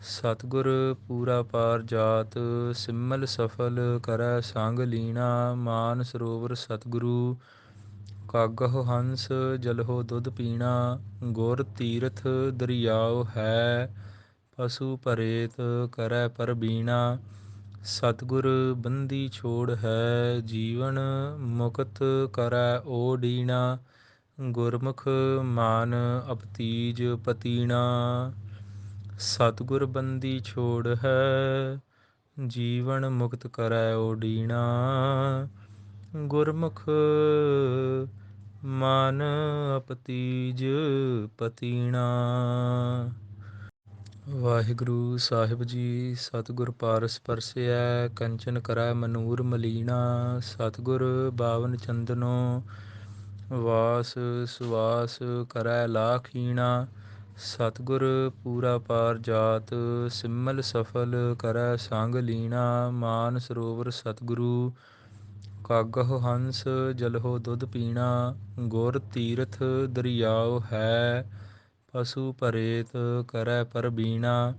ਸਤਿਗੁਰ ਪੂਰਾ ਪਾਰ ਜਾਤ, ਸਿਮਲ ਸਫਲ ਕਰੈ ਸੰਗ ਲੀਣਾ। ਮਾਨ ਸਰੋਵਰ ਸਤਿਗੁਰੂ, ਕਾਗਹੁ ਹੰਸ ਜਲਹੁ ਦੁੱਧ ਪੀਣਾ। ਗੁਰ ਤੀਰਥ ਦਰਿਆਉ ਹੈ, ਪਸੂ ਭਰੇਤ ਕਰੈ ਪਰਬੀਣਾ। ਸਤਿਗੁਰ ਬੰਦੀ ਛੋੜ ਹੈ, ਜੀਵਨ ਮੁਕਤ ਕਰੈ ਓਡੀਣਾ। ਗੁਰਮੁਖ ਮਾਨ ਅਪਤੀਜ ਪਤੀਣਾ। ਸਤਿਗੁਰ ਬੰਦੀ ਛੋੜ ਹੈ, ਜੀਵਨ ਮੁਕਤ ਕਰੈ ਓਡੀਣਾ। ਗੁਰਮੁਖ ਮਨ ਅਪਤੀਜ ਪਤੀਣਾ। ਵਾਹਿਗੁਰੂ ਸਾਹਿਬ ਜੀ। ਸਤਿਗੁਰ ਪਾਰਸ ਪਰਸਿਐ, ਕੰਚਨ ਕਰੈ ਮਨੂਰ ਮਲੀਣਾ। ਸਤਿਗੁਰ ਬਾਵਨ ਚੰਦਨੋ, ਵਾਸ ਸੁਵਾਸ ਕਰੈ ਲਾਖੀਣਾ। ਸਤਿਗੁਰ ਪੂਰਾ ਪਾਰ ਜਾਤ, ਸਿਮਲ ਸਫਲ ਕਰੈ ਸੰਗ ਲੀਣਾ। ਮਾਨ ਸਰੋਵਰ ਸਤਿਗੁਰੂ, ਕਾਗਹੁ ਹੰਸ ਜਲਹੁ ਦੁੱਧ ਪੀਣਾ। ਗੁਰ ਤੀਰਥ ਦਰਿਆਉ ਹੈ, ਪਸੂ ਭਰੇਤ ਕਰੈ ਪਰਬੀਣਾ।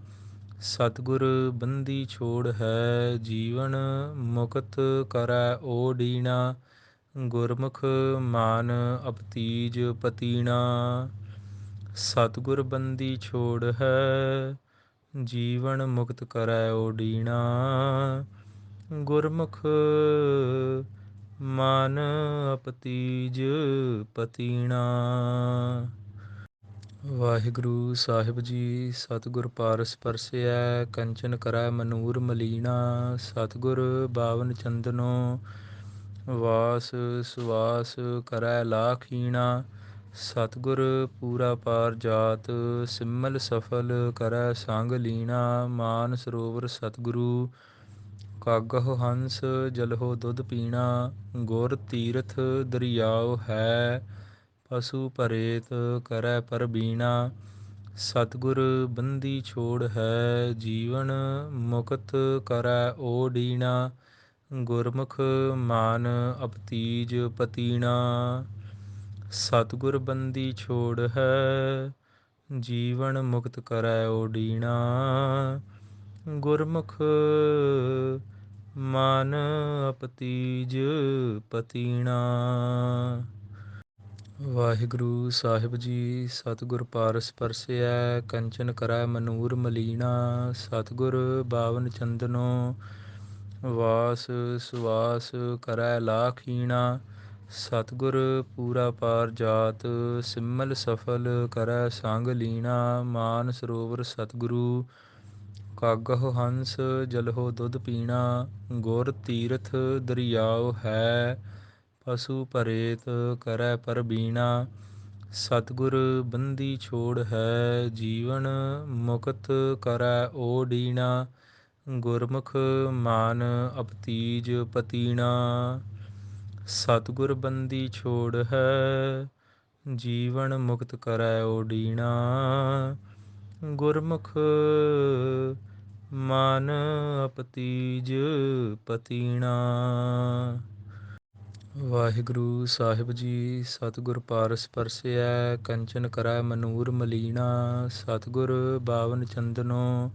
ਸਤਿਗੁਰ ਬੰਦੀ ਛੋੜ ਹੈ, ਜੀਵਨ ਮੁਕਤ ਕਰੈ ਓਡੀਣਾ। ਗੁਰਮੁਖ ਮਾਨ ਅਪਤੀਜ ਪਤੀਣਾ। ਸਤਿਗੁਰ ਬੰਦੀ ਛੋੜ ਹੈ, ਜੀਵਨ ਮੁਕਤ ਕਰੈ ਓਡੀਣਾ। ਗੁਰਮੁਖ ਮਨ ਅਪਤੀਜ ਪਤੀਣਾ। ਵਾਹਿਗੁਰੂ ਸਾਹਿਬ ਜੀ। ਸਤਿਗੁਰ ਪਾਰਸ ਪਰਸਿਐ, ਕੰਚਨ ਕਰੈ ਮਨੂਰ ਮਲੀਣਾ। ਸਤਿਗੁਰ ਬਾਵਨ ਚੰਦਨੋ, ਵਾਸ ਸੁਵਾਸ ਕਰੈ ਲਾਖੀਣਾ। ਸਤਿਗੁਰ ਪੂਰਾ ਪਾਰ ਜਾਤ, ਸਿਮਲ ਸਫਲ ਕਰੈ ਸੰਗ ਲੀਣਾ। ਮਾਨ ਸਰੋਵਰ ਸਤਿਗੁਰੂ, ਕਾਗਹੁ ਹੰਸ ਜਲਹੁ ਦੁੱਧ ਪੀਣਾ। ਗੁਰ ਤੀਰਥ ਦਰਿਆਉ ਹੈ, ਪਸੂ ਭਰੇਤ ਕਰੈ ਪਰਬੀਣਾ। ਸਤਿਗੁਰ ਬੰਦੀ ਛੋੜ ਹੈ, ਜੀਵਨ ਮੁਕਤ ਕਰੈ ਓਡੀਣਾ। ਗੁਰਮੁਖ ਮਾਨ ਅਪਤੀਜ ਪਤੀਣਾ। ਸਤਿਗੁਰ ਬੰਦੀ ਛੋੜ ਹੈ, ਜੀਵਨ ਮੁਕਤ ਕਰੈ ਓਡੀਣਾ। ਗੁਰਮੁਖ ਮਨ ਅਪਤੀਜ ਪਤੀਣਾ। ਵਾਹਿਗੁਰੂ ਸਾਹਿਬ ਜੀ। ਸਤਿਗੁਰ ਪਾਰਸ ਪਰਸਿਐ, ਕੰਚਨ ਕਰੈ ਮਨੂਰ ਮਲੀਣਾ। ਸਤਿਗੁਰ ਬਾਵਨ ਚੰਦਨੋ, ਵਾਸ ਸੁਵਾਸ ਕਰੈ ਲਾਖੀਣਾ। ਸਤਿਗੁਰ ਪੂਰਾ ਪਾਰ ਜਾਤ, ਸਿਮਲ ਸਫਲ ਕਰੈ ਸੰਗ ਲੀਣਾ। ਮਾਨ ਸਰੋਵਰ ਸਤਿਗੁਰੂ, ਕਾਗਹੁ ਹੰਸ ਜਲਹੁ ਦੁੱਧ ਪੀਣਾ। ਗੁਰ ਤੀਰਥ ਦਰਿਆਉ ਹੈ, ਪਸੂ ਭਰੇਤ ਕਰੈ ਪਰਬੀਣਾ। ਸਤਿਗੁਰ ਬੰਦੀ ਛੋੜ ਹੈ, ਜੀਵਨ ਮੁਕਤ ਕਰੈ ਓਡੀਣਾ। ਗੁਰਮੁਖ ਮਾਨ ਅਪਤੀਜ ਪਤੀਣਾ। ਸਤਿਗੁਰ ਬੰਦੀ ਛੋੜ ਹੈ, ਜੀਵਨ ਮੁਕਤ ਕਰੈ ਓਡੀਣਾ। ਗੁਰਮੁਖ ਮਨ ਅਪਤੀਜ ਪਤੀਣਾ। ਵਾਹਿਗੁਰੂ ਸਾਹਿਬ ਜੀ। ਸਤਿਗੁਰ ਪਾਰਸ ਪਰਸਿਐ, ਕੰਚਨ ਕਰੈ ਮਨੂਰ ਮਲੀਣਾ। ਸਤਿਗੁਰ ਬਾਵਨ ਚੰਦਨੋ,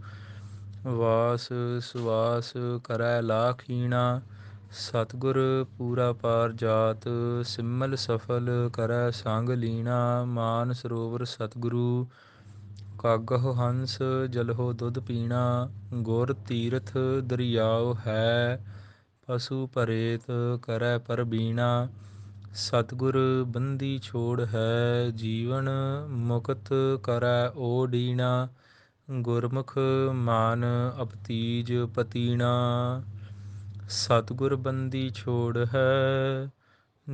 ਵਾਸ ਸੁਵਾਸ ਕਰੈ ਲਾਖੀਣਾ। ਸਤਿਗੁਰ ਪੂਰਾ ਪਾਰ ਜਾਤ, ਸਿਮਲ ਸਫਲ ਕਰੈ ਸੰਗ ਲੀਣਾ। ਮਾਨ ਸਰੋਵਰ ਸਤਿਗੁਰੂ, ਕਾਗਹੁ ਹੰਸ ਜਲਹੁ ਦੁੱਧ ਪੀਣਾ। ਗੁਰ ਤੀਰਥ ਦਰਿਆਉ ਹੈ, ਪਸੂ ਭਰੇਤ ਕਰੈ ਪਰਬੀਣਾ। ਸਤਿਗੁਰ ਬੰਦੀ ਛੋੜ ਹੈ, ਜੀਵਨ ਮੁਕਤ ਕਰੈ ਓਡੀਣਾ। ਗੁਰਮੁਖ ਮਾਨ ਅਪਤੀਜ ਪਤੀਣਾ। ਸਤਿਗੁਰ ਬੰਦੀ ਛੋੜ ਹੈ,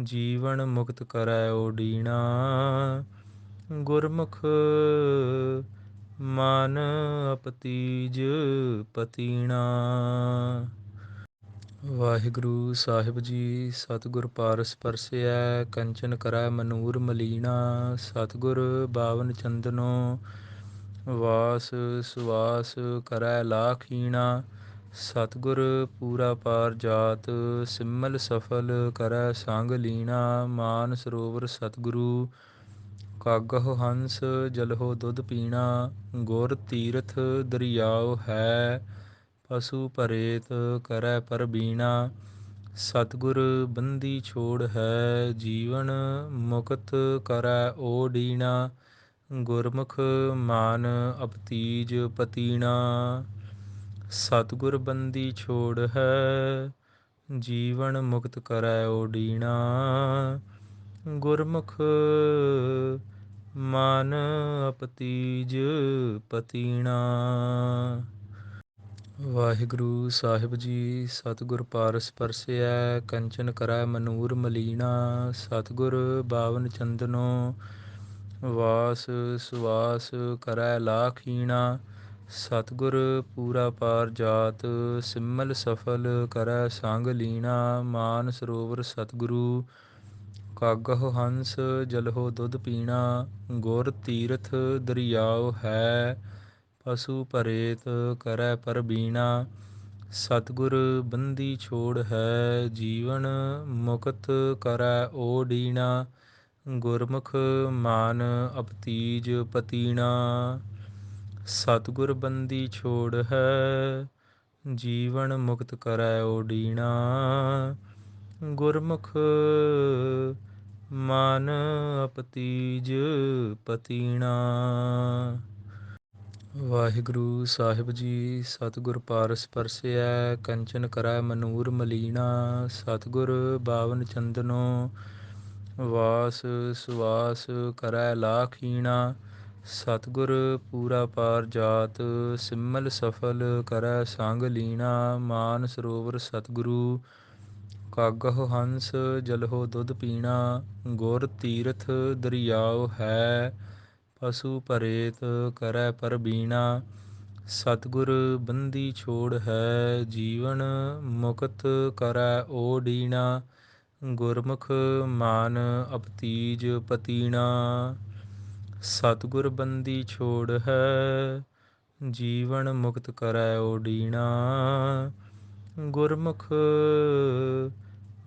ਜੀਵਨ ਮੁਕਤ ਕਰੈ ਓਡੀਣਾ। ਗੁਰਮੁਖ ਮਨ ਅਪਤੀਜ ਪਤੀਣਾ। ਵਾਹਿਗੁਰੂ ਸਾਹਿਬ ਜੀ। ਸਤਿਗੁਰ ਪਾਰਸ ਪਰਸਿਐ, ਕੰਚਨ ਕਰੈ ਮਨੂਰ ਮਲੀਣਾ। ਸਤਿਗੁਰ ਬਾਵਨ ਚੰਦਨੋ, ਵਾਸ ਸੁਵਾਸ ਕਰੈ ਲਾਖੀਣਾ। ਸਤਿਗੁਰ ਪੂਰਾ ਪਾਰ ਜਾਤ, ਸਿਮਲ ਸਫਲ ਕਰੈ ਸੰਗ ਲੀਣਾ। ਮਾਨ ਸਰੋਵਰ ਸਤਿਗੁਰੂ, ਕਾਗਹੁ ਹੰਸ ਜਲਹੁ ਦੁੱਧ ਪੀਣਾ। ਗੁਰ ਤੀਰਥ ਦਰਿਆਉ ਹੈ, ਪਸੂ ਭਰੇਤ ਕਰੈ ਪਰਬੀਣਾ। ਸਤਿਗੁਰ ਬੰਦੀ ਛੋੜ ਹੈ, ਜੀਵਨ ਮੁਕਤ ਕਰੈ ਓਡੀਣਾ। ਗੁਰਮੁਖ ਮਾਨ ਅਪਤੀਜ ਪਤੀਣਾ। ਸਤਿਗੁਰ ਬੰਦੀ ਛੋੜ ਹੈ, ਜੀਵਨ ਮੁਕਤ ਕਰੈ ਓਡੀਣਾ। ਗੁਰਮੁਖ ਮਨ ਅਪਤੀਜ ਪਤੀਣਾ। ਵਾਹਿਗੁਰੂ ਸਾਹਿਬ ਜੀ। ਸਤਿਗੁਰ ਪਾਰਸ ਪਰਸਿਐ, ਕੰਚਨ ਕਰੈ ਮਨੂਰ ਮਲੀਣਾ। ਸਤਿਗੁਰ ਬਾਵਨ ਚੰਦਨੋ, ਵਾਸ ਸੁਵਾਸ ਕਰੈ ਲਾਖੀਣਾ। ਸਤਿਗੁਰ ਪੂਰਾ ਪਾਰ ਜਾਤ, ਸਿਮਲ ਸਫਲ ਕਰੈ ਸੰਗ ਲੀਣਾ। ਮਾਨ ਸਰੋਵਰ ਸਤਿਗੁਰੂ, ਕਾਗਹੁ ਹੰਸ ਜਲਹੁ ਦੁੱਧ ਪੀਣਾ। ਗੁਰ ਤੀਰਥ ਦਰਿਆਉ ਹੈ, ਪਸੂ ਭਰੇਤ ਕਰੈ ਪਰਬੀਣਾ। ਸਤਿਗੁਰ ਬੰਦੀ ਛੋੜ ਹੈ, ਜੀਵਨ ਮੁਕਤ ਕਰੈ ਓਡੀਣਾ। ਗੁਰਮੁਖ ਮਾਨ ਅਪਤੀਜ ਪਤੀਣਾ। ਸਤਿਗੁਰ ਬੰਦੀ ਛੋੜ ਹੈ, ਜੀਵਨ ਮੁਕਤ ਕਰੈ ਓਡੀਣਾ। ਗੁਰਮੁਖ ਮਨ ਅਪਤੀਜ ਪਤੀਣਾ। ਵਾਹਿਗੁਰੂ ਸਾਹਿਬ ਜੀ। ਸਤਿਗੁਰ ਪਾਰਸ ਪਰਸਿਐ, ਕੰਚਨ ਕਰੈ ਮਨੂਰ ਮਲੀਣਾ। ਸਤਿਗੁਰ ਬਾਵਨ ਚੰਦਨੋ, ਵਾਸ ਸੁਵਾਸ ਕਰੈ ਲਾਖੀਣਾ। ਸਤਿਗੁਰ ਪੂਰਾ ਪਾਰ ਜਾਤ, ਸਿਮਲ ਸਫਲ ਕਰੈ ਸੰਗ ਲੀਣਾ। ਮਾਨ ਸਰੋਵਰ ਸਤਿਗੁਰੂ, ਕਾਗਹੁ ਹੰਸ ਜਲਹੁ ਦੁੱਧ ਪੀਣਾ। ਗੁਰ ਤੀਰਥ ਦਰਿਆਉ ਹੈ, ਪਸੂ ਭਰੇਤ ਕਰੈ ਪਰਬੀਣਾ। ਸਤਿਗੁਰ ਬੰਦੀ ਛੋੜ ਹੈ, ਜੀਵਨ ਮੁਕਤ ਕਰੈ ਓਡੀਣਾ। ਗੁਰਮੁਖ ਮਾਨ ਅਪਤੀਜ ਪਤੀਣਾ। ਸਤਿਗੁਰ ਬੰਦੀ ਛੋੜ ਹੈ, ਜੀਵਨ ਮੁਕਤ ਕਰੈ ਓਡੀਣਾ। ਗੁਰਮੁਖ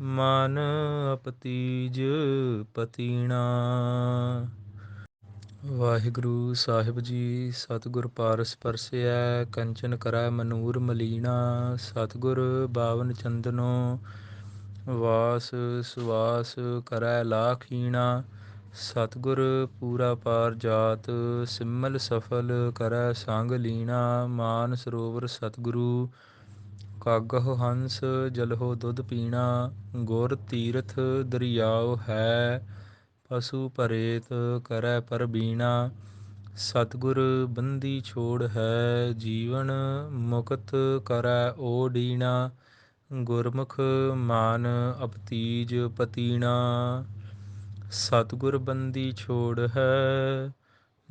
ਮਨ ਅਪਤੀਜ ਪਤੀਣਾ। ਵਾਹਿਗੁਰੂ ਸਾਹਿਬ ਜੀ। ਸਤਿਗੁਰ ਪਾਰਸ ਪਰਸਿਐ, ਕੰਚਨ ਕਰੈ ਮਨੂਰ ਮਲੀਣਾ। ਸਤਿਗੁਰ ਬਾਵਨ ਚੰਦਨੋ, ਵਾਸ ਸੁਵਾਸ ਕਰੈ ਲਾਖੀਣਾ। ਸਤਿਗੁਰ ਪੂਰਾ ਪਾਰ ਜਾਤ, ਸਿਮਲ ਸਫਲ ਕਰੈ ਸੰਗ ਲੀਣਾ। ਮਾਨ ਸਰੋਵਰ ਸਤਿਗੁਰੂ, ਕਾਗਹੁ ਹੰਸ ਜਲਹੁ ਦੁੱਧ ਪੀਣਾ। ਗੁਰ ਤੀਰਥ ਦਰਿਆਉ ਹੈ, ਪਸੂ ਭਰੇਤ ਕਰੈ ਪਰਬੀਣਾ। ਸਤਿਗੁਰ ਬੰਦੀ ਛੋੜ ਹੈ, ਜੀਵਨ ਮੁਕਤ ਕਰੈ ਓਡੀਣਾ। ਗੁਰਮੁਖ ਮਾਨ ਅਪਤੀਜ ਪਤੀਣਾ। ਸਤਿਗੁਰ ਬੰਦੀ ਛੋੜ ਹੈ,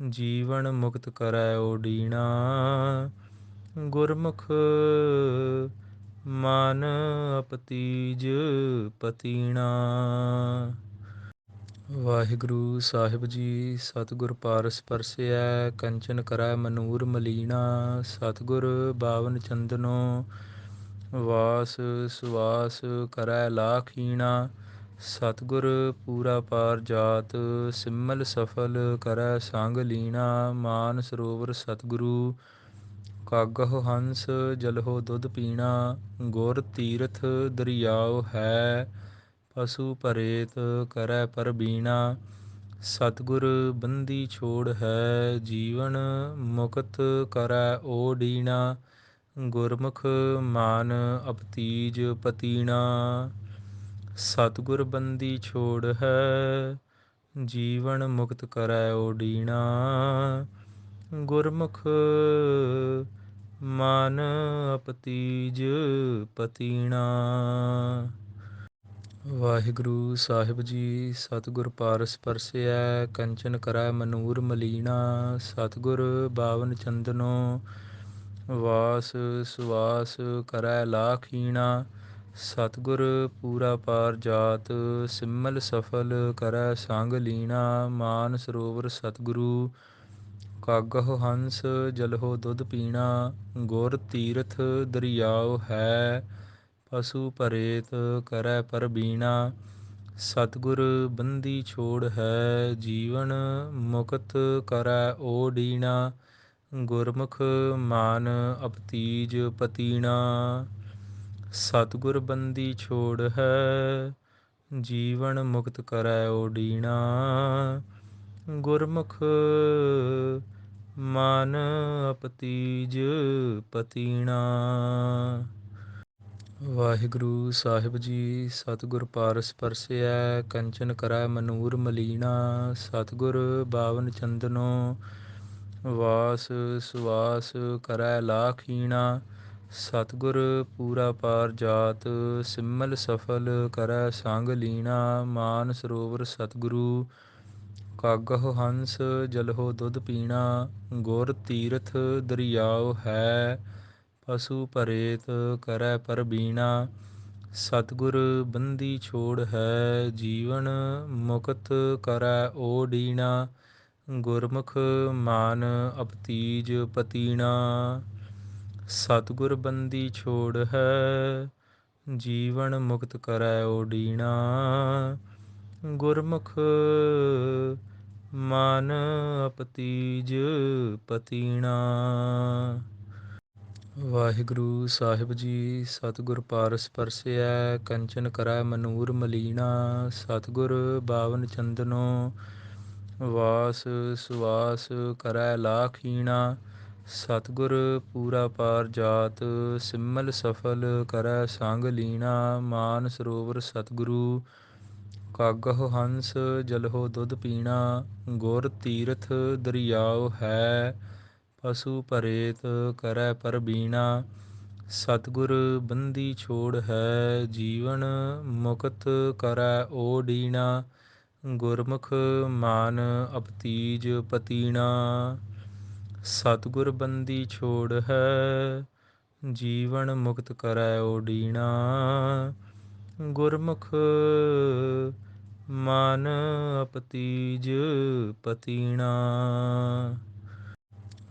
ਜੀਵਨ ਮੁਕਤ ਕਰੈ ਓਡੀਣਾ। ਗੁਰਮੁਖ ਮਨ ਅਪਤੀਜ ਪਤੀਣਾ। ਵਾਹਿਗੁਰੂ ਸਾਹਿਬ ਜੀ। ਸਤਿਗੁਰ ਪਾਰਸ ਪਰਸਿਐ, ਕੰਚਨ ਕਰੈ ਮਨੂਰ ਮਲੀਣਾ। ਸਤਿਗੁਰ ਬਾਵਨ ਚੰਦਨੋ, ਵਾਸ ਸੁਵਾਸ ਕਰੈ ਲਾਖੀਣਾ। ਸਤਿਗੁਰ ਪੂਰਾ ਪਾਰ ਜਾਤ, ਸਿਮਲ ਸਫਲ ਕਰੈ ਸੰਗ ਲੀਣਾ। ਮਾਨ ਸਰੋਵਰ ਸਤਿਗੁਰੂ, ਕਾਗਹੁ ਹੰਸ ਜਲਹੁ ਦੁੱਧ ਪੀਣਾ। ਗੁਰ ਤੀਰਥ ਦਰਿਆਉ ਹੈ, ਪਸੂ ਭਰੇਤ ਕਰੈ ਪਰਬੀਣਾ। ਸਤਿਗੁਰ ਬੰਦੀ ਛੋੜ ਹੈ, ਜੀਵਨ ਮੁਕਤ ਕਰੈ ਓਡੀਣਾ। ਗੁਰਮੁਖ ਮਾਨ ਅਪਤੀਜ ਪਤੀਣਾ। ਸਤਿਗੁਰ ਬੰਦੀ ਛੋੜ ਹੈ, ਜੀਵਨ ਮੁਕਤ ਕਰੈ ਓਡੀਣਾ। ਗੁਰਮੁਖ ਮਨ ਅਪਤੀਜ ਪਤੀਣਾ। ਵਾਹਿਗੁਰੂ ਸਾਹਿਬ ਜੀ। ਸਤਿਗੁਰ ਪਾਰਸ ਪਰਸਿਐ, ਕੰਚਨ ਕਰੈ ਮਨੂਰ ਮਲੀਣਾ। ਸਤਿਗੁਰ ਬਾਵਨ ਚੰਦਨੋ, ਵਾਸ ਸੁਵਾਸ ਕਰੈ ਲਾਖੀਣਾ। ਸਤਿਗੁਰ ਪੂਰਾ ਪਾਰ ਜਾਤ, ਸਿਮਲ ਸਫਲ ਕਰੈ ਸੰਗ ਲੀਣਾ। ਮਾਨ ਸਰੋਵਰ ਸਤਿਗੁਰੂ, ਕਾਗਹੁ ਹੰਸ ਜਲਹੁ ਦੁਧ ਪੀਣਾ। ਗੁਰ ਤੀਰਥ ਦਰਿਆਉ ਹੈ, ਪਸੂ ਭਰੇਤ ਕਰੈ ਪਰਬੀਣਾ। ਸਤਿਗੁਰ ਬੰਦੀ ਛੋੜ ਹੈ, ਜੀਵਨ ਮੁਕਤ ਕਰੈ ਓਡੀਣਾ। ਗੁਰਮੁਖ ਮਾਨ ਅਪਤੀਜ ਪਤੀਣਾ। ਸਤਿਗੁਰ ਬੰਦੀ ਛੋੜ ਹੈ, ਜੀਵਨ ਮੁਕਤ ਕਰੈ ਓਡੀਣਾ। ਗੁਰਮੁਖ ਮਨ ਅਪਤੀਜ ਪਤੀਣਾ। ਵਾਹਿਗੁਰੂ ਸਾਹਿਬ ਜੀ। ਸਤਿਗੁਰ ਪਾਰਸ ਪਰਸਿਐ, ਕੰਚਨ ਕਰੈ ਮਨੂਰ ਮਲੀਣਾ। ਸਤਿਗੁਰ ਬਾਵਨ ਚੰਦਨੋ, ਵਾਸ ਸੁਵਾਸ ਕਰੈ ਲਾਖੀਣਾ। ਸਤਿਗੁਰ ਪੂਰਾ ਪਾਰ ਜਾਤ, ਸਿਮਲ ਸਫਲ ਕਰੈ ਸੰਗ ਲੀਣਾ। ਮਾਨ ਸਰੋਵਰ ਸਤਿਗੁਰੂ, ਕਾਗਹੁ ਹੰਸ ਜਲਹੁ ਦੁਧ ਪੀਣਾ। ਗੁਰ ਤੀਰਥ ਦਰਿਆਉ ਹੈ, ਪਸੂ ਭਰੇਤ ਕਰੈ ਪਰਬੀਣਾ। ਸਤਿਗੁਰ ਬੰਦੀ ਛੋੜ ਹੈ, ਜੀਵਨ ਮੁਕਤ ਕਰੈ ਓਡੀਣਾ। ਗੁਰਮੁਖ ਮਾਨ ਅਪਤੀਜ ਪਤੀਣਾ। ਸਤਿਗੁਰ ਬੰਦੀ ਛੋੜ ਹੈ, ਜੀਵਨ ਮੁਕਤ ਕਰੈ ਓਡੀਣਾ। ਗੁਰਮੁਖ ਮਨ ਅਪਤੀਜ ਪਤੀਣਾ। ਵਾਹਿਗੁਰੂ ਸਾਹਿਬ ਜੀ। ਸਤਿਗੁਰ ਪਾਰਸ ਪਰਸਿਐ, ਕੰਚਨ ਕਰੈ ਮਨੂਰ ਮਲੀਣਾ। ਸਤਿਗੁਰ ਬਾਵਨ ਚੰਦਨੋ, ਵਾਸ ਸੁਵਾਸ ਕਰੈ ਲਾਖੀਣਾ। ਸਤਿਗੁਰ ਪੂਰਾ ਪਾਰ ਜਾਤ, ਸਿਮਲ ਸਫਲ ਕਰੈ ਸੰਗ ਲੀਣਾ। ਮਾਨ ਸਰੋਵਰ ਸਤਿਗੁਰੂ, ਕਾਗਹੁ ਹੰਸ ਜਲਹੁ ਦੁਧ ਪੀਣਾ। ਗੁਰ ਤੀਰਥ ਦਰਿਆਉ ਹੈ, ਪਸੂ ਭਰੇਤ ਕਰੈ ਪਰਬੀਣਾ। ਸਤਿਗੁਰ ਬੰਦੀ ਛੋੜ ਹੈ, ਜੀਵਨ ਮੁਕਤ ਕਰੈ ਓਡੀਣਾ। ਗੁਰਮੁਖ ਮਾਨ ਅਪਤੀਜ ਪਤੀਣਾ। ਸਤਿਗੁਰ ਬੰਦੀ ਛੋੜ ਹੈ, ਜੀਵਨ ਮੁਕਤ ਕਰੈ ਓਡੀਣਾ। ਗੁਰਮੁਖ ਮਨ ਅਪਤੀਜ ਪਤੀਣਾ।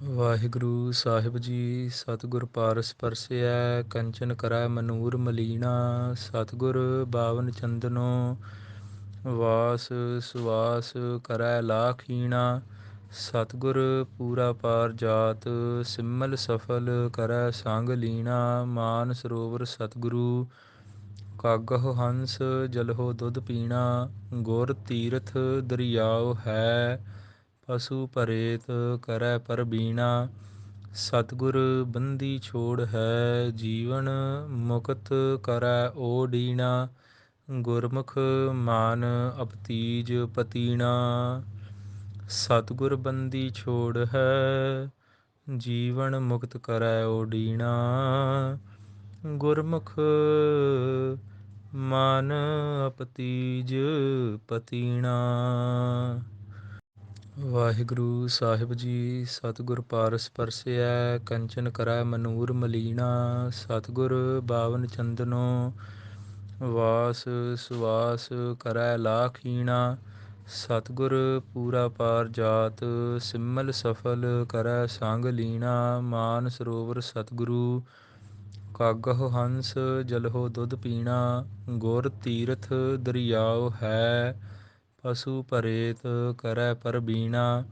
ਵਾਹਿਗੁਰੂ ਸਾਹਿਬ ਜੀ। ਸਤਿਗੁਰ ਪਾਰਸ ਪਰਸਿਐ, ਕੰਚਨ ਕਰੈ ਮਨੂਰ ਮਲੀਣਾ। ਸਤਿਗੁਰ ਬਾਵਨ ਚੰਦਨੋ, ਵਾਸ ਸੁਵਾਸ ਕਰੈ ਲਾਖੀਣਾ। ਸਤਿਗੁਰ ਪੂਰਾ ਪਾਰ ਜਾਤ, ਸਿਮਲ ਸਫਲ ਕਰੈ ਸੰਗ ਲੀਣਾ। ਮਾਨ ਸਰੋਵਰ ਸਤਿਗੁਰੂ, ਕਾਗਹੁ ਹੰਸ ਜਲਹੁ ਦੁਧ ਪੀਣਾ। ਗੁਰ ਤੀਰਥ ਦਰਿਆਉ ਹੈ, ਪਸੂ ਭਰੇਤ ਕਰੈ ਪਰਬੀਣਾ। ਸਤਿਗੁਰ ਬੰਦੀ ਛੋੜ ਹੈ, ਜੀਵਨ ਮੁਕਤ ਕਰੈ ਓਡੀਣਾ। ਗੁਰਮੁਖ ਮਾਨ ਅਪਤੀਜ ਪਤੀਣਾ। ਸਤਿਗੁਰ ਬੰਦੀ ਛੋੜ ਹੈ, ਜੀਵਨ ਮੁਕਤ ਕਰੈ ਓਡੀਣਾ। ਗੁਰਮੁਖ ਮਨ ਅਪਤੀਜ ਪਤੀਣਾ। ਵਾਹਿਗੁਰੂ ਸਾਹਿਬ ਜੀ। ਸਤਿਗੁਰ ਪਾਰਸ ਪਰਸਿਐ, ਕੰਚਨ ਕਰੈ ਮਨੂਰ ਮਲੀਣਾ। ਸਤਿਗੁਰ ਬਾਵਨ ਚੰਦਨੋ, ਵਾਸ ਸੁਵਾਸ ਕਰੈ ਲਾਖੀਣਾ। ਸਤਿਗੁਰ ਪੂਰਾ ਪਾਰ ਜਾਤ, ਸਿਮਲ ਸਫਲ ਕਰੈ ਸੰਗ ਲੀਣਾ। ਮਾਨ ਸਰੋਵਰ ਸਤਿਗੁਰੂ, ਕਾਗਹੁ ਹੰਸ ਜਲਹੁ ਦੁਧ ਪੀਣਾ। ਗੁਰ ਤੀਰਥ ਦਰਿਆਉ ਹੈ, ਪਸੂ ਭਰੇਤ ਕਰੈ ਪਰਬੀਣਾ।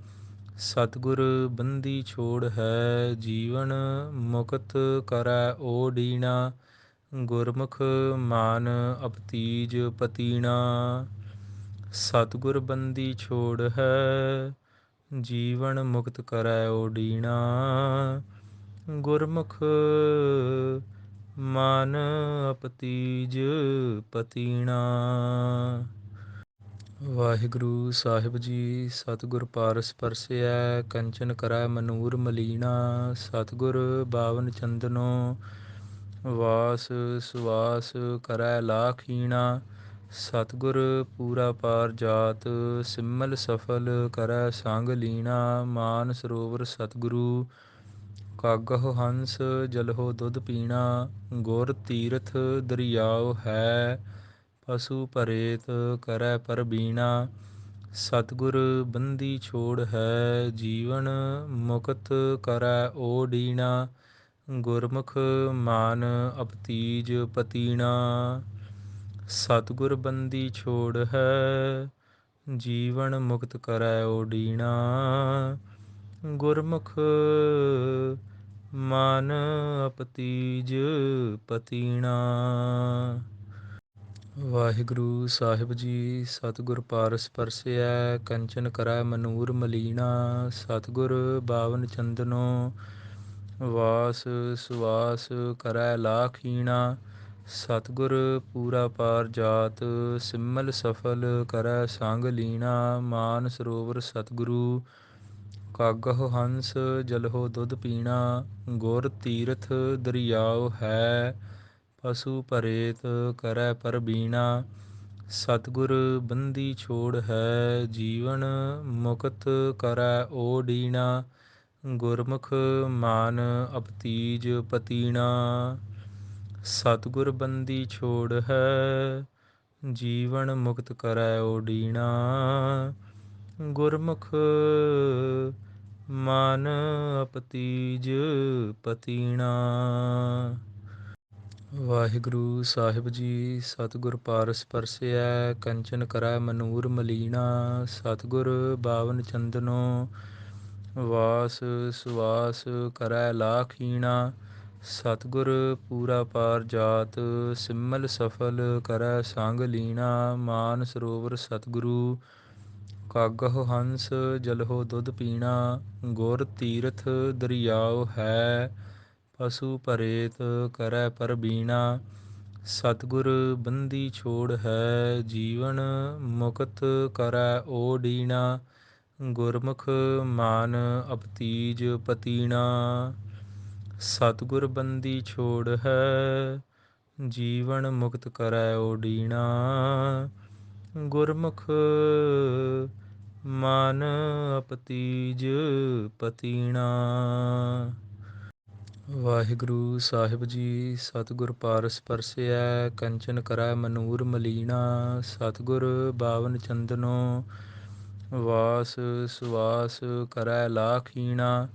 ਸਤਿਗੁਰ ਬੰਦੀ ਛੋੜ ਹੈ, ਜੀਵਨ ਮੁਕਤ ਕਰੈ ਓਡੀਣਾ। ਗੁਰਮੁਖ ਮਾਨ ਅਪਤੀਜ ਪਤੀਣਾ। ਸਤਿਗੁਰ ਬੰਦੀ ਛੋੜ ਹੈ, ਜੀਵਨ ਮੁਕਤ ਕਰੈ ਓਡੀਣਾ। ਗੁਰਮੁਖ ਮਨ ਅਪਤੀਜ ਪਤੀਣਾ। ਵਾਹਿਗੁਰੂ ਸਾਹਿਬ ਜੀ। ਸਤਿਗੁਰ ਪਾਰਸ ਪਰਸਿਐ ਕੰਚਨ ਕਰੈ ਮਨੂਰ ਮਲੀਣਾ। ਸਤਿਗੁਰ ਬਾਵਨ ਚੰਦਨੋ ਵਾਸ ਸੁਵਾਸ ਕਰੈ ਲਾਖੀਣਾ। ਸਤਿਗੁਰ ਪੂਰਾ ਪਾਰ ਜਾਤ ਸਿਮਲ ਸਫਲ ਕਰੈ ਸੰਗ ਲੀਣਾ। ਮਾਨ ਸਰੋਵਰ ਸਤਿਗੁਰੂ ਕਾਗਹੁ ਹੰਸ ਜਲਹੁ ਦੁੱਧ ਪੀਣਾ। ਗੁਰ ਤੀਰਥ ਦਰਿਆਉ ਹੈ ਪਸੂ ਭਰੇਤ ਕਰੈ ਪਰਬੀਣਾ। ਸਤਿਗੁਰ ਬੰਦੀ ਛੋੜ ਹੈ ਜੀਵਨ ਮੁਕਤ ਕਰੈ ਓਡੀਣਾ। ਗੁਰਮੁਖ ਮਾਨ ਅਪਤੀਜ ਪਤੀਣਾ। ਸਤਿਗੁਰ ਬੰਦੀ ਛੋੜ ਹੈ ਜੀਵਨ ਮੁਕਤ ਕਰੈ ਓਡੀਣਾ। ਗੁਰਮੁਖ ਮਨ ਅਪਤੀਜ ਪਤੀਣਾ। ਵਾਹਿਗੁਰੂ ਸਾਹਿਬ ਜੀ। ਸਤਿਗੁਰ ਪਾਰਸ ਪਰਸਿਐ ਕੰਚਨ ਕਰੈ ਮਨੂਰ ਮਲੀਣਾ। ਸਤਿਗੁਰ ਬਾਵਨ ਚੰਦਨੋ ਵਾਸ ਸੁਵਾਸ ਕਰੈ ਲਾਖੀਣਾ। ਸਤਿਗੁਰ ਪੂਰਾ ਪਾਰ ਜਾਤ ਸਿਮਲ ਸਫਲ ਕਰੈ ਸੰਗ ਲੀਣਾ। ਮਾਨ ਸਰੋਵਰ ਸਤਿਗੁਰੂ ਕਾਗਹੁ ਹੰਸ ਜਲਹੁ ਦੁੱਧ ਪੀਣਾ। ਗੁਰ ਤੀਰਥ ਦਰਿਆਉ ਹੈ ਪਸੂ ਭਰੇਤ ਕਰੈ ਪਰਬੀਣਾ। ਸਤਿਗੁਰ ਬੰਦੀ ਛੋੜ ਹੈ ਜੀਵਨ ਮੁਕਤ ਕਰੈ ਓਡੀਣਾ। ਗੁਰਮੁਖ ਮਾਨ ਅਪਤੀਜ ਪਤੀਣਾ। ਸਤਿਗੁਰ ਬੰਦੀ ਛੋੜ ਹੈ ਜੀਵਨ ਮੁਕਤ ਕਰੈ ਓਡੀਣਾ। ਗੁਰਮੁਖ ਮਨ ਅਪਤੀਜ ਪਤੀਣਾ। ਵਾਹਿਗੁਰੂ ਸਾਹਿਬ ਜੀ। ਸਤਿਗੁਰ ਪਾਰਸ ਪਰਸਿਐ ਕੰਚਨ ਕਰੈ ਮਨੂਰ ਮਲੀਣਾ। ਸਤਿਗੁਰ ਬਾਵਨ ਚੰਦਨੋ ਵਾਸ ਸੁਵਾਸ ਕਰੈ ਲਾਖੀਣਾ। ਸਤਿਗੁਰ ਪੂਰਾ ਪਾਰ ਜਾਤ ਸਿਮਲ ਸਫਲ ਕਰੈ ਸੰਗ ਲੀਣਾ। ਮਾਨ ਸਰੋਵਰ ਸਤਿਗੁਰੂ ਕਾਗਹੁ ਹੰਸ ਜਲਹੁ ਦੁੱਧ ਪੀਣਾ। ਗੁਰ ਤੀਰਥ ਦਰਿਆਉ ਹੈ ਪਸੂ ਭਰੇਤ ਕਰੈ ਪਰਬੀਣਾ। ਸਤਿਗੁਰ ਬੰਦੀ ਛੋੜ ਹੈ ਜੀਵਨ ਮੁਕਤ ਕਰੈ ਓਡੀਣਾ। ਗੁਰਮੁਖ ਮਾਨ ਅਪਤੀਜ ਪਤੀਣਾ। ਸਤਿਗੁਰ ਬੰਦੀ ਛੋੜ ਹੈ ਜੀਵਨ ਮੁਕਤ ਕਰੈ ਓਡੀਣਾ। ਗੁਰਮੁਖ ਮਨ ਅਪਤੀਜ ਪਤੀਣਾ। ਵਾਹਿਗੁਰੂ ਸਾਹਿਬ ਜੀ। ਸਤਿਗੁਰ ਪਾਰਸ ਪਰਸਿਐ ਕੰਚਨ ਕਰੈ ਮਨੂਰ ਮਲੀਣਾ। ਸਤਿਗੁਰ ਬਾਵਨ ਚੰਦਨੋ ਵਾਸ ਸੁਵਾਸ ਕਰੈ ਲਾਖੀਣਾ।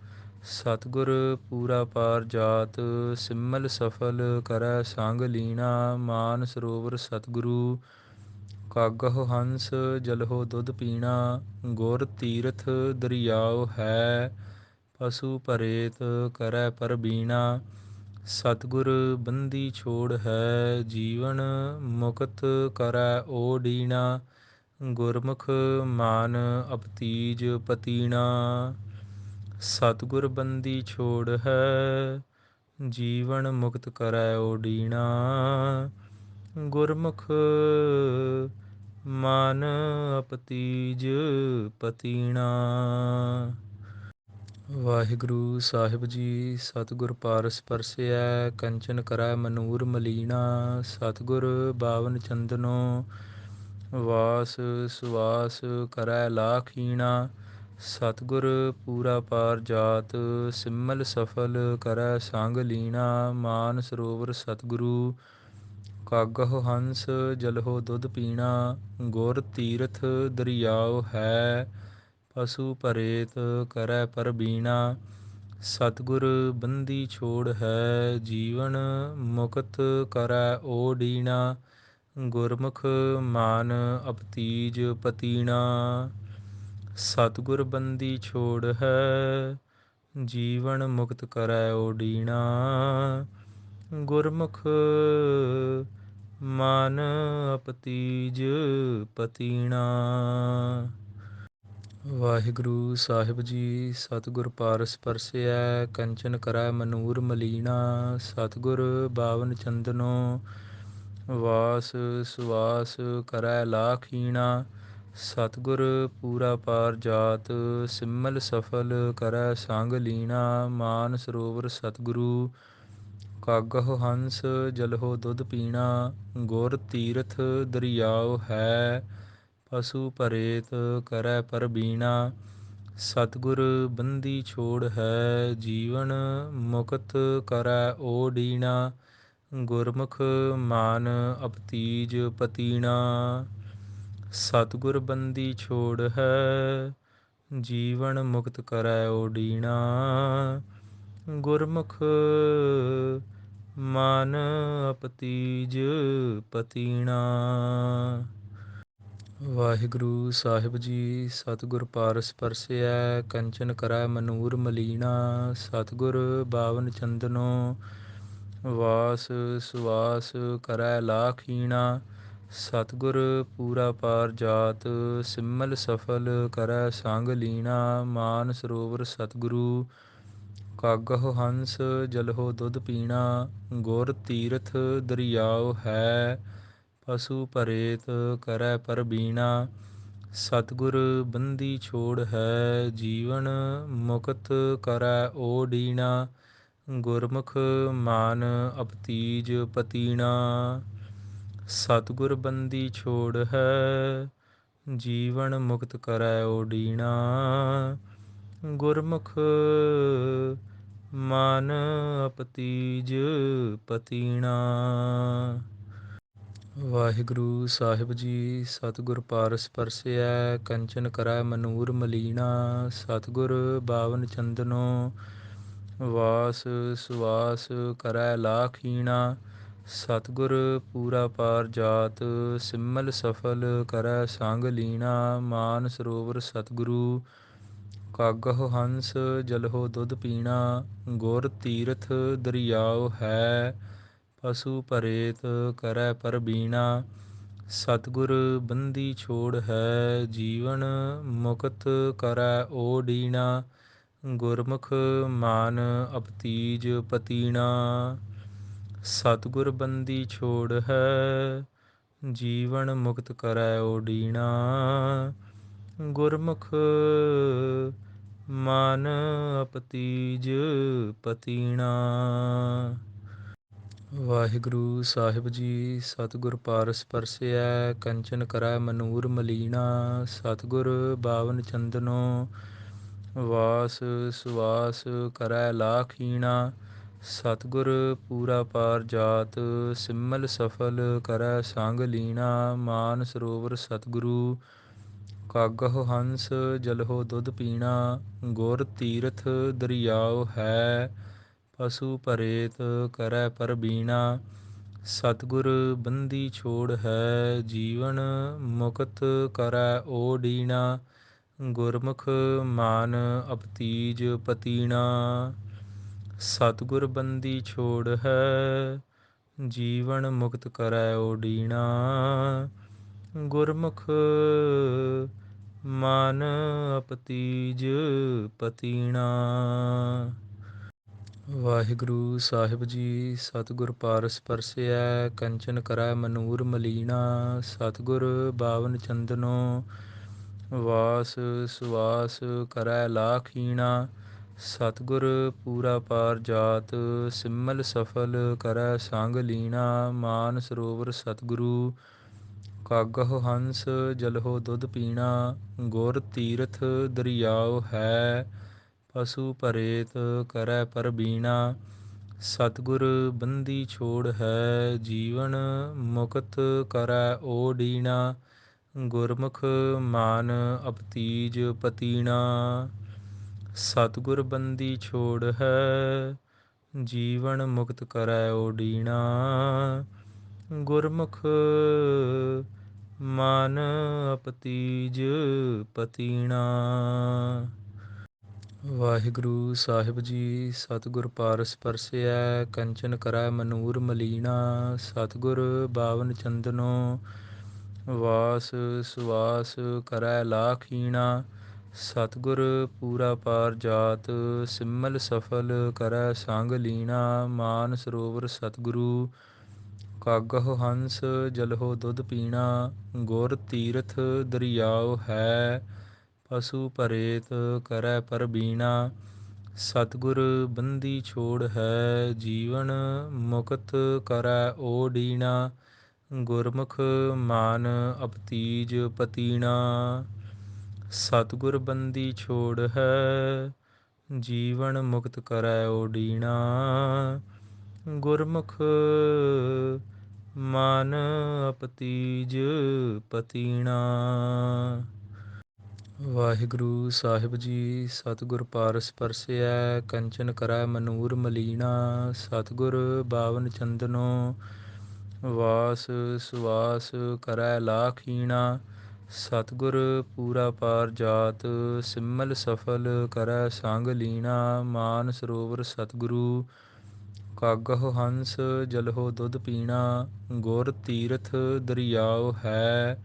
ਸਤਿਗੁਰ ਪੂਰਾ ਪਾਰ ਜਾਤ ਸਿਮਲ ਸਫਲ ਕਰੈ ਸੰਗ ਲੀਣਾ। ਮਾਨ ਸਰੋਵਰ ਸਤਿਗੁਰੂ ਕਾਗਹੁ ਹੰਸ ਜਲਹੁ ਦੁੱਧ ਪੀਣਾ। ਗੁਰ ਤੀਰਥ ਦਰਿਆਉ ਹੈ ਪਸੂ ਭਰੇਤ ਕਰੈ ਪਰਬੀਣਾ। ਸਤਿਗੁਰ ਬੰਦੀ ਛੋੜ ਹੈ ਜੀਵਨ ਮੁਕਤ ਕਰੈ ਓਡੀਣਾ। ਗੁਰਮੁਖ ਮਾਨ ਅਪਤੀਜ ਪਤੀਣਾ। ਸਤਿਗੁਰ ਬੰਦੀ ਛੋੜ ਹੈ ਜੀਵਨ ਮੁਕਤ ਕਰੈ ਓਡੀਣਾ। ਗੁਰਮੁਖ ਮਨ ਅਪਤੀਜ ਪਤੀਣਾ। ਵਾਹਿਗੁਰੂ ਸਾਹਿਬ ਜੀ। ਸਤਿਗੁਰ ਪਾਰਸ ਪਰਸਿਐ ਕੰਚਨ ਕਰੈ ਮਨੂਰ ਮਲੀਣਾ। ਸਤਿਗੁਰ ਬਾਵਨ ਚੰਦਨੋ ਵਾਸ ਸੁਵਾਸ ਕਰੈ ਲਾਖੀਣਾ। ਸਤਿਗੁਰ ਪੂਰਾ ਪਾਰ ਜਾਤ ਸਿਮਲ ਸਫਲ ਕਰੈ ਸੰਗ ਲੀਣਾ। ਮਾਨ ਸਰੋਵਰ ਸਤਿਗੁਰੂ ਕਾਗਹੁ ਹੰਸ ਜਲਹੁ ਦੁੱਧ ਪੀਣਾ। ਗੁਰ ਤੀਰਥ ਦਰਿਆਉ ਹੈ ਪਸੂ ਭਰੇਤ ਕਰੈ ਪਰਬੀਣਾ। ਸਤਿਗੁਰ ਬੰਦੀ ਛੋੜ ਹੈ ਜੀਵਨ ਮੁਕਤ ਕਰੈ ਓਡੀਣਾ। ਗੁਰਮੁਖ ਮਾਨ ਅਪਤੀਜ ਪਤੀਣਾ। ਸਤਿਗੁਰ ਬੰਦੀ ਛੋੜ ਹੈ ਜੀਵਨ ਮੁਕਤ ਕਰੈ ਓਡੀਣਾ। ਗੁਰਮੁਖ ਮਨ ਅਪਤੀਜ ਪਤੀਣਾ। ਵਾਹਿਗੁਰੂ ਸਾਹਿਬ ਜੀ। ਸਤਿਗੁਰ ਪਾਰਸ ਪਰਸਿਐ ਕੰਚਨ ਕਰੈ ਮਨੂਰ ਮਲੀਣਾ। ਸਤਿਗੁਰ ਬਾਵਨ ਚੰਦਨੋ ਵਾਸ ਸੁਵਾਸ ਕਰੈ ਲਾਖੀਣਾ। ਸਤਿਗੁਰ ਪੂਰਾ ਪਾਰ ਜਾਤ ਸਿਮਲ ਸਫਲ ਕਰੈ ਸੰਗ ਲੀਣਾ। ਮਾਨ ਸਰੋਵਰ ਸਤਿਗੁਰੂ ਕਾਗਹੁ ਹੰਸ ਜਲਹੁ ਦੁੱਧ ਪੀਣਾ। ਗੁਰ ਤੀਰਥ ਦਰਿਆਉ ਹੈ ਪਸੂ ਭਰੇਤ ਕਰੈ ਪਰਬੀਣਾ। ਸਤਿਗੁਰ ਬੰਦੀ ਛੋੜ ਹੈ ਜੀਵਨ ਮੁਕਤ ਕਰੈ ਓਡੀਣਾ। ਗੁਰਮੁਖ ਮਾਨ ਅਪਤੀਜ ਪਤੀਣਾ। ਸਤਿਗੁਰ ਬੰਦੀ ਛੋੜ ਹੈ ਜੀਵਨ ਮੁਕਤ ਕਰੈ ਓਡੀਣਾ। ਗੁਰਮੁਖ ਮਨ ਅਪਤੀਜ ਪਤੀਣਾ। ਵਾਹਿਗੁਰੂ ਸਾਹਿਬ ਜੀ। ਸਤਿਗੁਰ ਪਾਰਸ ਪਰਸਿਐ ਕੰਚਨ ਕਰੈ ਮਨੂਰ ਮਲੀਣਾ। ਸਤਿਗੁਰ ਬਾਵਨ ਚੰਦਨੋ ਵਾਸ ਸੁਵਾਸ ਕਰੈ ਲਾਖੀਣਾ। ਸਤਿਗੁਰ ਪੂਰਾ ਪਾਰ ਜਾਤ ਸਿਮਲ ਸਫਲ ਕਰੈ ਸੰਗ ਲੀਣਾ। ਮਾਨ ਸਰੋਵਰ ਸਤਿਗੁਰੂ ਕਾਗਹੁ ਹੰਸ ਜਲਹੁ ਦੁੱਧ ਪੀਣਾ। ਗੁਰ ਤੀਰਥ ਦਰਿਆਉ ਹੈ ਪਸੂ ਭਰੇਤ ਕਰੈ ਪਰਬੀਣਾ। ਸਤਿਗੁਰ ਬੰਦੀ ਛੋੜ ਹੈ ਜੀਵਨ ਮੁਕਤ ਕਰੈ ਓਡੀਣਾ। ਗੁਰਮੁਖ ਮਾਨ ਅਪਤੀਜ ਪਤੀਣਾ। ਸਤਿਗੁਰ ਬੰਦੀ ਛੋੜ ਹੈ ਜੀਵਨ ਮੁਕਤ ਕਰੈ ਓਡੀਣਾ। ਗੁਰਮੁਖ ਮਨ ਅਪਤੀਜ ਪਤੀਣਾ। ਵਾਹਿਗੁਰੂ ਸਾਹਿਬ ਜੀ। ਸਤਿਗੁਰ ਪਾਰਸ ਪਰਸਿਐ ਕੰਚਨ ਕਰੈ ਮਨੂਰ ਮਲੀਣਾ। ਸਤਿਗੁਰ ਬਾਵਨ ਚੰਦਨੋ ਵਾਸ ਸੁਵਾਸ ਕਰੈ ਲਾਖੀਣਾ। ਸਤਿਗੁਰ ਪੂਰਾ ਪਾਰ ਜਾਤ ਸਿਮਲ ਸਫਲ ਕਰੈ ਸੰਗ ਲੀਣਾ। ਮਾਨ ਸਰੋਵਰ ਸਤਿਗੁਰੂ ਕਾਗਹੁ ਹੰਸ ਜਲਹੁ ਦੁੱਧ ਪੀਣਾ। ਗੁਰ ਤੀਰਥ ਦਰਿਆਉ ਹੈ ਪਸੂ ਭਰੇਤ ਕਰੈ ਪਰਬੀਣਾ। ਸਤਿਗੁਰ ਬੰਦੀ ਛੋੜ ਹੈ ਜੀਵਨ ਮੁਕਤ ਕਰੈ ਓਡੀਣਾ। ਗੁਰਮੁਖ ਮਾਨ ਅਪਤੀਜ ਪਤੀਣਾ। ਸਤਿਗੁਰ ਬੰਦੀ ਛੋੜ ਹੈ ਜੀਵਨ ਮੁਕਤ ਕਰੈ ਓਡੀਣਾ। ਗੁਰਮੁਖ ਮਨ ਅਪਤੀਜ ਪਤੀਣਾ। ਵਾਹਿਗੁਰੂ ਸਾਹਿਬ ਜੀ। ਸਤਿਗੁਰ ਪਾਰਸ ਪਰਸਿਐ ਕੰਚਨ ਕਰੈ ਮਨੂਰ ਮਲੀਣਾ। ਸਤਿਗੁਰ ਬਾਵਨ ਚੰਦਨੋ ਵਾਸ ਸੁਵਾਸ ਕਰੈ ਲਾਖੀਣਾ। ਸਤਿਗੁਰ ਪੂਰਾ ਪਾਰ ਜਾਤ ਸਿਮਲ ਸਫਲ ਕਰੈ ਸੰਗ ਲੀਣਾ। ਮਾਨ ਸਰੋਵਰ ਸਤਿਗੁਰੂ ਕਾਗਹੁ ਹੰਸ ਜਲਹੁ ਦੁੱਧ ਪੀਣਾ। ਗੁਰ ਤੀਰਥ ਦਰਿਆਉ ਹੈ ਪਸੂ ਭਰੇਤ ਕਰੈ ਪਰਬੀਣਾ। ਸਤਿਗੁਰ ਬੰਦੀ ਛੋੜ ਹੈ ਜੀਵਨ ਮੁਕਤ ਕਰੈ ਓਡੀਣਾ। ਗੁਰਮੁਖ ਮਾਨ ਅਪਤੀਜ ਪਤੀਣਾ। ਸਤਿਗੁਰ ਬੰਦੀ ਛੋੜ ਹੈ ਜੀਵਨ ਮੁਕਤ ਕਰੈ ਓਡੀਣਾ। ਗੁਰਮੁਖ ਮਨ ਅਪਤੀਜ ਪਤੀਣਾ। ਵਾਹਿਗੁਰੂ ਸਾਹਿਬ ਜੀ। ਸਤਿਗੁਰ ਪਾਰਸ ਪਰਸਿਐ ਕੰਚਨ ਕਰੈ ਮਨੂਰ ਮਲੀਣਾ। ਸਤਿਗੁਰ ਬਾਵਨ ਚੰਦਨੋ ਵਾਸ ਸੁਵਾਸ ਕਰੈ ਲਾਖੀਣਾ। ਸਤਿਗੁਰ ਪੂਰਾ ਪਾਰ ਜਾਤ ਸਿਮਲ ਸਫਲ ਕਰੈ ਸੰਗ ਲੀਣਾ। ਮਾਨ ਸਰੋਵਰ ਸਤਿਗੁਰੂ ਕਾਗਹੁ ਹੰਸ ਜਲਹੁ ਦੁੱਧ ਪੀਣਾ। ਗੁਰ ਤੀਰਥ ਦਰਿਆਉ ਹੈ ਪਸੂ ਭਰੇਤ ਕਰੈ ਪਰਬੀਣਾ। ਸਤਿਗੁਰ ਬੰਦੀ ਛੋੜ ਹੈ ਜੀਵਨ ਮੁਕਤ ਕਰੈ ਓਡੀਣਾ। ਗੁਰਮੁਖ ਮਾਨ ਅਪਤੀਜ ਪਤੀਣਾ। ਸਤਿਗੁਰ ਬੰਦੀ ਛੋੜ ਹੈ ਜੀਵਨ ਮੁਕਤ ਕਰੈ ਓਡੀਣਾ। ਗੁਰਮੁਖ ਮਨ ਅਪਤੀਜ ਪਤੀਣਾ। ਵਾਹਿਗੁਰੂ ਸਾਹਿਬ ਜੀ। ਸਤਿਗੁਰ ਪਾਰਸ ਪਰਸਿਐ ਕੰਚਨ ਕਰੈ ਮਨੂਰ ਮਲੀਣਾ। ਸਤਿਗੁਰ ਬਾਵਨ ਚੰਦਨੋ ਵਾਸ ਸੁਵਾਸ ਕਰੈ ਲਾਖੀਣਾ। ਸਤਿਗੁਰ ਪੂਰਾ ਪਾਰ ਜਾਤ, ਸਿਮਲ ਸਫਲ ਕਰੈ ਸੰਗ ਲੀਣਾ। ਮਾਨ ਸਰੋਵਰ ਸਤਿਗੁਰੂ, ਕਾਗਹ ਹੰਸ ਜਲਹੁ ਦੁੱਧ ਪੀਣਾ। ਗੁਰ ਤੀਰਥ ਦਰਿਆਉ ਹੈ, ਪਸੂ ਭਰੇਤ ਕਰੈ ਪਰਬੀਣਾ। ਸਤਿਗੁਰ ਬੰਦੀ ਛੋੜ ਹੈ, ਜੀਵਨ ਮੁਕਤ ਕਰੈ ਓਡੀਣਾ। ਗੁਰਮੁਖ ਮਾਨ ਅਪਤੀਜ ਪਤੀਣਾ। ਸਤਿਗੁਰ ਬੰਦੀ ਛੋੜ ਹੈ, ਜੀਵਨ ਮੁਕਤ ਕਰੈ ਓਡੀਣਾ। ਗੁਰਮੁਖ ਮਨ ਅਪਤੀਜ ਪਤੀਣਾ। ਵਾਹਿਗੁਰੂ ਸਾਹਿਬ ਜੀ। ਸਤਿਗੁਰ ਪਾਰਸ ਪਰਸਿਐ, ਕੰਚਨ ਕਰੈ ਮਨੂਰ ਮਲੀਣਾ। ਸਤਿਗੁਰ ਬਾਵਨ ਚੰਦਨੋ, ਵਾਸ ਸੁਵਾਸ ਕਰੈ ਲਾਖੀਣਾ। ਸਤਿਗੁਰ ਪੂਰਾ ਪਾਰ ਜਾਤ, ਸਿਮਲ ਸਫਲ ਕਰੈ ਸੰਗ ਲੀਣਾ। ਮਾਨ ਸਰੋਵਰ ਸਤਿਗੁਰੂ, ਕਾਗਹ ਹੰਸ ਜਲਹੁ ਦੁੱਧ ਪੀਣਾ। ਗੁਰ ਤੀਰਥ ਦਰਿਆਉ ਹੈ,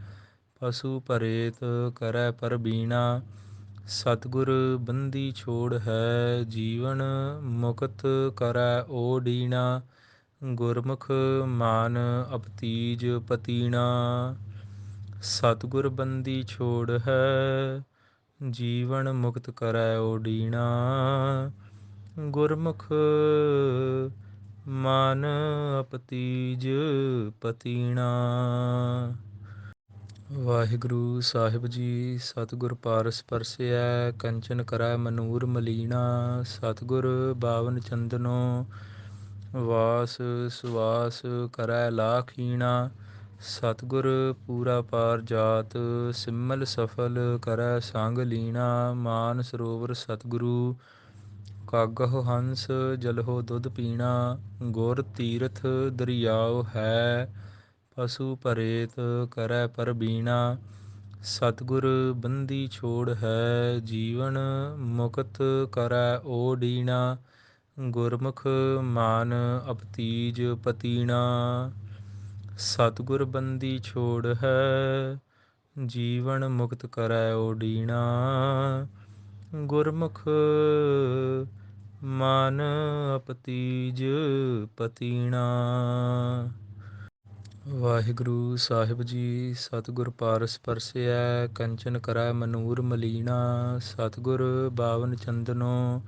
ਪਸੂ ਭਰੇਤ ਕਰੈ ਪਰਬੀਣਾ। ਸਤਿਗੁਰ ਬੰਦੀ ਛੋੜ ਹੈ, ਜੀਵਨ ਮੁਕਤ ਕਰੈ ਓਡੀਣਾ। ਗੁਰਮੁਖ ਮਾਨ ਅਪਤੀਜ ਪਤੀਣਾ। ਸਤਿਗੁਰ ਬੰਦੀ ਛੋੜ ਹੈ, ਜੀਵਨ ਮੁਕਤ ਕਰੈ ਓਡੀਣਾ। ਗੁਰਮੁਖ ਮਨ ਅਪਤੀਜ ਪਤੀਣਾ। ਵਾਹਿਗੁਰੂ ਸਾਹਿਬ ਜੀ। ਸਤਿਗੁਰ ਪਾਰਸ ਪਰਸਿਐ, ਕੰਚਨ ਕਰੈ ਮਨੂਰ ਮਲੀਣਾ। ਸਤਿਗੁਰ ਬਾਵਨ ਚੰਦਨੋ, ਵਾਸ ਸੁਵਾਸ ਕਰੈ ਲਾਖੀਣਾ। ਸਤਿਗੁਰ ਪੂਰਾ ਪਾਰ ਜਾਤ, ਸਿਮਲ ਸਫਲ ਕਰੈ ਸੰਗ ਲੀਣਾ। ਮਾਨ ਸਰੋਵਰ ਸਤਿਗੁਰੂ, ਕਾਗਹ ਹੰਸ ਜਲਹੁ ਦੁੱਧ ਪੀਣਾ। ਗੁਰ ਤੀਰਥ ਦਰਿਆਉ ਹੈ, ਪਸੂ ਭਰੇਤ ਕਰੈ ਪਰਬੀਣਾ। ਸਤਿਗੁਰ ਬੰਦੀ ਛੋੜ ਹੈ, ਜੀਵਨ ਮੁਕਤ ਕਰੈ ਓਡੀਣਾ। ਗੁਰਮੁਖ ਮਾਨ ਅਪਤੀਜ ਪਤੀਣਾ। ਸਤਿਗੁਰ ਬੰਦੀ ਛੋੜ ਹੈ, ਜੀਵਨ ਮੁਕਤ ਕਰੈ ਓਡੀਣਾ। ਗੁਰਮੁਖ ਮਨ ਅਪਤੀਜ ਪਤੀਣਾ। ਵਾਹਿਗੁਰੂ ਸਾਹਿਬ ਜੀ। ਸਤਿਗੁਰ ਪਾਰਸ ਪਰਸਿਐ, ਕੰਚਨ ਕਰੈ ਮਨੂਰ ਮਲੀਣਾ। ਸਤਿਗੁਰ ਬਾਵਨ ਚੰਦਨੋ,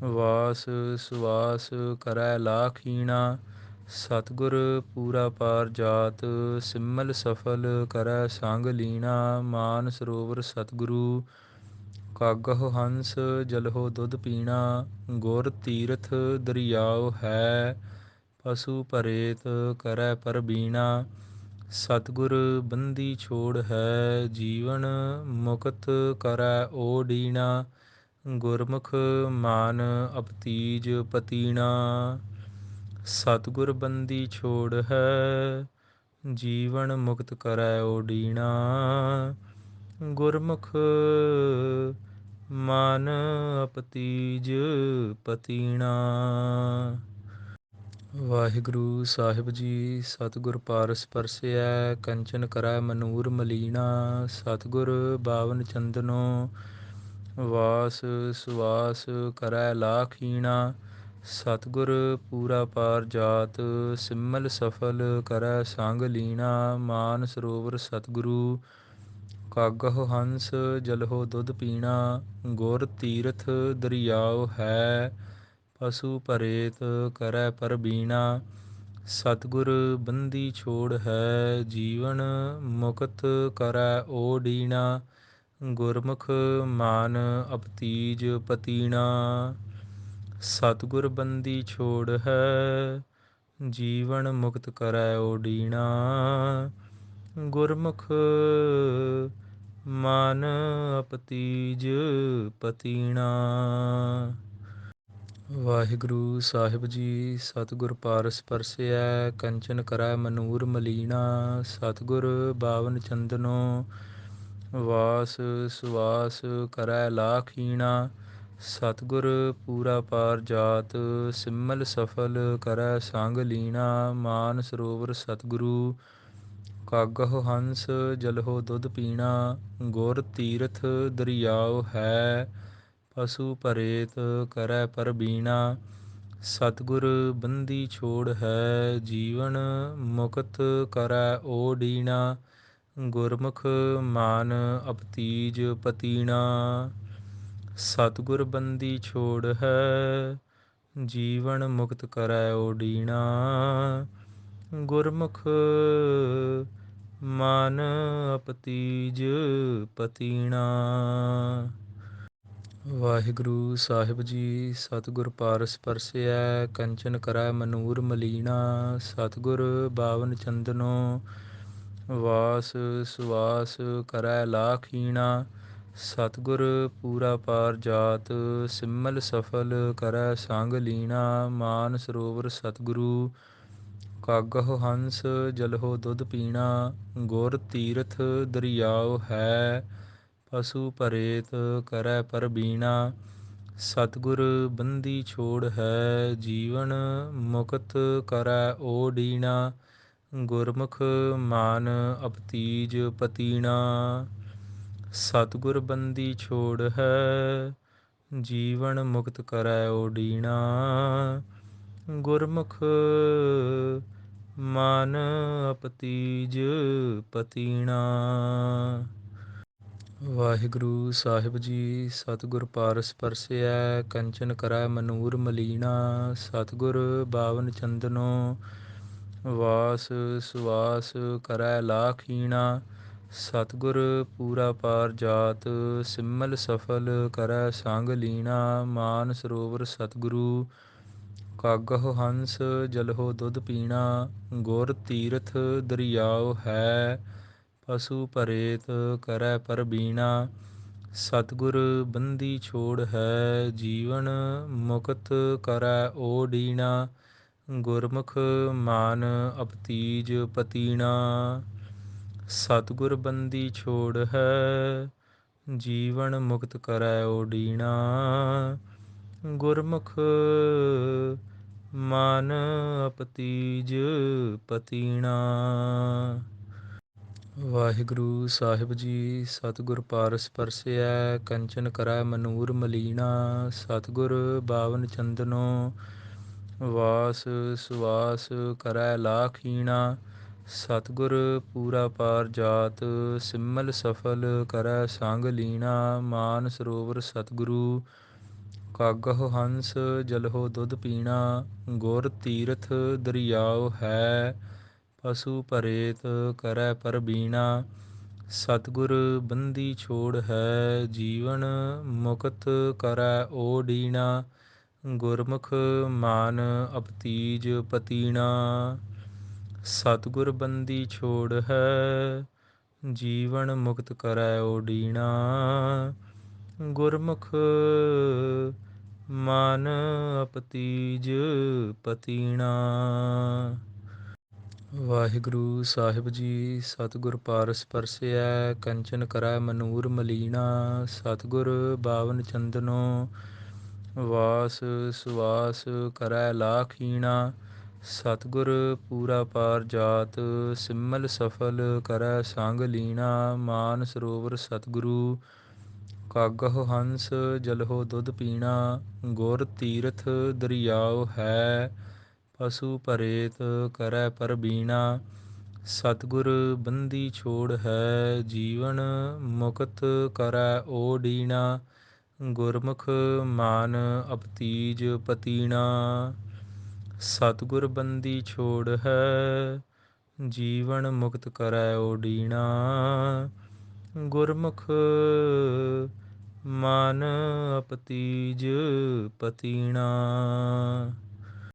ਵਾਸ ਸੁਵਾਸ ਕਰੈ ਲਾਖੀਣਾ। ਸਤਿਗੁਰ ਪੂਰਾ ਪਾਰ ਜਾਤ, ਸਿਮਲ ਸਫਲ ਕਰੈ ਸੰਗ ਲੀਣਾ। ਮਾਨ ਸਰੋਵਰ ਸਤਿਗੁਰੂ, ਕਾਗਹ ਹੰਸ ਜਲਹੁ ਦੁੱਧ ਪੀਣਾ। ਗੁਰ ਤੀਰਥ ਦਰਿਆਉ ਹੈ, ਪਸੂ ਭਰੇਤ ਕਰੈ ਪਰਬੀਣਾ। ਸਤਿਗੁਰ ਬੰਦੀ ਛੋੜ ਹੈ, ਜੀਵਨ ਮੁਕਤ ਕਰੈ ਓਡੀਣਾ। ਗੁਰਮੁਖ ਮਾਨ ਅਪਤੀਜ ਪਤੀਣਾ। ਸਤਿਗੁਰ ਬੰਦੀ ਛੋੜ ਹੈ, ਜੀਵਨ ਮੁਕਤ ਕਰੈ ਓਡੀਣਾ। ਗੁਰਮੁਖ ਮਨ ਅਪਤੀਜ ਪਤੀਣਾ। ਵਾਹਿਗੁਰੂ ਸਾਹਿਬ ਜੀ। ਸਤਿਗੁਰ ਪਾਰਸ ਪਰਸਿਐ, ਕੰਚਨ ਕਰੈ ਮਨੂਰ ਮਲੀਣਾ। ਸਤਿਗੁਰ ਬਾਵਨ ਚੰਦਨੋ, ਵਾਸ ਸੁਵਾਸ ਕਰੈ ਲਾਖੀਣਾ। ਸਤਿਗੁਰ ਪੂਰਾ ਪਾਰ ਜਾਤ, ਸਿਮਲ ਸਫਲ ਕਰੈ ਸੰਗ ਲੀਣਾ। ਮਾਨ ਸਰੋਵਰ ਸਤਿਗੁਰੂ, ਕਾਗਹ ਹੰਸ ਜਲਹੁ ਦੁੱਧ ਪੀਣਾ। ਗੁਰ ਤੀਰਥ ਦਰਿਆਉ ਹੈ, ਪਸੂ ਭਰੇਤ ਕਰੈ ਪਰਬੀਣਾ। ਸਤਿਗੁਰ ਬੰਦੀ ਛੋੜ ਹੈ, ਜੀਵਨ ਮੁਕਤ ਕਰੈ ਓਡੀਣਾ। ਗੁਰਮੁਖ ਮਾਨ ਅਪਤੀਜ ਪਤੀਣਾ। ਸਤਿਗੁਰ ਬੰਦੀ ਛੋੜ ਹੈ, ਜੀਵਨ ਮੁਕਤ ਕਰੈ ਓਡੀਣਾ। ਗੁਰਮੁਖ ਮਨ ਅਪਤੀਜ ਪਤੀਣਾ। ਵਾਹਿਗੁਰੂ ਸਾਹਿਬ ਜੀ। ਸਤਿਗੁਰ ਪਾਰਸ ਪਰਸਿਐ, ਕੰਚਨ ਕਰੈ ਮਨੂਰ ਮਲੀਣਾ। ਸਤਿਗੁਰ ਬਾਵਨ ਚੰਦਨੋ, ਵਾਸ ਸੁਵਾਸ ਕਰੈ ਲਾਖੀਣਾ। ਸਤਿਗੁਰ ਪੂਰਾ ਪਾਰ ਜਾਤ, ਸਿਮਲ ਸਫਲ ਕਰੈ ਸੰਗ ਲੀਣਾ। ਮਾਨ ਸਰੋਵਰ ਸਤਿਗੁਰੂ, ਕਾਗਹ ਹੰਸ ਜਲਹੁ ਦੁੱਧ ਪੀਣਾ, ਗੁਰ ਤੀਰਥ ਦਰਿਆਉ ਹੈ। ਪਸੂ ਪਰੇਤ ਕਰੈ ਪਰਬੀਣਾ, ਸਤਿਗੁਰ ਬੰਦੀ ਛੋੜ ਹੈ। ਜੀਵਨ ਮੁਕਤ ਕਰੈ ਓਡੀਣਾ, ਗੁਰਮੁਖ ਮਾਨ ਅਪਤੀਜ ਪਤੀਣਾ। ਸਤਿਗੁਰ ਬੰਦੀ ਛੋੜ ਹੈ, ਜੀਵਨ ਮੁਕਤ ਕਰੈ ਓਡੀਣਾ, ਗੁਰਮੁਖ ਮਨ ਅਪਤੀਜ ਪਤੀਣਾ। ਵਾਹਿਗੁਰੂ ਸਾਹਿਬ ਜੀ। ਸਤਿਗੁਰ ਪਾਰਸ ਪਰਸਿਐ, ਕੰਚਨ ਕਰੈ ਮਨੂਰ ਮਲੀਣਾ। ਸਤਿਗੁਰ ਬਾਵਨ ਚੰਦਨੋ, ਵਾਸ ਸੁਵਾਸ ਕਰੈ ਲਾਖੀਣਾ। ਸਤਿਗੁਰ ਪੂਰਾ ਪਾਰ ਜਾਤ, ਸਿਮਲ ਸਫਲ ਕਰੈ ਸੰਗ ਲੀਣਾ। ਮਾਨ ਸਰੋਵਰ ਸਤਿਗੁਰੂ, ਕਾਗਹ ਹੰਸ ਜਲਹੁ ਦੁੱਧ ਪੀਣਾ। ਗੁਰ ਤੀਰਥ ਦਰਿਆਉ ਹੈ, ਪਸੂ ਪਰੇਤ ਕਰੈ ਪਰਬੀਣਾ। ਸਤਿਗੁਰ ਬੰਦੀ ਛੋੜ ਹੈ, ਜੀਵਨ ਮੁਕਤ ਕਰੈ ਓਡੀਣਾ। ਗੁਰਮੁਖ ਮਾਨ ਅਪਤੀਜ ਪਤੀਣਾ। ਸਤਿਗੁਰ ਬੰਦੀ ਛੋੜ ਹੈ, ਜੀਵਨ ਮੁਕਤ ਕਰੈ ਓਡੀਣਾ। ਗੁਰਮੁਖ ਮਨ ਅਪਤੀਜ ਪਤੀਣਾ। ਵਾਹਿਗੁਰੂ ਸਾਹਿਬ ਜੀ। ਸਤਿਗੁਰ ਪਾਰਸ ਪਰਸਿਐ, ਕੰਚਨ ਕਰੈ ਮਨੂਰ ਮਲੀਣਾ। ਸਤਿਗੁਰ ਬਾਵਨ ਚੰਦਨੋ, ਵਾਸ ਸੁਵਾਸ ਕਰੈ ਲਾਖੀਣਾ। ਸਤਿਗੁਰ ਪੂਰਾ ਪਾਰ ਜਾਤ, ਸਿਮਲ ਸਫਲ ਕਰੈ ਸੰਗ ਲੀਣਾ। ਮਾਨ ਸਰੋਵਰ ਸਤਿਗੁਰੂ, ਕਾਗਹ ਹੰਸ ਜਲਹੁ ਦੁੱਧ ਪੀਣਾ। ਗੁਰ ਤੀਰਥ ਦਰਿਆਉ ਹੈ, ਪਸੂ ਪਰੇਤ ਕਰੈ ਪਰਬੀਣਾ। ਸਤਿਗੁਰ ਬੰਦੀ ਛੋੜ ਹੈ, ਜੀਵਨ ਮੁਕਤ ਕਰੈ ਓਡੀਣਾ। ਗੁਰਮੁਖ ਮਾਨ ਅਪਤੀਜ ਪਤੀਣਾ। ਸਤਿਗੁਰ ਬੰਦੀ ਛੋੜ ਹੈ, ਜੀਵਨ ਮੁਕਤ ਕਰੈ ਓਡੀਣਾ। ਗੁਰਮੁਖ ਮਨ ਅਪਤੀਜ ਪਤੀਣਾ। ਵਾਹਿਗੁਰੂ ਸਾਹਿਬ ਜੀ। ਸਤਿਗੁਰ ਪਾਰਸ ਪਰਸਿਐ, ਕੰਚਨ ਕਰੈ ਮਨੂਰ ਮਲੀਣਾ। ਸਤਿਗੁਰ ਬਾਵਨ ਚੰਦਨੋ, ਵਾਸ ਸੁਵਾਸ ਕਰੈ ਲਾਖੀਣਾ। ਸਤਿਗੁਰ ਪੂਰਾ ਪਾਰ ਜਾਤ, ਸਿਮਲ ਸਫਲ ਕਰੈ ਸੰਗ ਲੀਣਾ। ਮਾਨ ਸਰੋਵਰ ਸਤਿਗੁਰੂ, ਕਾਗਹ ਹੰਸ ਜਲਹੁ ਦੁੱਧ ਪੀਣਾ। ਗੁਰ ਤੀਰਥ ਦਰਿਆਉ ਹੈ, ਪਸੂ ਪਰੇਤ ਕਰੈ ਪਰਬੀਣਾ। ਸਤਿਗੁਰ ਬੰਦੀ ਛੋੜ ਹੈ, ਜੀਵਨ ਮੁਕਤ ਕਰੈ ਓਡੀਣਾ। ਗੁਰਮੁਖ ਮਾਨ ਅਪਤੀਜ ਪਤੀਣਾ। ਸਤਿਗੁਰ ਬੰਦੀ ਛੋੜ ਹੈ, ਜੀਵਨ ਮੁਕਤ ਕਰੈ ਓਡੀਣਾ। ਗੁਰਮੁਖ ਮਨ ਅਪਤੀਜ ਪਤੀਣਾ। ਵਾਹਿਗੁਰੂ ਸਾਹਿਬ ਜੀ। ਸਤਿਗੁਰ ਪਾਰਸ ਪਰਸਿਐ, ਕੰਚਨ ਕਰੈ ਮਨੂਰ ਮਲੀਣਾ। ਸਤਿਗੁਰ ਬਾਵਨ ਚੰਦਨੋ, ਵਾਸ ਸੁਵਾਸ ਕਰੈ ਲਾਖੀਣਾ। ਸਤਿਗੁਰ ਪੂਰਾ ਪਾਰ ਜਾਤ, ਸਿਮਲ ਸਫਲ ਕਰੈ ਸੰਗ ਲੀਣਾ। ਮਾਨ ਸਰੋਵਰ ਸਤਿਗੁਰੂ, ਕਾਗਹ ਹੰਸ ਜਲਹੁ ਦੁੱਧ ਪੀਣਾ। ਗੁਰ ਤੀਰਥ ਦਰਿਆਉ ਹੈ, ਪਸੂ ਪਰੇਤ ਕਰੈ ਪਰਬੀਣਾ। ਸਤਿਗੁਰ ਬੰਦੀ ਛੋੜ ਹੈ, ਜੀਵਨ ਮੁਕਤ ਕਰੈ ਓਡੀਣਾ। ਗੁਰਮੁਖ ਮਨ ਅਪਤੀਜ ਪਤੀਣਾ। ਵਾਹਿਗੁਰੂ ਸਾਹਿਬ ਜੀ। ਸਤਿਗੁਰ ਪਾਰਸ ਪਰਸਿਐ, ਕੰਚਨ ਕਰੈ ਮਨੂਰ ਮਲੀਣਾ। ਸਤਿਗੁਰ ਬਾਵਨ ਚੰਦਨੋ, ਵਾਸ ਸੁਵਾਸ ਕਰੈ ਲਾਖੀਣਾ। ਸਤਿਗੁਰ ਪੂਰਾ ਪਾਰ ਜਾਤ, ਸਿਮਲ ਸਫਲ ਕਰੈ ਸੰਗ ਲੀਣਾ। ਮਾਨ ਸਰੋਵਰ ਸਤਿਗੁਰੂ, ਕਾਗਹ ਹੰਸ ਜਲਹੁ ਦੁੱਧ ਪੀਣਾ। ਗੁਰ ਤੀਰਥ ਦਰਿਆਉ ਹੈ, ਪਸੂ ਪਰੇਤ ਕਰੈ ਪਰਬੀਣਾ। ਸਤਿਗੁਰ ਬੰਦੀ ਛੋੜ ਹੈ, ਜੀਵਨ ਮੁਕਤ ਕਰੈ ਓਡੀਣਾ। ਗੁਰਮੁਖ ਮਾਨ ਅਪਤੀਜ ਪਤੀਣਾ। ਸਤਿਗੁਰ ਬੰਦੀ ਛੋੜ ਹੈ, ਜੀਵਨ ਮੁਕਤ ਕਰੈ ਓਡੀਣਾ। ਗੁਰਮੁਖ ਮਨ ਅਪਤੀਜ ਪਤੀਣਾ।